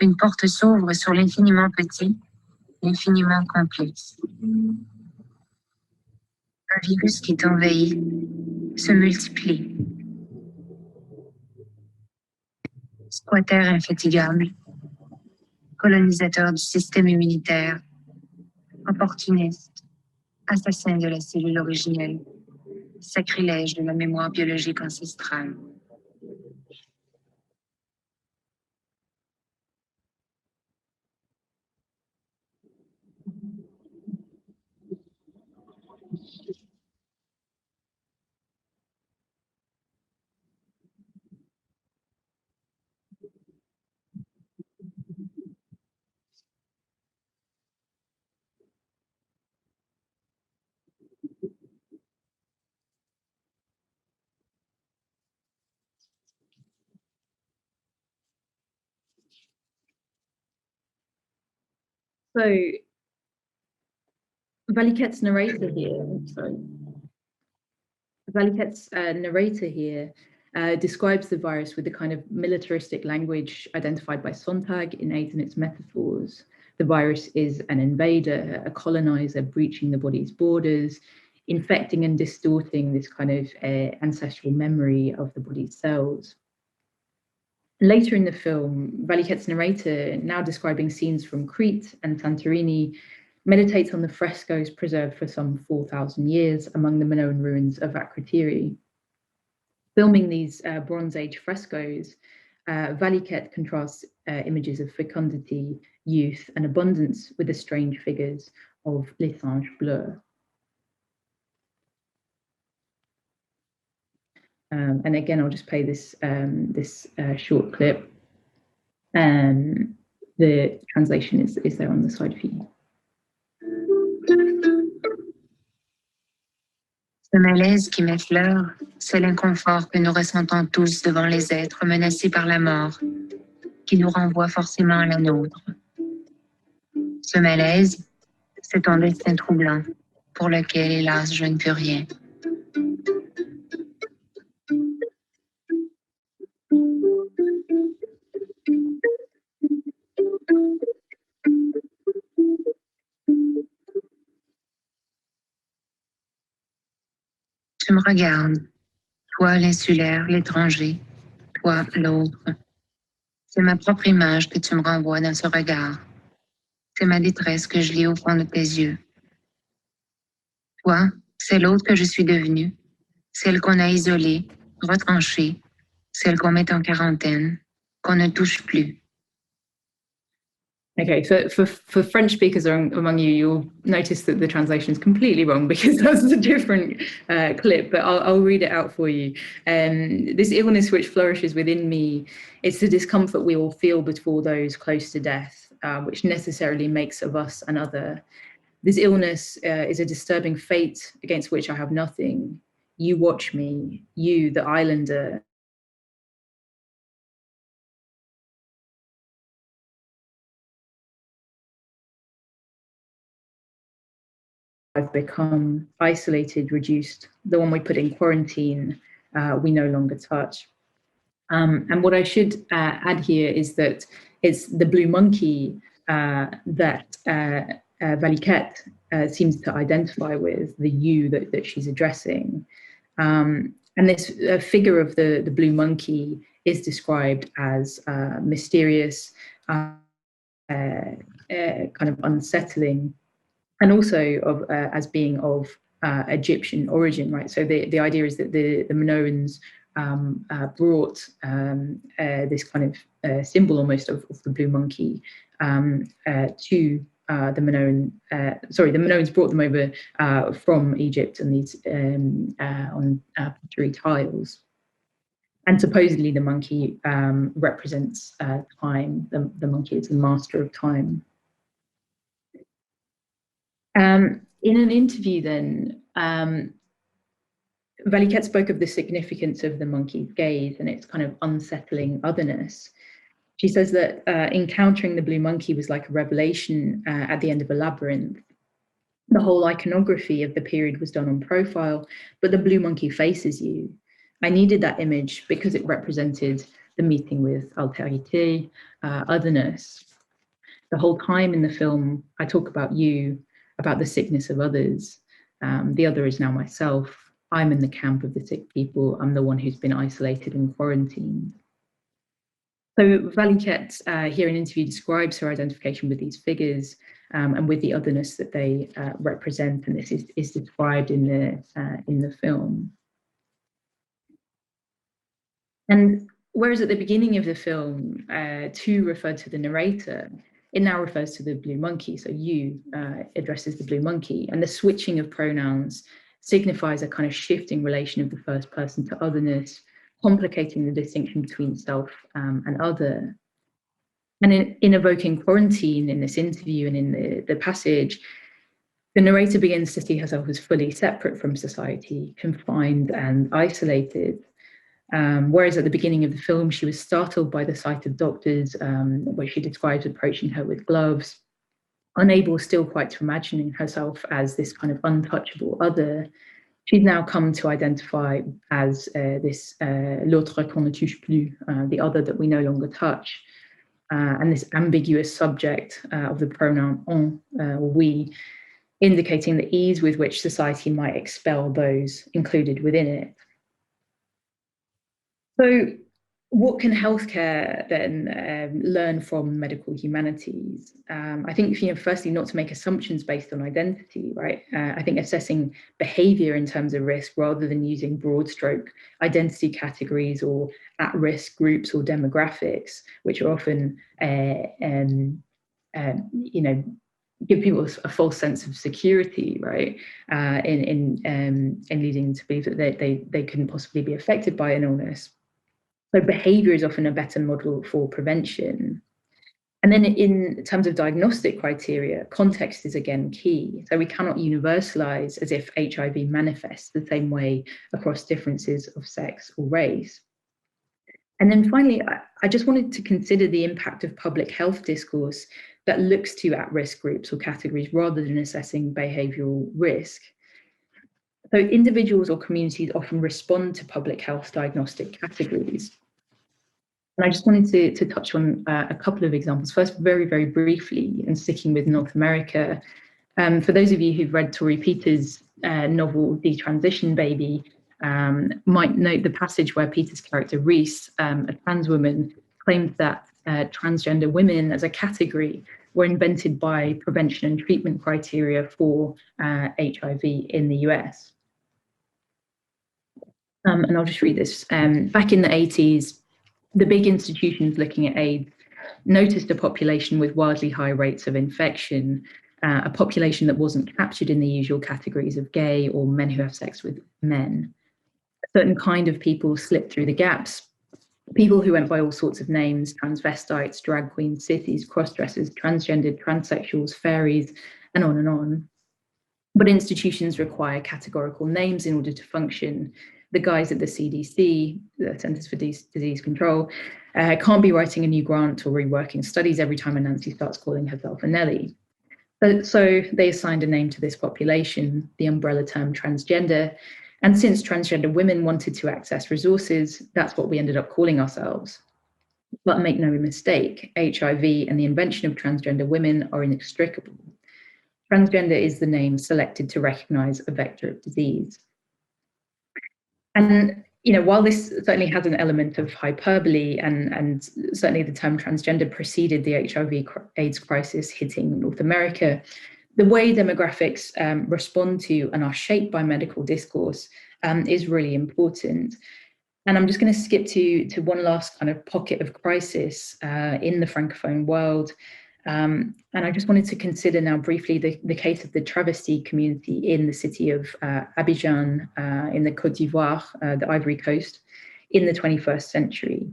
S6: Une porte s'ouvre sur l'infiniment petit, l'infiniment complexe. Un virus qui t'envahit se multiplie. Squatter infatigable, colonisateur du système immunitaire, opportuniste, assassin de la cellule originelle, sacrilège de la mémoire biologique ancestrale.
S1: So Valiquette's narrator here, describes the virus with the kind of militaristic language identified by Sontag in Aids and its metaphors. The virus is an invader, a colonizer breaching the body's borders, infecting and distorting this kind of ancestral memory of the body's cells. Later in the film, Valiquette's narrator, now describing scenes from Crete and Santorini, meditates on the frescoes preserved for some 4,000 years among the Minoan ruins of Akrotiri. Filming these Bronze Age frescoes, Valiquette contrasts images of fecundity, youth, and abundance with the strange figures of Les Singes Bleus. And again, I'll just play this, short clip. The translation is there on the side for you.
S6: Ce malaise qui m'effleure, c'est l'inconfort que nous ressentons tous devant les êtres menacés par la mort, qui nous renvoie forcément à la nôtre. Ce malaise, c'est ton destin troublant, pour lequel, hélas, je ne peux rien. Tu me regardes, toi l'insulaire, l'étranger, toi l'autre. C'est ma propre image que tu me renvoies dans ce regard. C'est ma détresse que je lis au fond de tes yeux. Toi, c'est l'autre que je suis devenue, celle qu'on a isolée, retranchée, celle qu'on met en quarantaine, qu'on ne touche plus.
S1: Okay, for French speakers among you, you'll notice that the translation is completely wrong because that's a different clip, but I'll read it out for you. This illness which flourishes within me, it's the discomfort we all feel before those close to death, which necessarily makes of us another. This illness is a disturbing fate against which I have nothing. You watch me, you, the islander, I've become isolated, reduced, the one we put in quarantine, we no longer touch. And what I should add here is that it's the blue monkey that Valiquette seems to identify with, the you that she's addressing. And this figure of the blue monkey is described as mysterious, kind of unsettling, and also of as being of Egyptian origin, right? So the idea is that the Minoans brought this kind of symbol almost of the blue monkey to the Minoan. The Minoans brought them over from Egypt and these on pottery tiles. And supposedly the monkey represents time. The monkey is the master of time. In an interview then, Valiquette spoke of the significance of the monkey's gaze and its kind of unsettling otherness. She says that encountering the blue monkey was like a revelation at the end of a labyrinth. The whole iconography of the period was done on profile, but the blue monkey faces you. I needed that image because it represented the meeting with altérité, otherness. The whole time in the film, I talk about you, about the sickness of others. The other is now myself. I'm in the camp of the sick people. I'm the one who's been isolated and quarantined. So Valiquette here in an interview describes her identification with these figures and with the otherness that they represent, and this is described in the film. And whereas at the beginning of the film, Tu referred to the narrator, it now refers to the blue monkey. So you addresses the blue monkey, and the switching of pronouns signifies a kind of shifting relation of the first person to otherness, complicating the distinction between self and other. And in evoking quarantine in this interview and in the passage, the narrator begins to see herself as fully separate from society, confined and isolated. Whereas at the beginning of the film, she was startled by the sight of doctors, where she describes approaching her with gloves. unable still quite to imagine herself as this kind of untouchable other, she's now come to identify as this l'autre qu'on ne touche plus, the other that we no longer touch. And this ambiguous subject of the pronoun on, or we, indicating the ease with which society might expel those included within it. So what can healthcare then learn from medical humanities? I think, firstly, not to make assumptions based on identity, right? I think assessing behavior in terms of risk rather than using broad stroke identity categories or at-risk groups or demographics, which are often, give people a false sense of security, right? In leading to believe that they couldn't possibly be affected by an illness. So behavior is often a better model for prevention. And then in terms of diagnostic criteria, context is again key. So we cannot universalize as if HIV manifests the same way across differences of sex or race. And then finally, I just wanted to consider the impact of public health discourse that looks to at-risk groups or categories rather than assessing behavioral risk. So individuals or communities often respond to public health diagnostic categories. And I just wanted to touch on a couple of examples. First, very, very briefly, and sticking with North America. For those of you who've read Tori Peters' novel, Detransition Baby, might note the passage where Peters' character Reese, a trans woman, claimed that transgender women as a category were invented by prevention and treatment criteria for HIV in the US. And I'll just read this. Back in the 80s, the big institutions looking at AIDS noticed a population with wildly high rates of infection, a population that wasn't captured in the usual categories of gay or men who have sex with men. A certain kind of people slipped through the gaps. People who went by all sorts of names: transvestites, drag queens, cities, cross-dressers, transgendered, transsexuals, fairies, and on and on. But institutions require categorical names in order to function. The guys at the CDC, the Centers for Disease Control, can't be writing a new grant or reworking studies every time a Nancy starts calling herself a Nelly. So they assigned a name to this population, the umbrella term transgender. And since transgender women wanted to access resources, that's what we ended up calling ourselves. But make no mistake, HIV and the invention of transgender women are inextricable. Transgender is the name selected to recognize a vector of disease. And while this certainly has an element of hyperbole, and certainly the term transgender preceded the HIV/AIDS crisis hitting North America, the way demographics respond to and are shaped by medical discourse is really important. And I'm just going to skip to one last kind of pocket of crisis in the Francophone world. And I just wanted to consider now briefly the case of the travesty community in the city of Abidjan in the Côte d'Ivoire, the Ivory Coast, in the 21st century.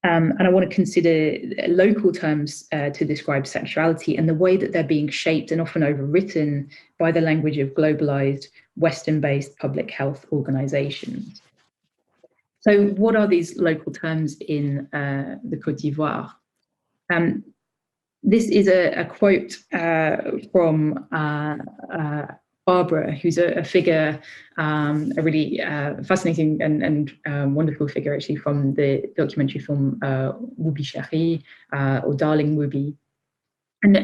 S1: And I want to consider local terms to describe sexuality and the way that they're being shaped and often overwritten by the language of globalized, Western-based public health organizations. So what are these local terms in the Côte d'Ivoire? This is a quote from Barbara, who's a figure, a really fascinating and wonderful figure, actually, from the documentary film Woubi Chéri, or Darling Woubi. And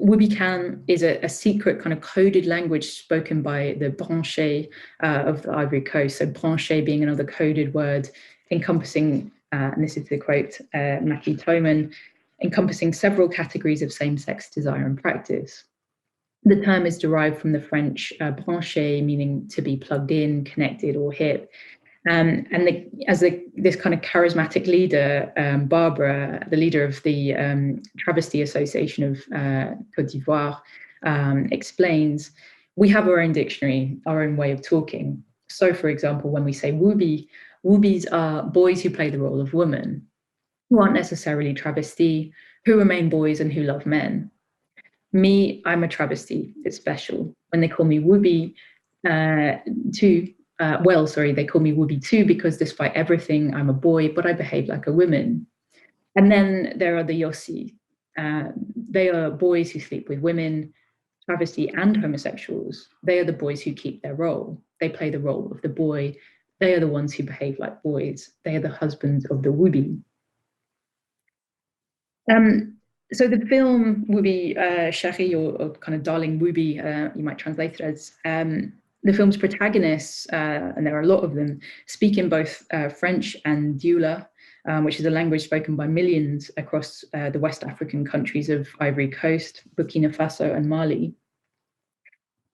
S1: Woubi is a secret kind of coded language spoken by the Branché of the Ivory Coast. So Branché being another coded word encompassing, and this is the quote, Mackie Toman, encompassing several categories of same-sex desire and practice. The term is derived from the French branché, meaning to be plugged in, connected, or hip. And this kind of charismatic leader, Barbara, the leader of the Travesty Association of Côte d'Ivoire, explains, we have our own dictionary, our own way of talking. So, for example, when we say woubi, woubies are boys who play the role of woman, who aren't necessarily travesti, who remain boys and who love men. Me, I'm a travesti, it's special. When they call me woubi, they call me woubi too, because despite everything, I'm a boy, but I behave like a woman. And then there are the yossi, They are boys who sleep with women, travesty and homosexuals. They are the boys who keep their role. They play the role of the boy. They are the ones who behave like boys. They are the husbands of the woobie. So the film Woobie Chérie, or kind of Darling Woobie, you might translate it as, the film's protagonists, and there are a lot of them, speak in both French and Dioula, which is a language spoken by millions across the West African countries of Ivory Coast, Burkina Faso and Mali.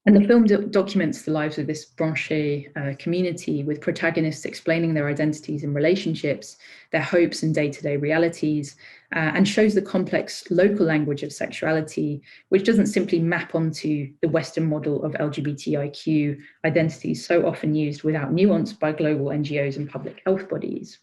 S1: And the film documents the lives of this branché community, with protagonists explaining their identities and relationships, their hopes and day-to-day realities, and shows the complex local language of sexuality, which doesn't simply map onto the Western model of LGBTIQ identities so often used without nuance by global NGOs and public health bodies.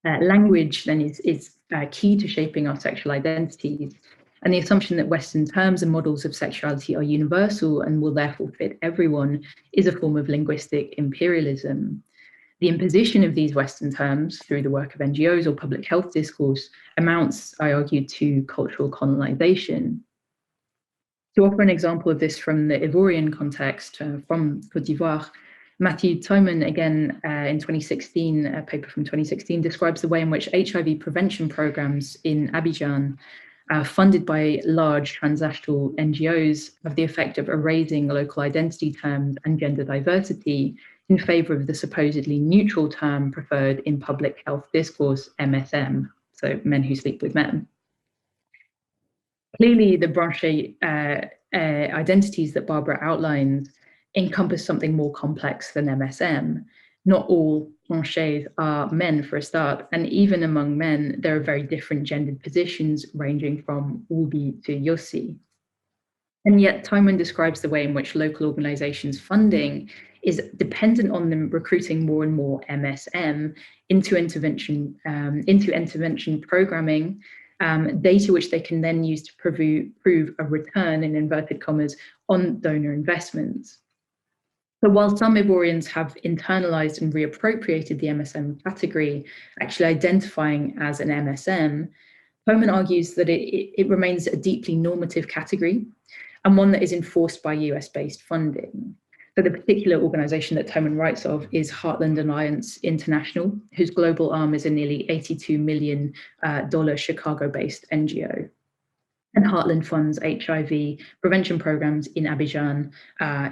S1: Language then is key to shaping our sexual identities, and the assumption that Western terms and models of sexuality are universal and will therefore fit everyone is a form of linguistic imperialism. The imposition of these Western terms through the work of NGOs or public health discourse amounts, I argue, to cultural colonization. To offer an example of this from the Ivorian context, from Côte d'Ivoire, Matthew Twyman, again in 2016, a paper from 2016, describes the way in which HIV prevention programs in Abidjan, funded by large transnational NGOs, have the effect of erasing local identity terms and gender diversity in favour of the supposedly neutral term preferred in public health discourse, MSM, so men who sleep with men. Clearly, the branché identities that Barbara outlined encompass something more complex than MSM. Not all branchés are men, for a start, and even among men, there are very different gendered positions ranging from Woobie to Yossi. And yet Twyman describes the way in which local organizations' funding is dependent on them recruiting more and more MSM into intervention programming, data which they can then use to prove a return, in inverted commas, on donor investments. So while some Ivorians have internalized and reappropriated the MSM category, actually identifying as an MSM, Twyman argues that it remains a deeply normative category and one that is enforced by US-based funding. So the particular organization that Twyman writes of is Heartland Alliance International, whose global arm is a nearly $82 million Chicago-based NGO. And Heartland funds HIV prevention programs in Abidjan,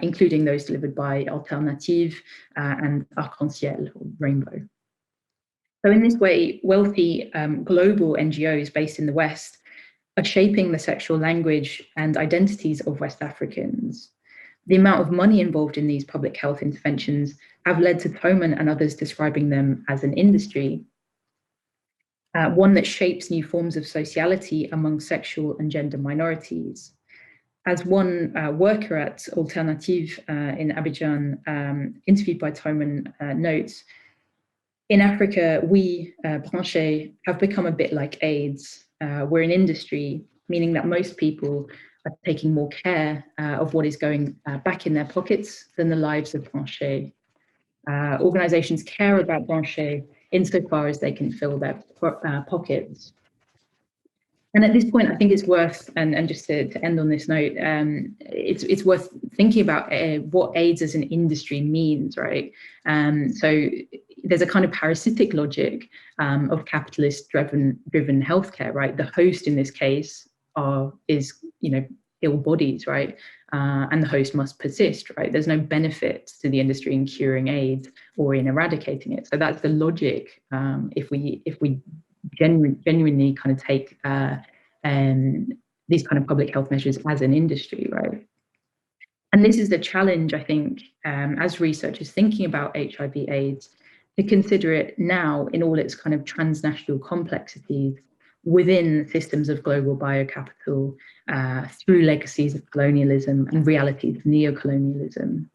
S1: including those delivered by Alternative and Arc-en-Ciel, or Rainbow. So in this way, wealthy global NGOs based in the West are shaping the sexual language and identities of West Africans. The amount of money involved in these public health interventions have led to Twyman and others describing them as an industry, one that shapes new forms of sociality among sexual and gender minorities. As one worker at Alternative in Abidjan, interviewed by Twyman, notes, in Africa, we, branchés, have become a bit like AIDS. We're an industry, meaning that most people are taking more care of what is going back in their pockets than the lives of branchés. Organizations care about branchés insofar as they can fill their pockets. And at this point, I think it's worth, and just to end on this note, it's worth thinking about what AIDS as an industry means, right? So there's a kind of parasitic logic of capitalist-driven healthcare, right? The host in this case is ill bodies, right? And the host must persist, right? There's no benefit to the industry in curing AIDS or in eradicating it. So that's the logic. If we genuinely kind of take these kind of public health measures as an industry, right? And this is the challenge, I think, as researchers thinking about HIV/AIDS, to consider it now in all its kind of transnational complexities within systems of global biocapital, through legacies of colonialism and realities of neocolonialism.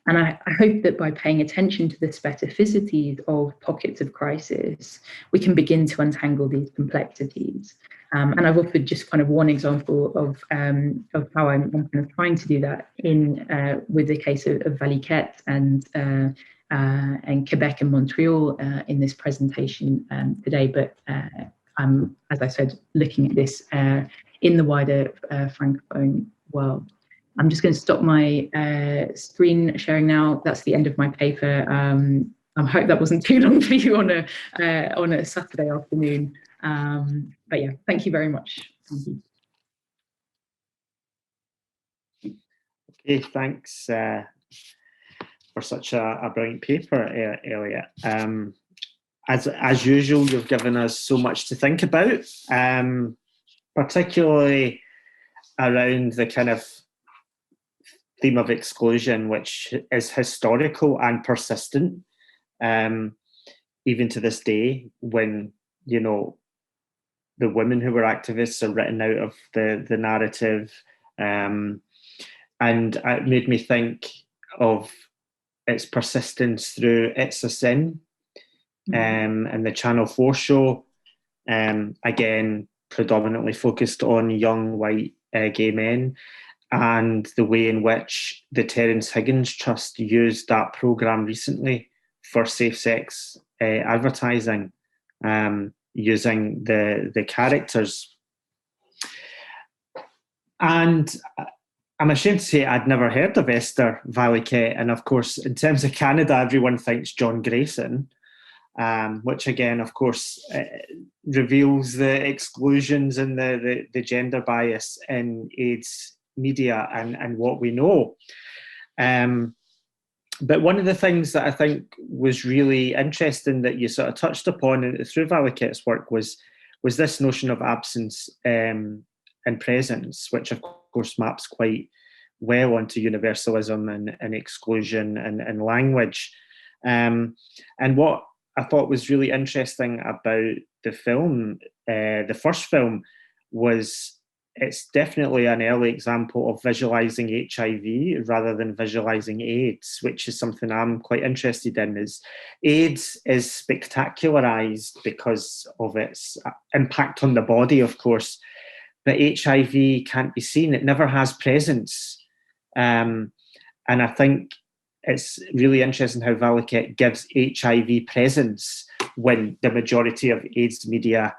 S1: And I hope that by paying attention to the specificities of pockets of crisis, we can begin to untangle these complexities. And I've offered just kind of one example of how I'm kind of trying to do that with the case of Valiquette and Quebec and Montreal in this presentation today. But as I said, looking at this in the wider Francophone world. I'm just going to stop my screen sharing now. That's the end of my paper. I hope that wasn't too long for you on a Saturday afternoon. But yeah, thank you very much. Thank you.
S5: Okay, thanks for such a brilliant paper, Elliot. As usual, you've given us so much to think about, particularly around the kind of theme of exclusion, which is historical and persistent, even to this day, when, you know, the women who were activists are written out of the narrative. And it made me think of its persistence through It's a Sin, and the Channel 4 show, again, predominantly focused on young white gay men, and the way in which the Terence Higgins Trust used that programme recently for safe-sex advertising, using the characters. And I'm ashamed to say I'd never heard of Esther Valiquette, and of course, in terms of Canada, everyone thinks John Grayson, which again, of course, reveals the exclusions and the gender bias in AIDS media and what we know. But one of the things that I think was really interesting that you sort of touched upon through Valiquette's work was this notion of absence and presence, which of course maps quite well onto universalism and exclusion and language. And what I thought was really interesting about the film, the first film, was it's definitely an early example of visualizing HIV rather than visualizing AIDS, which is something I'm quite interested in. Is AIDS is spectacularized because of its impact on the body, of course, but HIV can't be seen. It never has presence. And I think it's really interesting how Valiquette gives HIV presence when the majority of AIDS media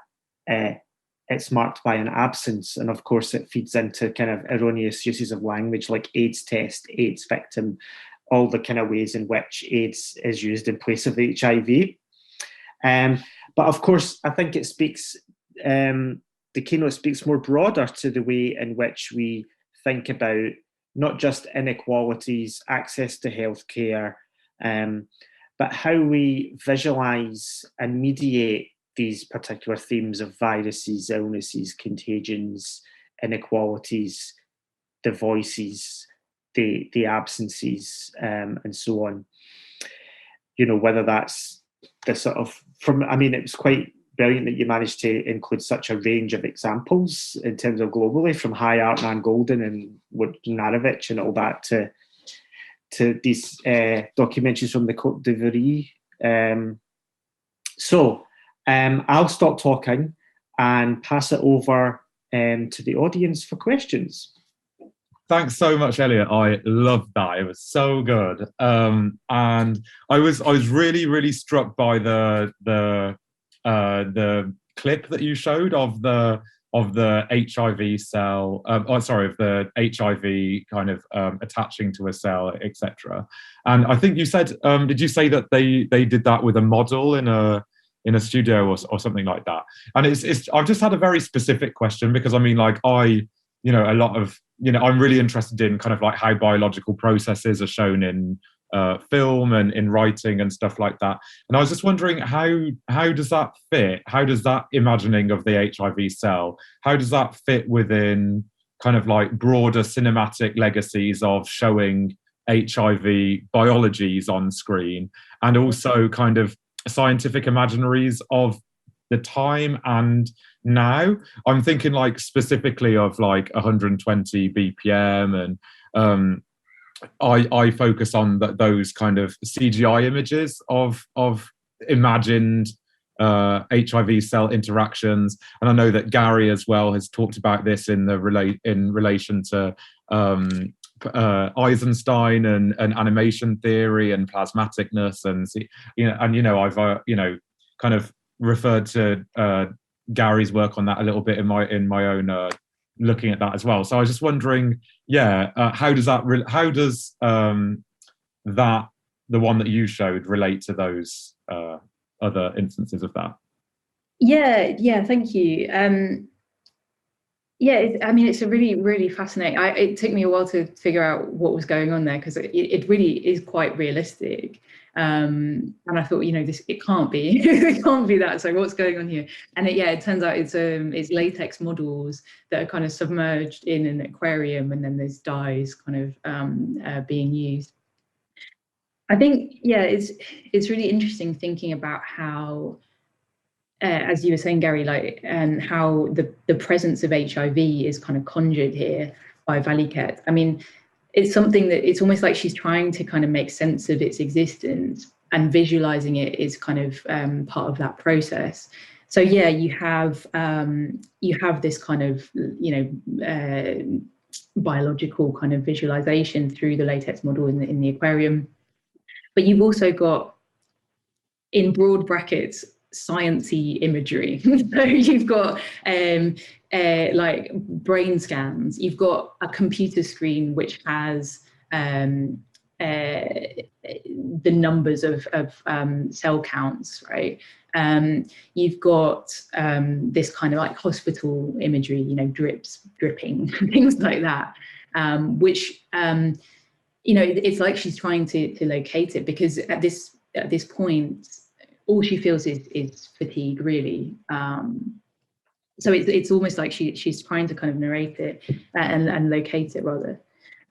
S5: it's marked by an absence. And of course, it feeds into kind of erroneous uses of language like AIDS test, AIDS victim, all the kind of ways in which AIDS is used in place of HIV. But of course, I think it speaks, the keynote speaks more broader to the way in which we think about not just inequalities, access to healthcare, but how we visualize and mediate these particular themes of viruses, illnesses, contagions, inequalities, the voices, the absences, and so on. You know, whether that's the sort of, it was quite brilliant that you managed to include such a range of examples in terms of globally, from High Art Man Golden and Narevich and all that to these documentaries from the Côte d'Ivoire. So I'll stop talking and pass it over to the audience for questions.
S7: Thanks so much, Elliot. I loved that. It was so good. And I was really, really struck by the clip that you showed of the HIV cell, of the HIV kind of attaching to a cell, etc. And I think you said, did you say that they did that with a model in a studio or something like that? And I've just had a very specific question, because I'm really interested in kind of like how biological processes are shown in film and in writing and stuff like that. And I was just wondering, how does that fit? How does that imagining of the HIV cell, how does that fit within kind of like broader cinematic legacies of showing HIV biologies on screen, and also kind of scientific imaginaries of the time and now? I'm thinking like specifically of like 120 BPM, and I focus on those kind of CGI images of imagined HIV cell interactions. And I know that Gary as well has talked about this in relation to Eisenstein and animation theory and plasmaticness, and I've kind of referred to Gary's work on that a little bit in my own looking at that as well. So I was just wondering, how does that, the one that you showed, relate to those other instances of that?
S1: Yeah, thank you. I mean, it's a really fascinating. It took me a while to figure out what was going on there, because it really is quite realistic. And I thought, it can't be, it can't be that. So what's going on here? And it turns out it's latex models that are kind of submerged in an aquarium, and then there's dyes kind of being used. I think, it's really interesting thinking about how, as you were saying, Gary, how the presence of HIV is kind of conjured here by Valiquette. I mean, it's something that it's almost like she's trying to kind of make sense of its existence, and visualizing it is kind of part of that process. So you have this kind of biological kind of visualization through the latex model in the aquarium, but you've also got, in broad brackets, sciencey imagery. So you've got like brain scans. You've got a computer screen which has the numbers of cell counts, right? You've got this kind of like hospital imagery, dripping, things like that, which it's like she's trying to locate it, because at this point, all she feels is fatigue, really. So it's almost like she's trying to kind of narrate it and locate it, rather.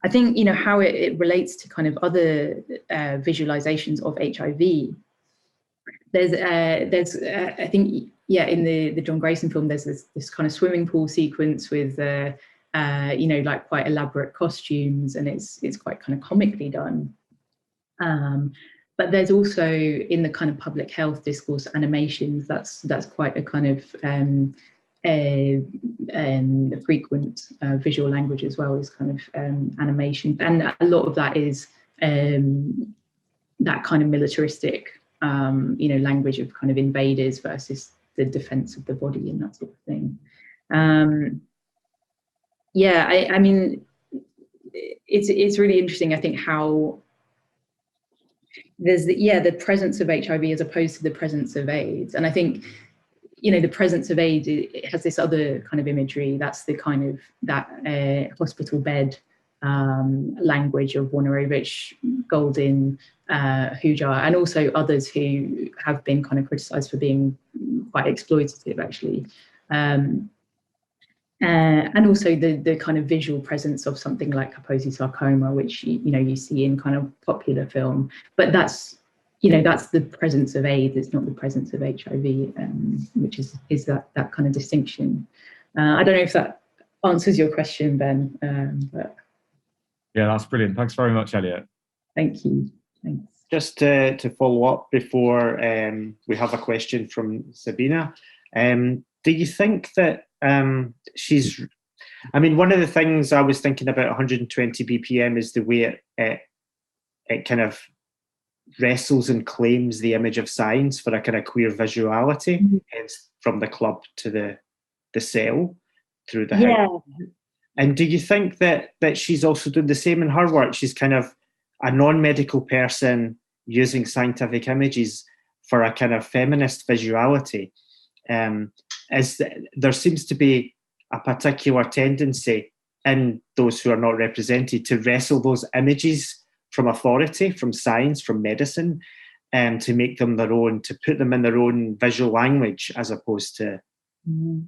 S1: I think, how it relates to kind of other visualizations of HIV. There's I think, in the John Grayson film, there's this kind of swimming pool sequence with like quite elaborate costumes, and it's quite kind of comically done. But there's also, in the kind of public health discourse, animations. That's quite a kind of frequent visual language as well, is kind of animation, and a lot of that is that kind of militaristic, language of kind of invaders versus the defense of the body and that sort of thing. I mean, it's really interesting, I think, how there's the presence of HIV as opposed to the presence of AIDS. And I think, the presence of AIDS, it has this other kind of imagery. That's the kind of that hospital bed language of Wojnarowicz, Goldin, Hujar, and also others who have been kind of criticized for being quite exploitative, actually. And also the kind of visual presence of something like Kaposi sarcoma, which you see in kind of popular film, but that's the presence of AIDS. It's not the presence of HIV, which is that kind of distinction. I don't know if that answers your question, Ben. But
S7: yeah, that's brilliant. Thanks very much, Elliot.
S1: Thank you. Thanks.
S5: Just to follow up before we have a question from Sabina, do you think that she's, I mean, one of the things I was thinking about 120 BPM is the way it kind of wrestles and claims the image of science for a kind of queer visuality, hence from the club to the cell through the house. And do you think that she's also doing the same in her work? She's kind of a non-medical person using scientific images for a kind of feminist visuality. There seems to be a particular tendency in those who are not represented to wrestle those images from authority, from science, from medicine, to make them their own, to put them in their own visual language, as opposed to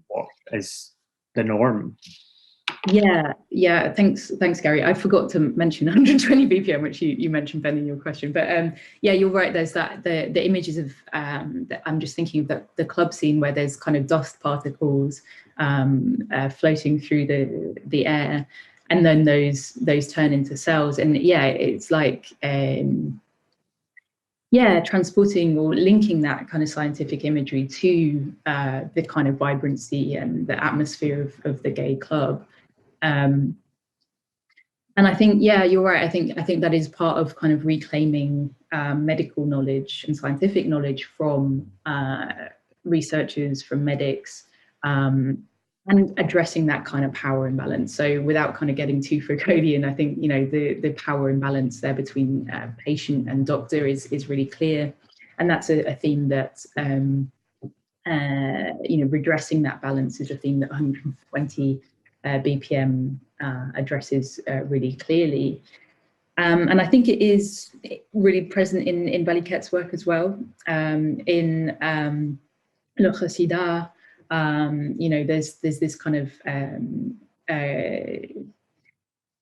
S5: what is the norm. Yeah. Thanks, Gary. I forgot to mention 120 BPM, which you mentioned, Ben, in your question. But you're right. There's that the images of I'm just thinking of the club scene where there's kind of dust particles floating through the air, and then those turn into cells. And it's like transporting or linking that kind of scientific imagery to the kind of vibrancy and the atmosphere of the gay club. And I think, you're right. I think that is part of kind of reclaiming medical knowledge and scientific knowledge from researchers, from medics,
S1: and addressing that kind of power imbalance. So without kind of getting too Foucauldian, I think, you know, the power imbalance there between patient and doctor is really clear. And that's a theme that, you know, redressing that balance is a theme that 120 BPM addresses really clearly. And I think it is really present in Valiquette's work as well. In Le Khasida, you know, there's this kind of,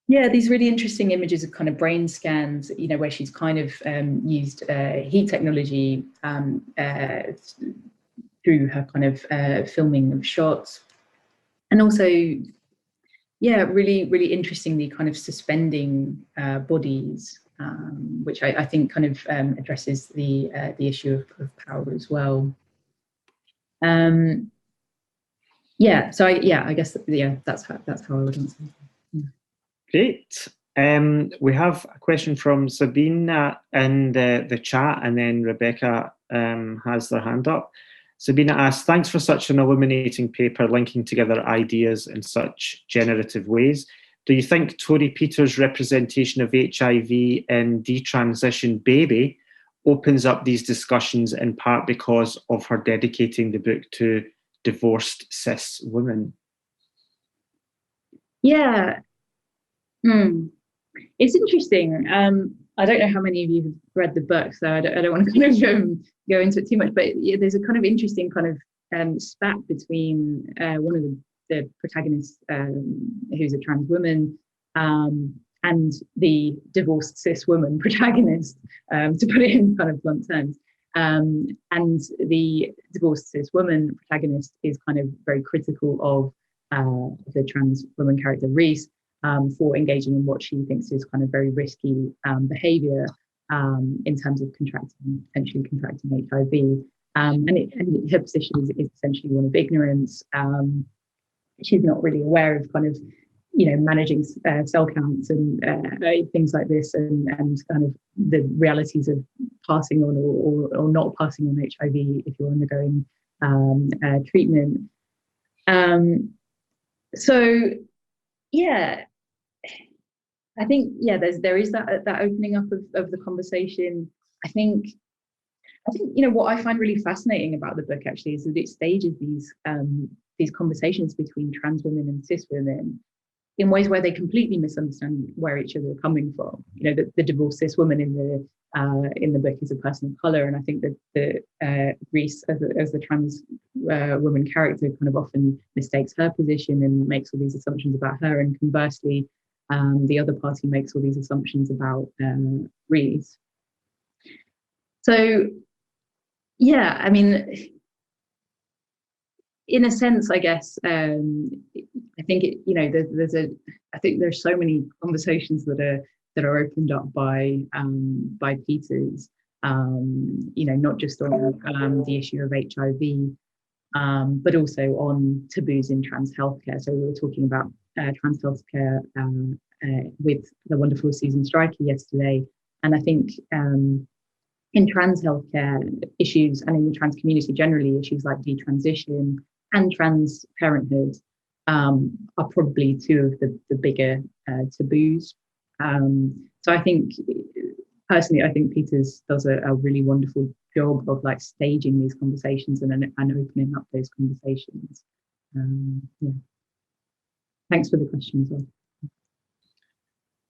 S1: these really interesting images of kind of brain scans, you know, where she's kind of used heat technology through her kind of filming of shots. And also, yeah, really interestingly kind of suspending bodies, which I think kind of addresses the issue of power as well. Yeah, so I guess that's how I would answer. Yeah.
S5: Great. We have a question from Sabina in the chat, and then Rebecca has their hand up. Sabina asks, thanks for such an illuminating paper linking together ideas in such generative ways. Do you think Tori Peters' representation of HIV in Detransition Baby opens up these discussions in part because of her dedicating the book to divorced cis women?
S1: Yeah. It's interesting. I don't know how many of you have read the book, so I don't want to kind of go into it too much, but yeah, there's a kind of interesting kind of spat between one of the protagonists, who's a trans woman, and the divorced cis woman protagonist, to put it in kind of blunt terms. And the divorced cis woman protagonist is kind of very critical of the trans woman character Reese, for engaging in what she thinks is kind of very risky behaviour in terms of potentially contracting HIV. And her position is essentially one of ignorance. She's not really aware of kind of, you know, managing cell counts and things like this, and kind of the realities of passing on or not passing on HIV if you're undergoing treatment. So yeah, I think there is that opening up of the conversation. I think you know what I find really fascinating about the book actually is that it stages these conversations between trans women and cis women in ways where they completely misunderstand where each other are coming from. You know, the divorced cis woman in the book is a person of color, and I think that the Reese as the trans woman character kind of often mistakes her position and makes all these assumptions about her, and conversely, the other party makes all these assumptions about Reese. So, yeah, I mean, in a sense, I guess, I think you know, I think there's so many conversations that are opened up by Peters, you know, not just on the issue of HIV, but also on taboos in trans healthcare. So we were talking about trans healthcare with the wonderful Susan Stryker yesterday, and I think in trans healthcare issues and in the trans community generally, issues like detransition and trans parenthood are probably two of the bigger taboos. So I think, personally, I think Peters does a really wonderful job of like staging these conversations and opening up those conversations. Yeah. Thanks for the question as well.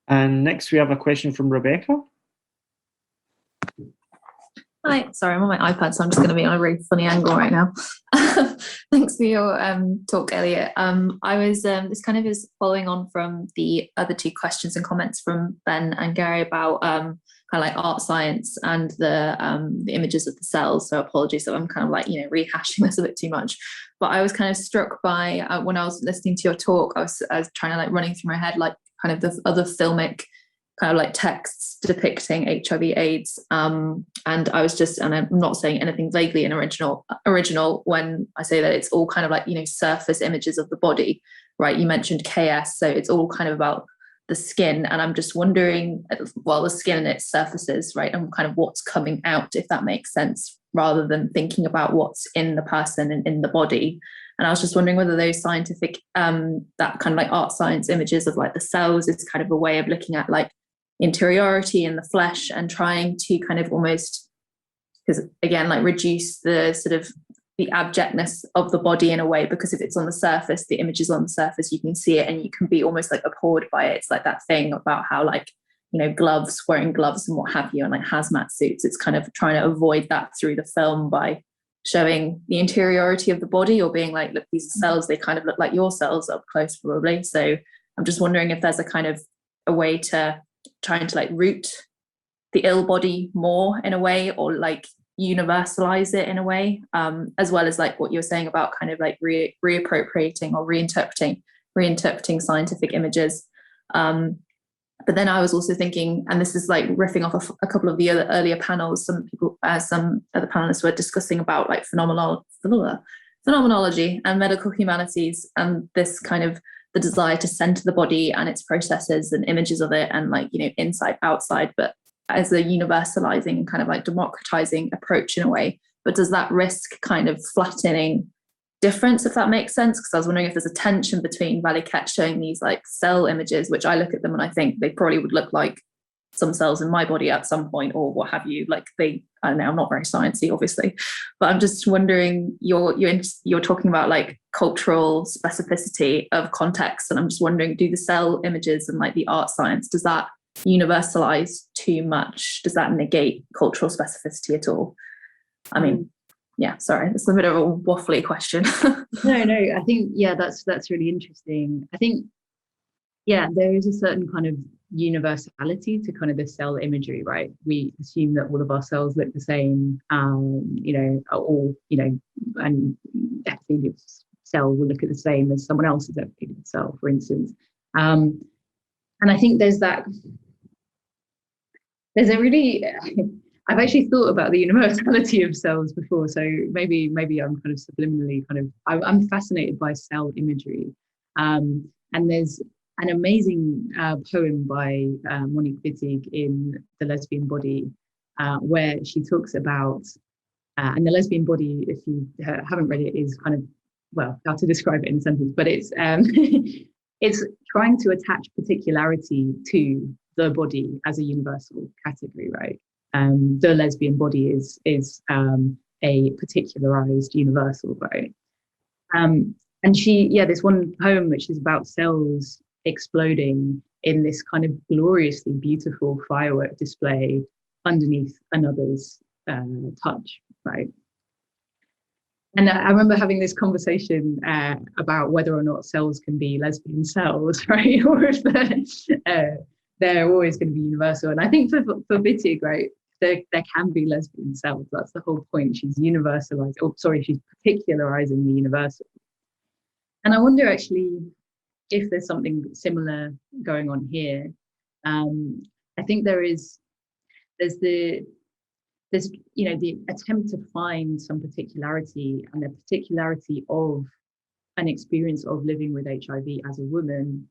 S5: And next we have a question from Rebecca.
S8: Hi, sorry, I'm on my iPad, so I'm just going to be on a really funny angle right now. Thanks for your talk, Elliot. I was this kind of is following on from the other two questions and comments from Ben and Gary about kind of like art science and the images of the cells. So apologies if I'm kind of like, you know, rehashing this a bit too much. But I was kind of struck by when I was listening to your talk, I was trying to like running through my head like kind of the other filmic kind of like texts depicting HIV/AIDS, and I was just, and I'm not saying anything vaguely in original when I say that it's all kind of like, you know, surface images of the body, right? You mentioned KS, so it's all kind of about the skin, and I'm just wondering, well, the skin and its surfaces, right, and kind of what's coming out, if that makes sense, rather than thinking about what's in the person and in the body. And I was just wondering whether those scientific, that kind of like art science images of like the cells is kind of a way of looking at like interiority in the flesh and trying to kind of almost, because again, like reduce the sort of the abjectness of the body in a way, because if it's on the surface, the image is on the surface, you can see it and you can be almost like abhorred by it. It's like that thing about how like, you know, gloves, wearing gloves and what have you, and like hazmat suits. It's kind of trying to avoid that through the film by showing the interiority of the body, or being like, look, these are cells, they kind of look like your cells up close probably. So I'm just wondering if there's a kind of a way to trying to like root the ill body more in a way, or like universalize it in a way, as well as like what you're saying about kind of like reappropriating or reinterpreting scientific images. But then I was also thinking, and this is like riffing off a couple of the other earlier panels, some other panelists were discussing about like phenomenology and medical humanities, and this kind of the desire to center the body and its processes and images of it, and like, you know, inside, outside, but as a universalizing kind of like democratizing approach in a way. But does that risk kind of flattening difference, if that makes sense? Because I was wondering if there's a tension between Valiquette showing these like cell images, which I look at them and I think they probably would look like some cells in my body at some point, or what have you. Like they, I don't know, I'm not very sciencey, obviously, but I'm just wondering, you're talking about like cultural specificity of context, and I'm just wondering, do the cell images and like the art science, does that universalize too much? Does that negate cultural specificity at all? I mean, yeah, sorry, it's a bit of a waffly question.
S1: No, I think, yeah, that's really interesting. I think, yeah, there is a certain kind of universality to kind of the cell imagery, right? We assume that all of our cells look the same, you know, all, you know, and epithelial cell will look at the same as someone else's epithelial cell, for instance. And I think there's a really, I've actually thought about the universality of cells before, so maybe I'm kind of subliminally I'm fascinated by cell imagery. And there's an amazing poem by Monique Wittig in The Lesbian Body, where she talks about, and the lesbian body, if you haven't read it, is kind of, well, how to describe it in a sentence, but it's it's trying to attach particularity to the body as a universal category, right? The lesbian body is a particularized universal, right? And this one poem which is about cells exploding in this kind of gloriously beautiful firework display underneath another's touch, right? And I remember having this conversation about whether or not cells can be lesbian cells, right? Or if they're always going to be universal. And I think for Wittig, right, there can be lesbian cells. That's the whole point. She's she's particularizing the universal. And I wonder actually if there's something similar going on here. I think there's the attempt to find some particularity, and the particularity of an experience of living with HIV as a woman,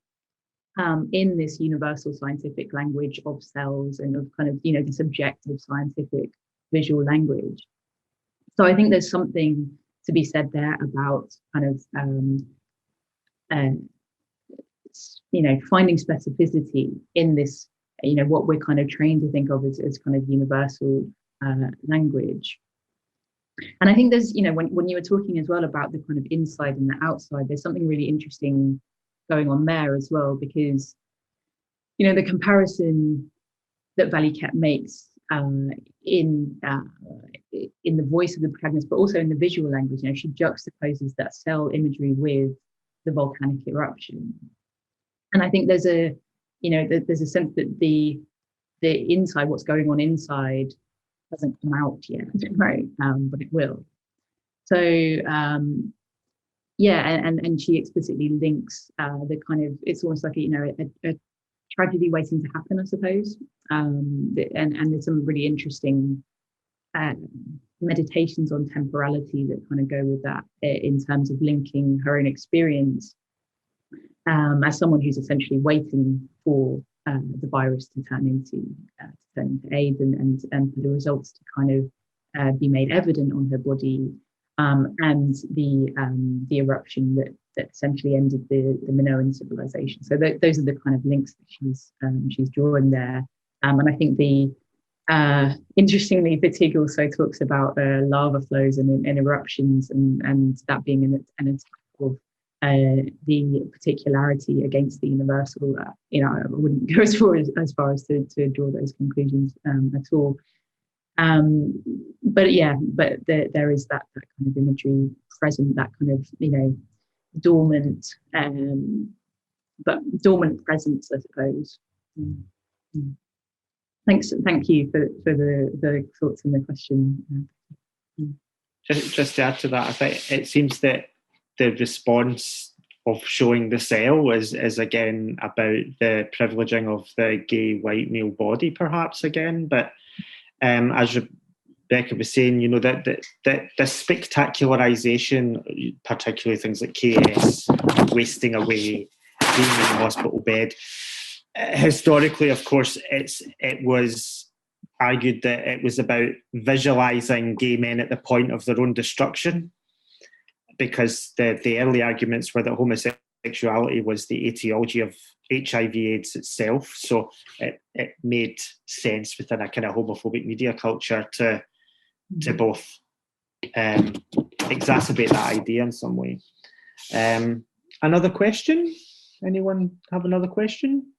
S1: in this universal scientific language of cells and of kind of, you know, this objective scientific visual language. So I think there's something to be said there about kind of, finding specificity in this, you know, what we're kind of trained to think of as kind of universal language. And I think there's, you know, when you were talking as well about the kind of inside and the outside, there's something really interesting going on there as well, because, you know, the comparison that Valiquette makes in the voice of the protagonist, but also in the visual language, you know, she juxtaposes that cell imagery with the volcanic eruption. And I think there's a sense that the inside, what's going on inside, hasn't come out yet, right? But it will. So and she explicitly links the kind of, it's almost like a tragedy waiting to happen, I suppose. And there's some really interesting meditations on temporality that kind of go with that, in terms of linking her own experience as someone who's essentially waiting for the virus to turn into AIDS, and for the results to kind of be made evident on her body, and the eruption that essentially ended the Minoan civilization. So those are the kind of links that she's drawing there. And I think interestingly, Wittig also talks about lava flows and eruptions, and that being an attack of the particularity against the universal. I wouldn't go as far as to draw those conclusions at all. But there is that kind of imagery present, that kind of dormant presence, I suppose. Thank you for the thoughts and the question.
S5: Just to add to that, I think it seems that the response of showing the cell is again about the privileging of the gay white male body, perhaps again. But as Rebecca was saying, that the spectacularization, particularly things like KS, wasting away, being in a hospital bed. Historically, of course, it was argued that it was about visualizing gay men at the point of their own destruction, because the early arguments were that homosexuality was the etiology of HIV/AIDS itself. So it made sense within a kind of homophobic media culture to both exacerbate that idea in some way. Another question? Anyone have another question?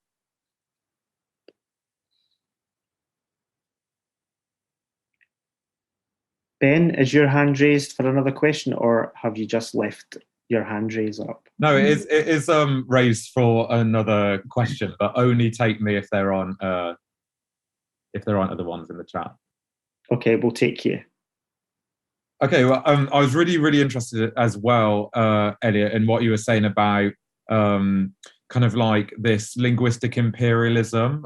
S5: Ben, is your hand raised for another question, or have you just left your hand raised up?
S7: No, it is raised for another question, but only take me if there aren't other ones in the chat.
S5: Okay, we'll take you.
S7: Okay, well, I was really interested as well, Elliot, in what you were saying about kind of like this linguistic imperialism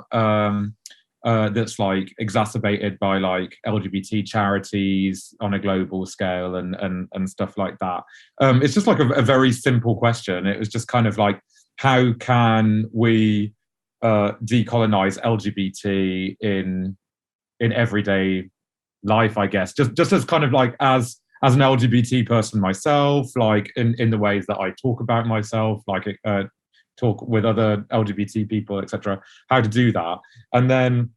S7: that's like exacerbated by like LGBT charities on a global scale and stuff like that. It's just like a very simple question. It was just kind of like, how can we decolonize LGBT in everyday life, I guess, just as kind of like as an LGBT person myself, like in the ways that I talk about myself, like talk with other LGBT people, etc. How to do that, and then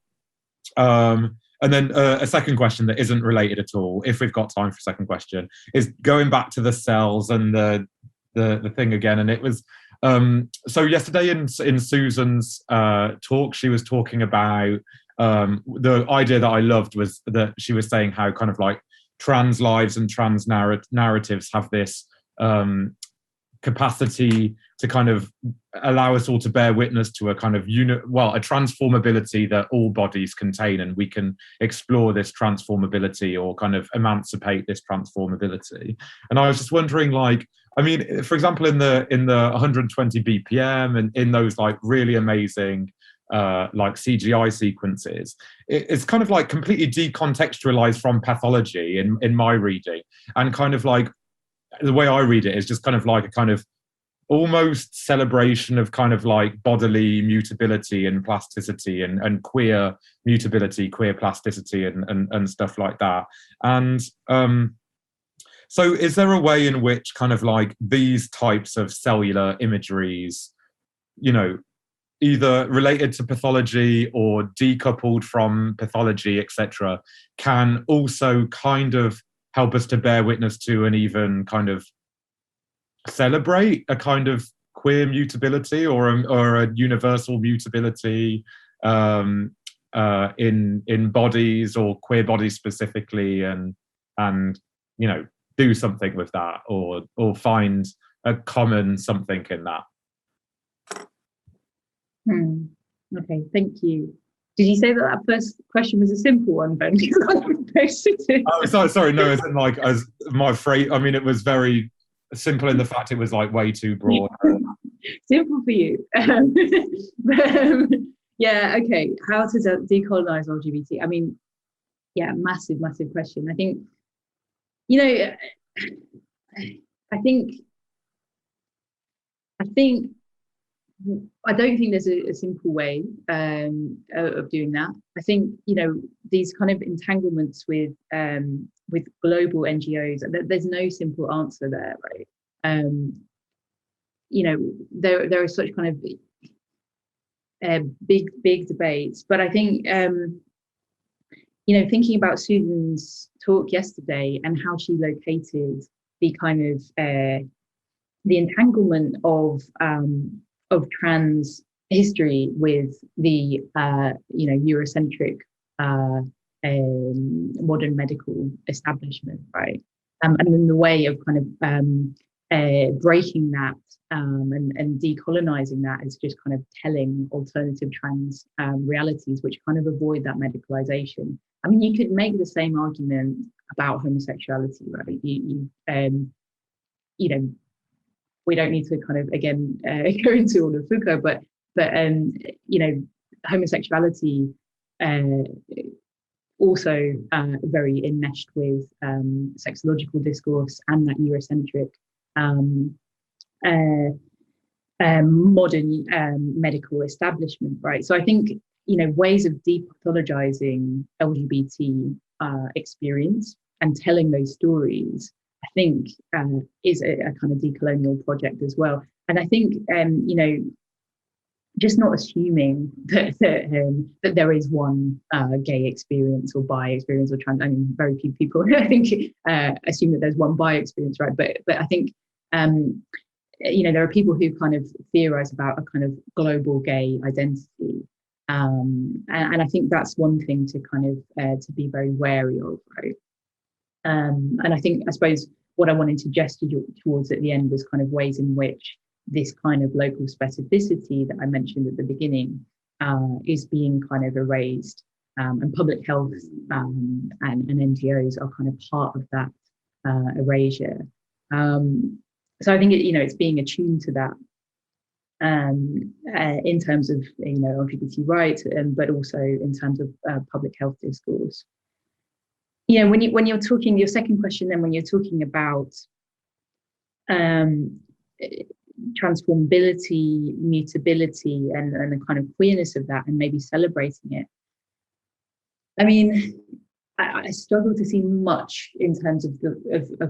S7: a second question that isn't related at all, if we've got time for a second question, is going back to the cells and the thing again. And it was so yesterday in Susan's talk, she was talking about the idea that I loved was that she was saying how kind of like trans lives and trans narratives have this capacity to kind of allow us all to bear witness to a kind of a transformability that all bodies contain, and we can explore this transformability or kind of emancipate this transformability. And I was just wondering, like, I mean, for example, in the 120 BPM and in those like really amazing like CGI sequences, it's kind of like completely decontextualized from pathology in my reading, and kind of like the way I read it is just kind of like a kind of almost celebration of kind of like bodily mutability and plasticity and queer mutability, queer plasticity and stuff like that. And so is there a way in which kind of like these types of cellular imageries, either related to pathology or decoupled from pathology, etc., can also kind of help us to bear witness to and even kind of celebrate a kind of queer mutability or a universal mutability in bodies or queer bodies specifically, and do something with that or find a common something in that.
S1: Okay, thank you. Did you say that first question was a simple one, Ben?
S7: Oh, sorry, no, as in like as my phrase. I mean, it was very simple in the fact it was like way too broad.
S1: Simple for you. Yeah, okay. How to decolonize LGBT? I mean, yeah, massive question. I think, I think I don't think there's a simple way of doing that. I think, these kind of entanglements with global NGOs, there's no simple answer there, right? There are such kind of big debates, but I think, thinking about Susan's talk yesterday and how she located the kind of the entanglement of trans history with the Eurocentric modern medical establishment, right? And then the way of kind of breaking that and decolonizing that is just kind of telling alternative trans realities which kind of avoid that medicalization. I mean, you could make the same argument about homosexuality, right? We don't need to kind of again go into all of Foucault, but homosexuality also very enmeshed with sexological discourse and that Eurocentric modern medical establishment, right? So I think ways of depathologizing LGBT experience and telling those stories, I think is a kind of decolonial project as well. And I think just not assuming that there is one gay experience or bi experience or trans. I mean, very few people I think assume that there's one bi experience, right? But I think there are people who kind of theorize about a kind of global gay identity, and I think that's one thing to kind of to be very wary of, right? And I suppose what I wanted to gesture towards at the end was kind of ways in which this kind of local specificity that I mentioned at the beginning is being kind of erased, and public health and NGOs are kind of part of that erasure. So I think it's being attuned to that in terms of LGBT rights, but also in terms of public health discourse. When you're talking, your second question, then when you're talking about transformability, mutability, and the kind of queerness of that, and maybe celebrating it. I mean, I struggle to see much in terms of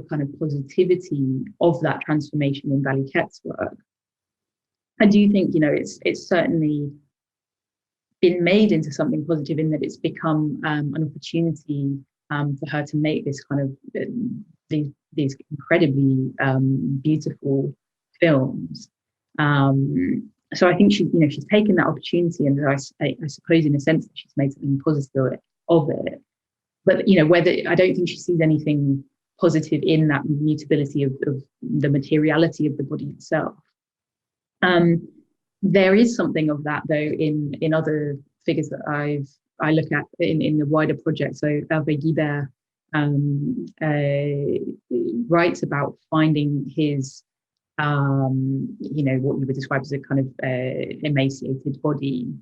S1: kind of positivity of that transformation in Valiquette's work. I do think it's certainly been made into something positive in that it's become an opportunity for her to make this kind of these incredibly beautiful films. So I think she's taken that opportunity, and I suppose in a sense that she's made something positive of it. But whether I don't think she sees anything positive in that mutability of the materiality of the body itself. There is something of that though in other figures that I look at in the wider project. So Hervé Guibert writes about finding his what you would describe as a kind of emaciated body.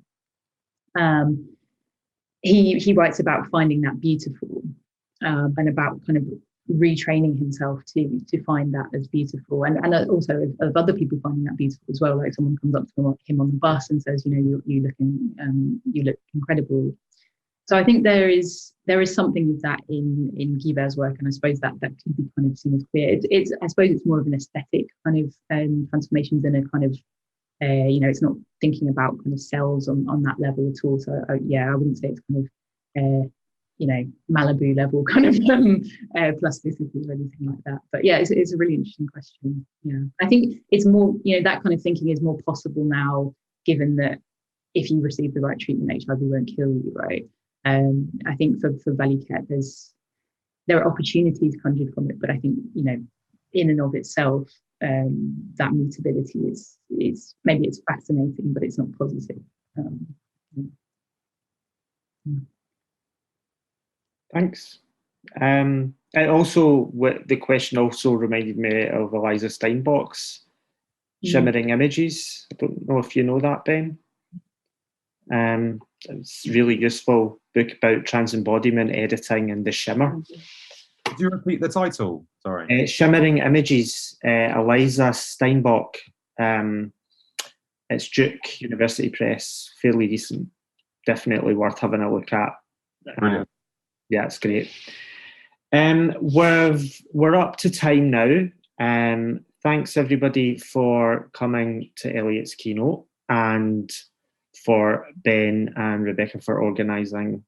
S1: He writes about finding that beautiful, and about kind of retraining himself to find that as beautiful, and also of other people finding that beautiful as well. Like someone comes up to him on the bus and says, you look incredible. So I think there is something of that in Guibert's work, and I suppose that could be kind of seen as queer. I suppose it's more of an aesthetic kind of transformation than a kind of it's not thinking about kind of cells on that level at all. So I wouldn't say it's kind of Malibu level kind of plasticity or anything like that. But yeah, it's a really interesting question. Yeah, I think it's more that kind of thinking is more possible now, given that if you receive the right treatment, HIV won't kill you, right? I think for Valiquette, there are opportunities conjured from it, but I think in and of itself, that mutability is maybe it's fascinating, but it's not positive.
S5: Thanks. And also, the question also reminded me of Eliza Steinbach's Shimmering Images. I don't know if you know that, Ben. It's a really useful book about trans embodiment, editing, and the shimmer.
S7: Could you repeat the title? Sorry.
S5: Shimmering Images, Eliza Steinbach. It's Duke University Press, fairly decent, definitely worth having a look at. Yeah, it's great. We're up to time now. Thanks everybody for coming to Elliot's keynote, and for Ben and Rebecca for organising